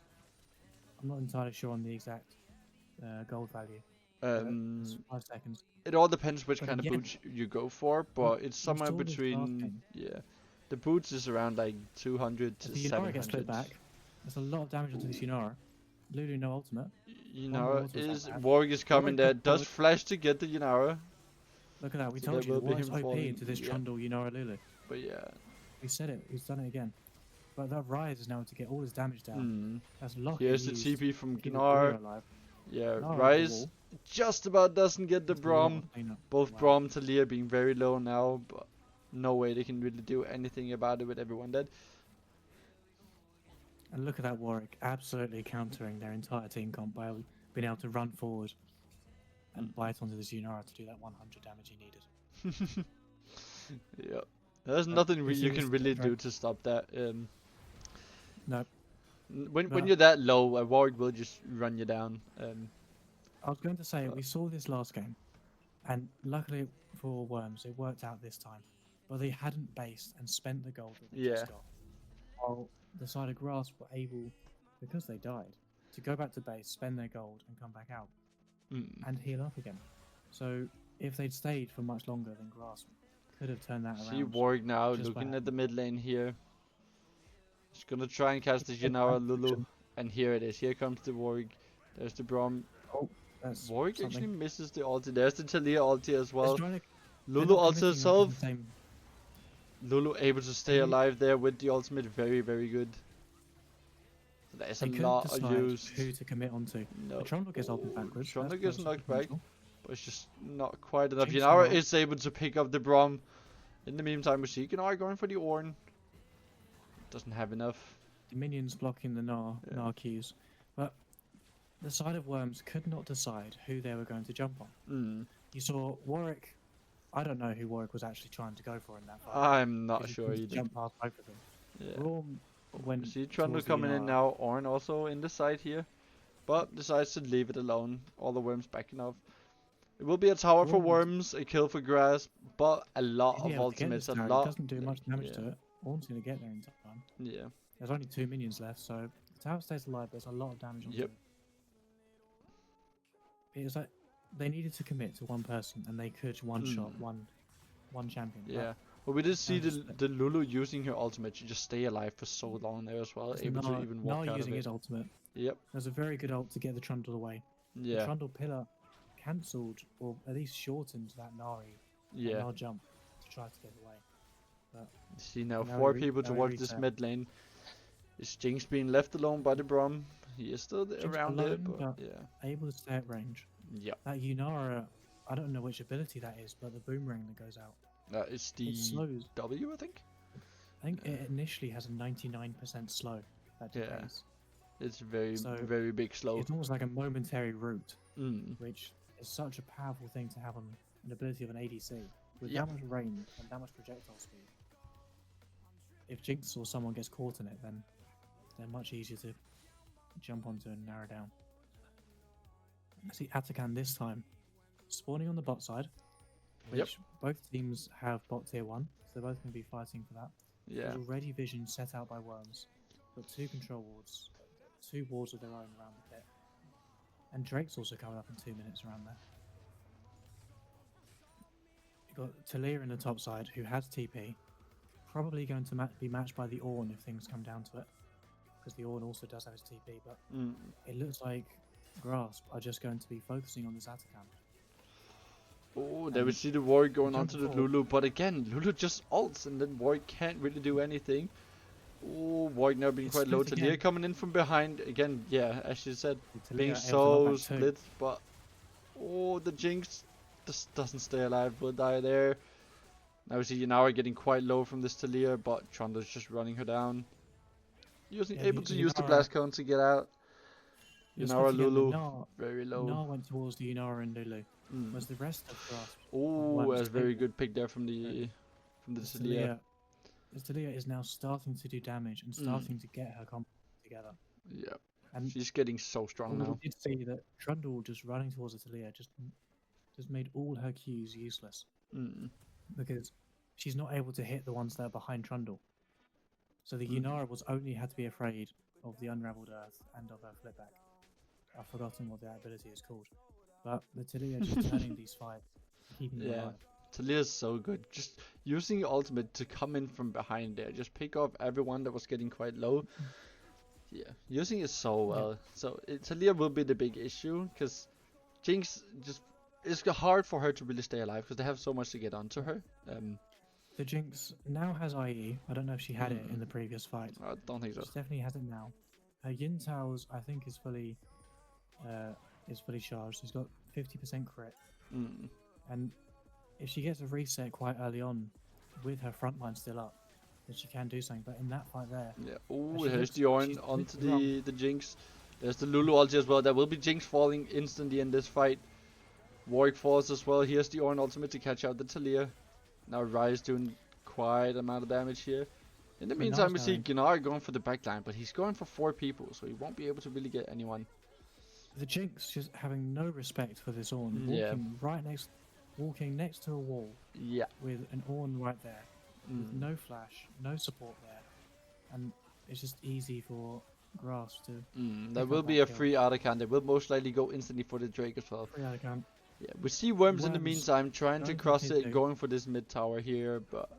I'm not entirely sure on the exact gold value. It's 5 seconds. It all depends which But kind of again, boots you go for, but it's we somewhere saw this last between, game. yeah. The boots is around like 200 If to the Yunara gets split 700. back, there's a lot of damage onto this Yunara. Lulu no ultimate. Yunara was that is, bad. Warwick is coming Warwick there, goes does forward. flash to get the Yunara, Look at that. We So told there you the will be War's him OP falling, into this yeah. Trundle Yunara Lulu. but yeah. We said it. He's done it again. But that Rise is now to get all his damage down. That's Lock. Here's the TP from Gnar. Gnar. Yeah, Gnar up the Rise wall. just about doesn't get the That's a lot Brom. of cleanup. Both Wow. Brom and Talia being very low now, but no way they can really do anything about it with everyone dead. And look at that Warwick absolutely countering their entire team comp by being able to run forward and bite onto this Yunara to do that 100 damage he needed. Yeah, there's nothing you see you this can really right? do to stop that. No. When But- you're that low, a Warwick will just run you down. I was going to say, we saw this last game, and luckily for Worms, it worked out this time. But they hadn't based and spent the gold that they just got. While the side of Grass were able, because they died, to go back to base, spend their gold, and come back out, and heal up again. So if they'd stayed for much longer, then Grass could have turned that See around. Warwick now just by looking at having- the mid lane here. He's gonna try and cast the It's a Yunara time Lulu, function. and here it is. Here comes the Warwick. There's the Brom. That's Warwick something. actually misses the ulti. There's the Talia ulti as well. It's trying to- Lulu they're not ulti committing onto herself. the same- Lulu able to stay They- alive there with the ultimate. Very, very good. So that is They a couldn't lot of decide use. who to commit onto. No. The Trundle gets ulted backwards. Trundle that's gets close knocked to back. control. But it's just not quite enough. Jinx Yunara now. is able to pick up the Brom. In the meantime, we see Gnar going for the Ornn. Doesn't have enough. The minions blocking the Gnar Qs. But the side of Worms could not decide who they were going to jump on. You saw Warwick. I don't know who Warwick was actually trying to go for in that fight. I'm not 'cause he sure seemed to either. jump past both of them. Yeah. Braum went See Trundle towards the coming in Yunara. now. Ornn also in the side here. But decides to leave it alone. All the Worms backing off. It will be a tower for Braum- Worms, a kill for Grass, but a lot He's of able to get ultimates. this A tower. lot. It doesn't do much damage yeah. to it. Ornn's going to get there in time. Yeah. There's only 2 minions left, so the tower stays alive. There's a lot of damage on Yep. it. It was like they needed to commit to one person, and they could one-shot one champion. but Yeah. But we did see That's just- the Lulu using her ultimate to just stay alive for so long there as well. it's Able to Gnar- even walk Gnar out using of his it. ultimate. Yep. There's a very good ult to get the Trundle away. The Yeah. Trundle pillar cancelled, or at least shortened that Nari Yeah. Gnar jump to try to get away. See now Now 4 he people now he towards this reset. mid lane. Is Jinx being left alone by the Brom? He is still Jinx around there, alone, but but- yeah. Able to stay at range. Yep. That Yunara, I don't know which ability that is, but the boomerang that goes out. That is the It slows. W, I think. I think it initially has a 99% slow. That Yeah. decays. It's very, So, very big slow. It's almost like a momentary root, Mm. which is such a powerful thing to have on an ability of an ADC. With Yep. that much range and that much projectile speed. If Jinx or someone gets caught in it, then they're much easier to jump onto and narrow down. See Atakan this time spawning on the bot side, Yep. which both teams have bot tier 1, so they're both going to be fighting for that. Yeah. There's already vision set out by Worms. Got 2 control wards, 2 wards of their own around the pit. And Drake's also coming up in 2 minutes around there. You've got Talia in the top side, who has TP. Probably going to be matched by the Ornn if things come down to it. Because the Ornn also does have his TP, but Mm. it looks like Grasp are just going to be focusing on this Atakan. Oh, there we And see the Warwick going jump onto the forward. Lulu, but again, Lulu just ults, and then Warwick can't really do anything. Oh, Warwick now being It's quite low. split Talia again. coming in from behind again. Yeah, as you said, Talia being able to knock so back too. split, but oh, the Jinx just doesn't stay alive. Will die there. Now we see Yunara getting quite low from this Talia, but Trundle's just running her down. Yeah, Able to use the Yunara- blast cone to get out. Just Yunara once again, the Lulu Gnar- very low. Gnar went towards the Yunara and Lulu. Mm. Whereas the rest of Grasp, Oh, Worms that's very able- good pick there from the Talia. Talia is now starting to do damage and starting to get her combo together. Yeah, And she's getting so strong we now. did see that Trundle just running towards the Talia just made all her Qs useless Mm. because she's not able to hit the ones that are behind Trundle. So the Mm. Yunara was only had to be afraid of the Unraveled Earth and of her flip back. I've forgotten what that ability is called. But the Talia just turning these fights, keeping them Yeah. alive. Talia's so good. Just using ultimate to come in from behind there, just pick off everyone that was getting quite low. Yeah, using it so well. So Talia will be the big issue because Jinx just it's hard for her to really stay alive because they have so much to get onto her. The Jinx now has IE. I don't know if she had it in the previous fight. I don't think so. She definitely has it now. Her Yin Tao's, I think, is fully charged. She's got 50% crit, Mm. and if she gets a reset quite early on, with her front line still up, then she can do something. But in that fight there, Yeah. Oh, she here's looks- the Ornn she's onto drunk. the Jinx. There's the Lulu ulti as well. There will be Jinx falling instantly in this fight. Warwick falls as well. Here's the Ornn ultimate to catch out the Talia. Now Ryze doing quite amount of damage here. In the meantime, we see Gnar going for the backline, but he's going for 4 people, so he won't be able to really get anyone. The Jinx just having no respect for this Ornn, Yeah. walking next to a wall Yeah. with an Ornn right there, with Mm. no flash, no support there, and it's just easy for Grass to There pick will up be that a kill. free Artican. They will most likely go instantly for the Drake as well. free out account. Yeah, we see Worms in the Worms meantime trying to going for cross tier it, two. going for this mid tower here, but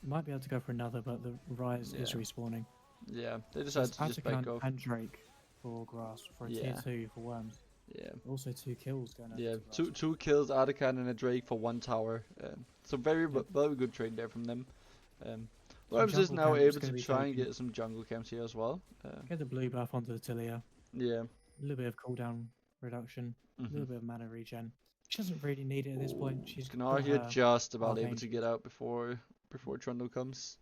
Might be able to go for another, but the Rise is Yeah. respawning. yeah, they decided It's to just back Atacant off. and Drake for Grass for a Yeah. tier 2 for Worms. Yeah, Also 2 kills going over yeah, to Grass. two kills, Artican and a Drake for 1 tower. So very Yep. very good trade there from them. Worms is jungle now camp is able gonna to be try and taken. get some jungle camps here as well. Get the blue buff onto the Talia. Yeah. A little bit of cooldown reduction. A little Mm-hmm. bit of mana regen. She doesn't really need it at this point. She's Gnar got here her- just about able arcane. to get out before Trundle comes.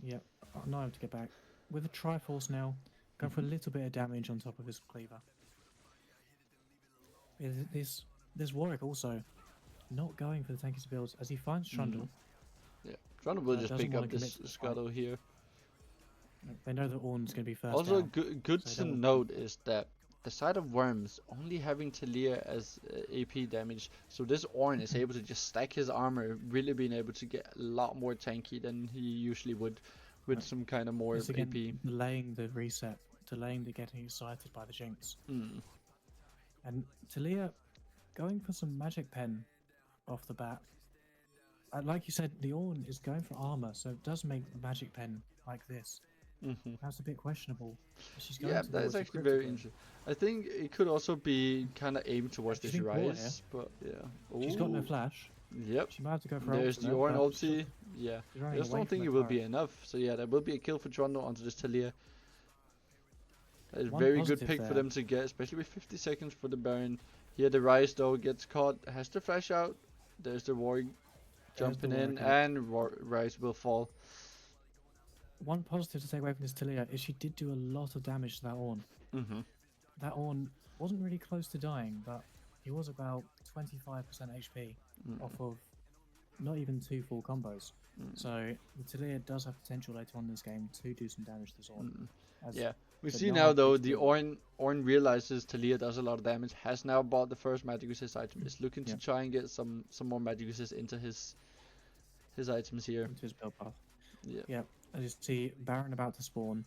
Yep, not able to get back. With a Triforce now, going for a little bit of damage on top of his cleaver. This Warwick also not going for the tankiest builds as he finds Trundle. Yeah, Trundle will just doesn't pick wanna up commit this to the fight. scuttle here. They know that Ornn's going to be first Also, down. good so to they don't- note is that the side of Worms only having Talia as AP damage, so this Ornn is able to just stack his armor, really being able to get a lot more tanky than he usually would with Right. some kind of more It's again AP. delaying the reset, delaying the getting excited by the Jinx. Mm. And Talia going for some magic pen off the bat. Like you said, the Ornn is going for armor, so it does make magic pen like this. hmm That's a bit questionable. She's going Yeah, towards that is the actually critical. very interesting. I think it could also be kind of aimed towards She's this been caught Rise, but yeah. She's got no Ooh, flash. Yep. She might have to go for There's the ultimate, Ornn but she's- ulti. Yeah. she's I running just away don't from think the it will be turret. enough. So yeah, there will be a kill for Trundle onto this Talia. That is One very good positive pick for there. them to get, especially with 50 seconds for the Baron. Here the Rise though gets caught, has to flash out. There's the Warwick jumping in, Warwick. and Rise will fall. One positive to take away from this Talia is she did do a lot of damage to that Ornn. Mm-hmm. That Ornn wasn't really close to dying, but he was about 25% HP off of not even 2 full combos. So the Talia does have potential later on in this game to do some damage to this Ornn. As Yeah. We the see Gnar now though picks the it up. Ornn realizes Talia does a lot of damage, has now bought the first magic resist item, is looking to Yeah. try and get some more magic resist into his items here. into his build path. Yeah. Yeah, as you see, Baron about to spawn.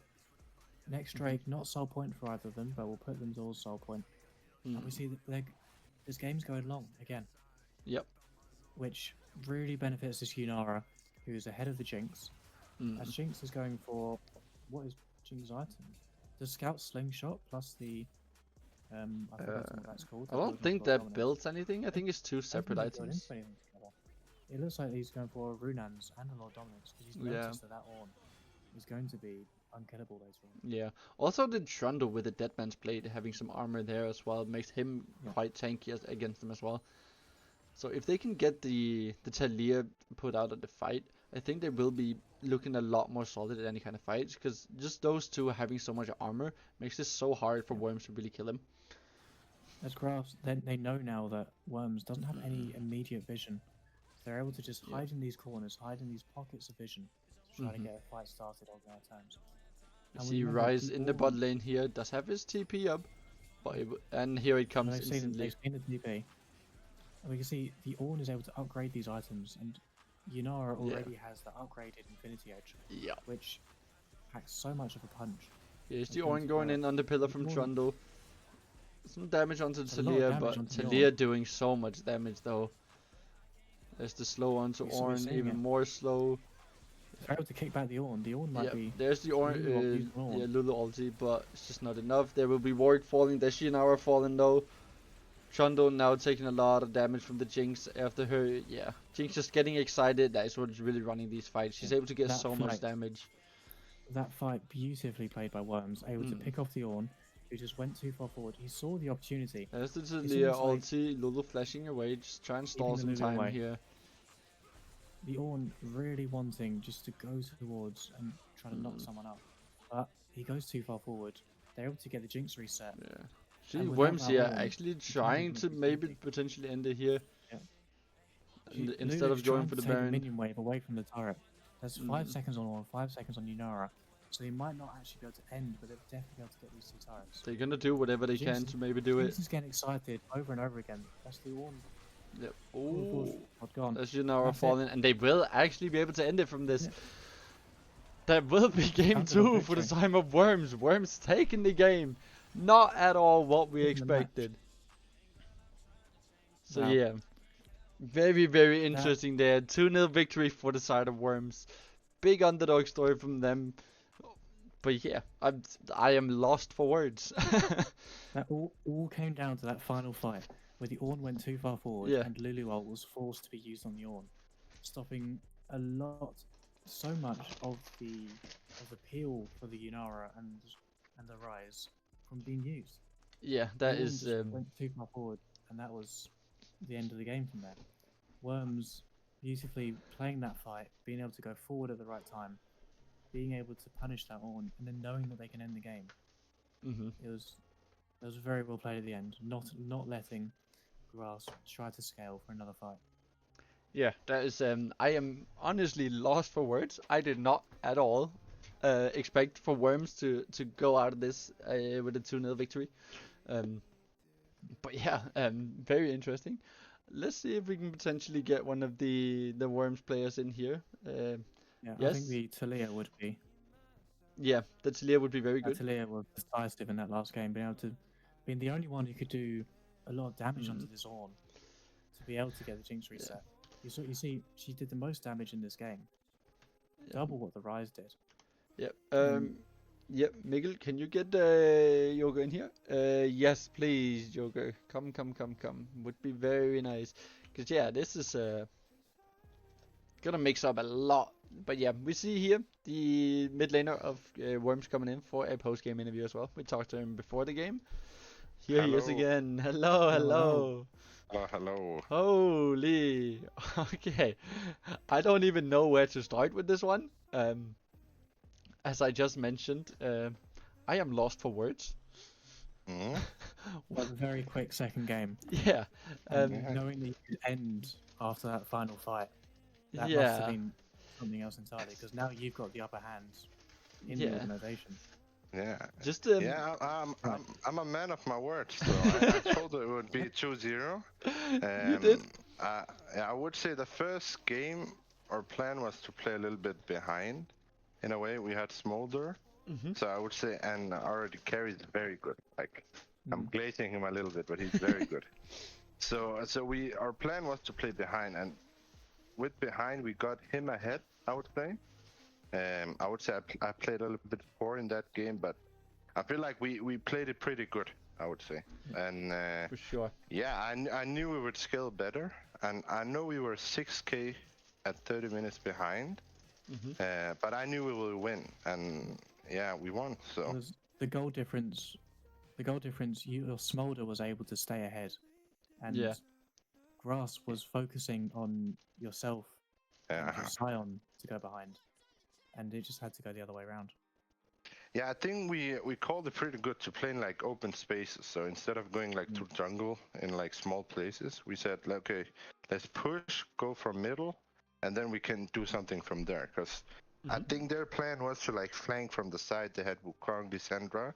Next Drake, not soul point for either of them, but we'll put them towards soul point. And we see that this game's going long again, Yep. which really benefits this Yunara, who's ahead of the Jinx. As Jinx is going for what is Jinx's item? The Scout Slingshot plus the I've forgotten what that's called. I don't think that builds anything. I think it's 2 separate items. It looks like he's going for Runans and a Lord Dominance because he's Yeah. noticed that Ornn is going to be unkillable later on. Yeah. Also the Trundle with the Deadman's Blade having some armor there as well makes him quite tanky against them as well. So if they can get the Talia put out of the fight, I think they will be looking a lot more solid at any kind of fights, because just those two having so much armor makes it so hard for Worms to really kill him. As Crafts, they know now that Worms doesn't have any immediate vision. They're able to just hide in these corners, hide in these pockets of vision, to try to get a fight started on their terms. You And see remember, Rise the in the Ornn- bot lane here, does have his TP up, but and here it comes They've instantly. seen the TP. And we can see the Ornn is able to upgrade these items, and Yunara already has the upgraded Infinity Edge, Yeah. which packs so much of a punch. Here's the They're going Ornn to going go. in on the pillar The from Ornn- Trundle. Some damage onto It's a lot of Talia, damage but onto the Talia Ornn. doing so much damage though. There's the slow onto We're Ornn, seeing even it. more slow. If they're able to kick back the Ornn might Yep, be. there's the Lulu won't use Ornn, an Ornn. yeah, Lulu ulti, but it's just not enough. There will be ward falling, there's Shianara falling though. Trundle now taking a lot of damage from the Jinx after her, yeah. Jinx just getting excited, that is what's really running these fights. She's Yeah, able to get that so much fight. damage. That fight beautifully played by Worms, able to pick off the Ornn, who just went too far forward. He saw the opportunity. There's the It's Talia almost like ulti, Lulu flashing away, just try and stall keeping the some Lulu time away. here. The Ornn really wanting just to go towards and try to knock someone up. But he goes too far forward. They're able to get the Jinx reset. Yeah. See, And without Worms that here Ornn, actually it's trying not to gonna be maybe easy. potentially end it here. Yeah. Instead Lulu's of going trying for to the take Baron. the minion wave away from the turret. There's 5 seconds on Ornn, 5 seconds on Yunara. So they might not actually be able to end, but they'll definitely be able to get these 2 turrets. They're gonna do whatever they Jinx can to maybe do Jinx it. is getting excited over and over again. That's the Ornn. Yep. Oh, Oh, gone. that's Yunara That's it. falling, and they will actually be able to end it from this. Yeah. That will be game Counted on 2 for the victory. time of Worms. Worms taking the game. Not at all what we Taking the match. expected. So Wow. yeah. Very, very That- interesting there. 2-0 victory for the side of Worms. Big underdog story from them. But yeah, I am lost for words. That all came down to that final fight, where the Ornn went too far forward, Yeah. and Lulu ult was forced to be used on the Ornn, stopping so much of the appeal for the Yunara and the Rise from being used. Yeah, The that Ornn is just went too far forward, and that was the end of the game from there. Worms beautifully playing that fight, being able to go forward at the right time, being able to punish that Ornn, and then knowing that they can end the game. It was very well played at the end. Not letting Grass try to scale for another fight. Yeah, that is I am honestly lost for words. I did not at all expect for Worms to go out of this with a 2-0 victory. But yeah, very interesting. Let's see if we can potentially get one of the Worms players in here. Yeah, Yes. I think the Talia would be. Yeah, the Talia would be very good. Talia was decisive in that last game, being the only one who could do a lot of damage onto this Ornn to be able to get the Jinx reset. You see, she did the most damage in this game, double what the Rise did. Yep. Um, Yep. Mikkel, can you get Yoga in here? Yes, please, Yoga. Come. Would be very nice. Cause yeah, this is gonna mix up a lot. But yeah, we see here the mid laner of Worms coming in for a post game interview as well. We talked to him before the game. Here he is Hello. again. Hello. Oh, hello. Holy. Okay. I don't even know where to start with this one. As I just mentioned, I am lost for words. Hmm? Well, a very quick second game. Yeah. Knowing that you could end after that final fight, that must have been something else entirely. Because now you've got the upper hand in the organization. Yeah. Just Yeah, I'm a man of my word, so I told it would be 2-0. You did. Yeah, I would say the first game, our plan was to play a little bit behind. In a way, we had Smolder, so I would say, and already carries very good. Like, I'm glazing him a little bit, but he's very good. So our plan was to play behind, and with behind, we got him ahead, I would say. I would say I played a little bit poor in that game, but I feel like we played it pretty good, I would say. And For sure. yeah, I knew we would scale better, and I know we were 6k at 30 minutes behind, but I knew we would win, and yeah, we won. So Was the goal difference, your Smolder was able to stay ahead, and Grass was focusing on yourself and yeah. your Sion to go behind, and it just had to go the other way around. Yeah, I think we called it pretty good to play in like open spaces. So instead of going like to jungle in like small places, we said, like, okay, let's push, go for middle, and then we can do something from there. Because I think their plan was to like flank from the side. They had Wukong, Lissandra,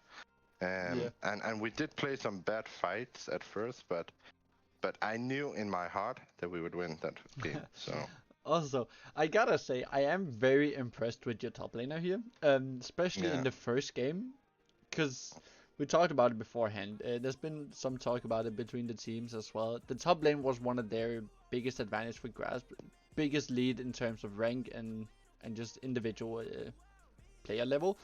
and we did play some bad fights at first, but I knew in my heart that we would win that game. So. Also, I gotta say, I am very impressed with your top laner here. Especially in the first game. because we talked about it beforehand. There's been some talk about it between the teams as well. The top lane was one of their biggest advantage with Grasp, biggest lead in terms of rank and just individual player level.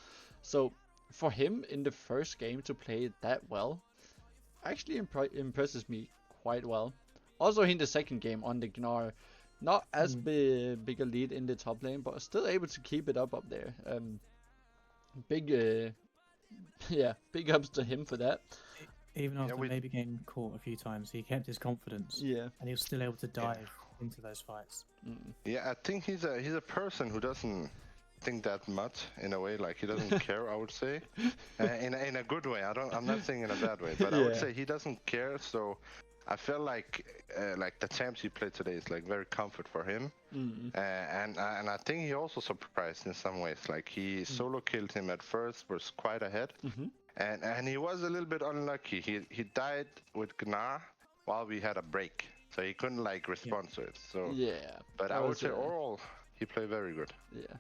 So for him in the first game to play it that well actually impresses me quite well. Also in the second game on the Gnar, not as big a lead in the top lane, but still able to keep it up there. Big, yeah, big ups to him for that. Even after maybe getting caught a few times, he kept his confidence. Yeah, and he was still able to dive into those fights. Yeah, I think he's a person who doesn't think that much in a way. Like he doesn't care. I would say, in a good way. I'm not saying in a bad way, but I would say he doesn't care. So I feel like the champs he played today is like very comfort for him. And I think he also surprised in some ways. Like he solo killed him at first, was quite ahead, and he was a little bit unlucky. He died with Gnar while we had a break, so he couldn't like respond to it. So but I would say overall he played very good. Yeah.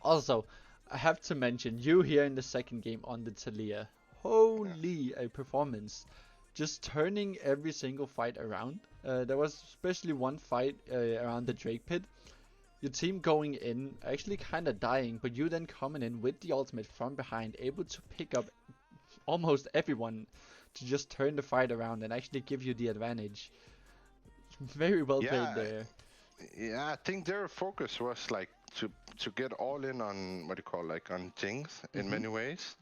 Also, I have to mention you here in the second game on the Talia. Holy a performance! Just turning every single fight around. There was especially one fight around the Drake pit. Your team going in, actually kind of dying, but you then coming in with the ultimate from behind, able to pick up almost everyone to just turn the fight around and actually give you the advantage. Very well played there. Yeah, I think their focus was like to get all in on what you call like on Jinx in many ways.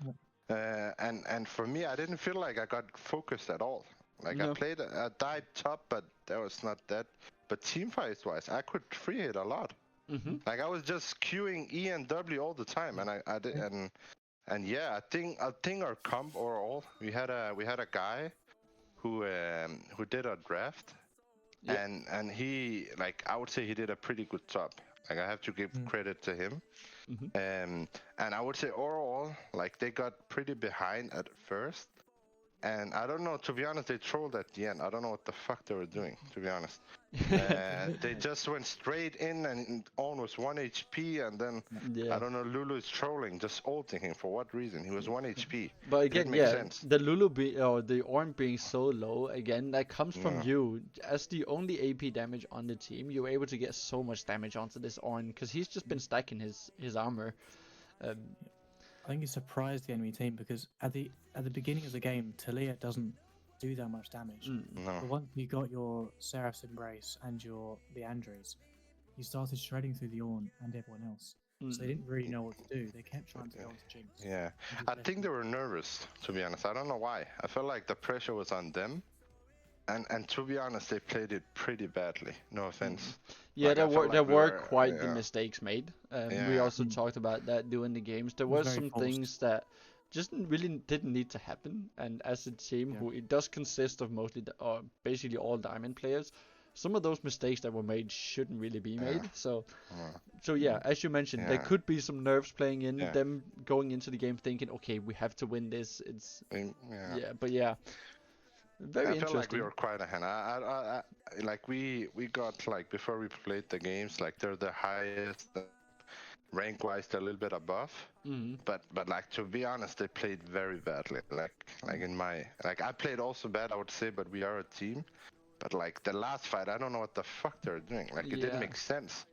And for me, I didn't feel like I got focused at all. Like I died top, but that was not that. But team fights wise, I could free hit a lot. Like I was just queuing E and W all the time, and I did, and yeah, I think our comp overall, we had a guy who did a draft, and he, like, I would say he did a pretty good job. Like I have to give credit to him. And I would say overall, like they got pretty behind at first, and I don't know, to be honest, they trolled at the end. I don't know what the fuck they were doing, to be honest. They just went straight in and almost 1 HP, and then I don't know, Lulu is trolling, just ulting him for what reason? He was 1 HP. But again, the Lulu or the Ornn being so low, again, that comes from you. As the only AP damage on the team, you're able to get so much damage onto this Ornn, because he's just been stacking his armor. I think he surprised the enemy team because at the beginning of the game, Talia doesn't do that much damage. But once you got your Seraph's Embrace and your Leandres, you started shredding through the Ornn and everyone else. So they didn't really know what to do. They kept trying to go into Jinx. Yeah, I think they were nervous, to be honest. I don't know why. I felt like the pressure was on them. And to be honest, they played it pretty badly. No offense. Yeah, like there were quite the mistakes made. We also talked about that during the games. There were some things that just really didn't need to happen. And as a team who it does consist of mostly basically all diamond players, some of those mistakes that were made shouldn't really be made. So yeah, as you mentioned, there could be some nerves playing in them going into the game thinking, okay, we have to win this. It's but yeah. Very I interesting. felt like we were quite ahead. I like we got, like, before we played the games, like they're the highest rank wise, they're a little bit above. But like, to be honest, they played very badly. Like in my, like, I played also bad, I would say, but we are a team. But like the last fight, I don't know what the fuck they're doing. Like it didn't make sense.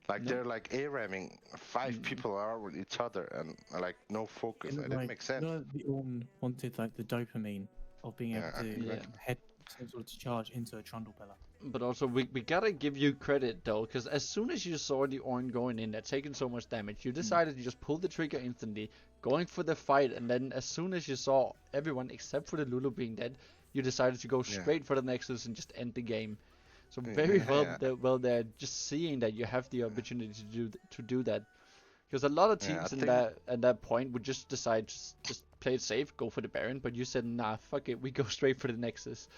Like they're like A-ramming 5 people are with each other and like no focus. It didn't make sense. The Ornn wanted like the dopamine of being able to head to charge into a trundle pillar. But also, we gotta give you credit though, because as soon as you saw the Ornn going in, they're taking so much damage, you decided to just pull the trigger instantly, going for the fight, and then as soon as you saw everyone except for the Lulu being dead, you decided to go straight for the Nexus and just end the game. So very well there, just seeing that you have the opportunity to do that. Because a lot of teams at that point would just decide just play it safe, go for the Baron, but you said nah, fuck it, we go straight for the Nexus,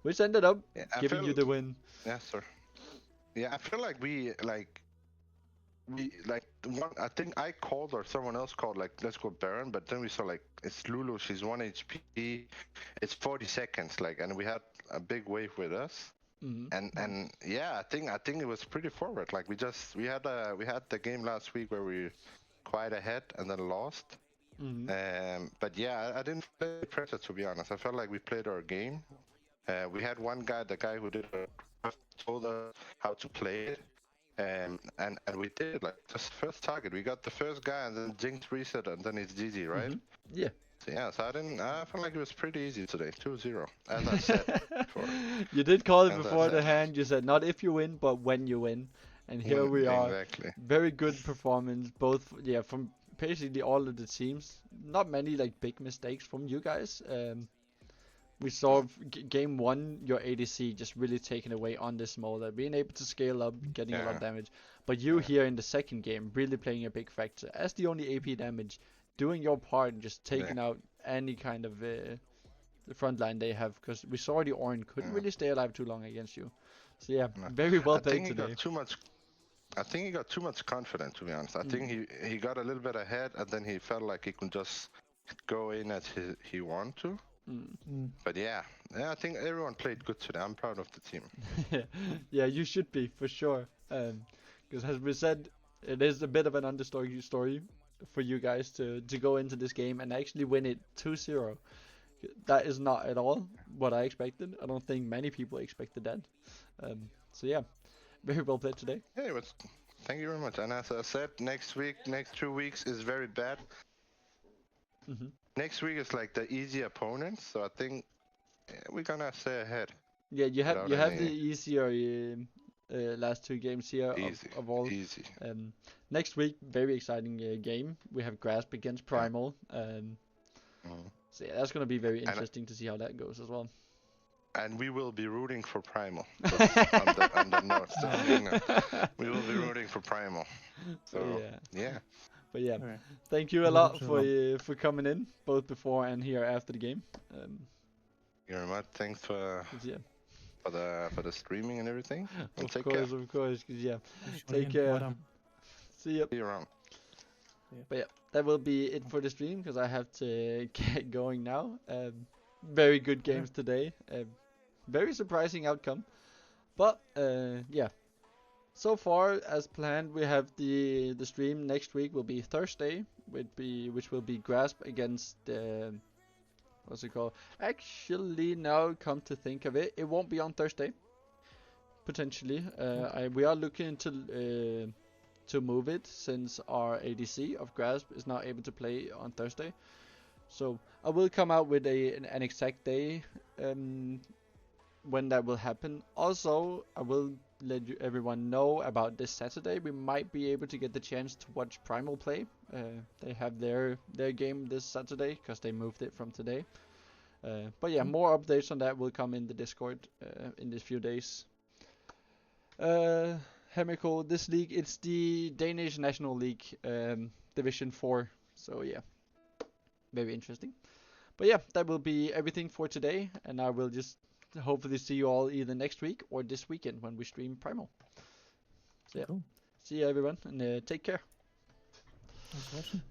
which ended up giving you the win. Yeah, sir. Yeah, I feel like we I think I called or someone else called like let's go Baron, but then we saw like it's Lulu, she's 1 HP, it's 40 seconds, like, and we had a big wave with us. And yeah, I think it was pretty forward. Like we had the game last week where we quite ahead and then lost. But yeah, I didn't play pressure, to be honest. I felt like we played our game. We had one guy, the guy who did it, told us how to play it. And we did, like, just first target. We got the first guy, and then Jinx reset, and then it's GG, right? Yeah. So yeah, so I felt like it was pretty easy today, 2-0, as I said before. You did call it As I before the said. hand. You said not if you win, but when you win. And here we are. Exactly. Very good performance, both from basically all of the teams. Not many like big mistakes from you guys. We saw game 1 your ADC just really taken away on the smaller, being able to scale up, getting a lot of damage. But you here in the second game really playing a big factor as the only AP damage, doing your part and just taking out any kind of the front line they have, because we saw the Ornn couldn't really stay alive too long against you. So yeah, very well played today. I think he got too much confidence, to be honest. I think he got a little bit ahead, and then he felt like he could just go in as he wanted to. But yeah, I think everyone played good today. I'm proud of the team. Yeah, you should be, for sure. Because as we said, it is a bit of an understory story for you guys to go into this game and actually win it 2-0. That is not at all what I expected. I don't think many people expected that. So yeah, very well played today. Yeah, it was. Thank you very much. And as I said, next 2 weeks is very bad. Next week is like the easy opponents, so I think we're gonna stay ahead. Yeah, you have the easier last 2 games here of all. Easy. Next week, very exciting game. We have Grasp against Primal. So yeah, that's gonna be very interesting to see how that goes as well. And we will be rooting for Primal. on the notes, we will be rooting for Primal. So yeah. But yeah, thank you a lot for coming in, both before and here after the game. Thank you very much. Thanks for the streaming and everything. And of course. Yeah. Take care. See you. See you around. But yeah, that will be it for the stream, because I have to get going now. Very good games today. Very surprising outcome. But yeah. So far, as planned, we have the stream next week will be Thursday, which will be Grasp against what's it called? Actually, now come to think of it, it won't be on Thursday. Potentially, we are looking to move it, since our ADC of Grasp is not able to play on Thursday. So I will come out with an exact day when that will happen. Also, I will let everyone know about this Saturday. We might be able to get the chance to watch Primal play. They have their game this Saturday, because they moved it from today. But yeah, more updates on that will come in the Discord in these few days. Hemiko, this league, it's the Danish National League, Division 4. So yeah, very interesting. But yeah, that will be everything for today, and I will just hopefully see you all either next week or this weekend when we stream Primal. So yeah, see you everyone, and take care. Thanks for watching.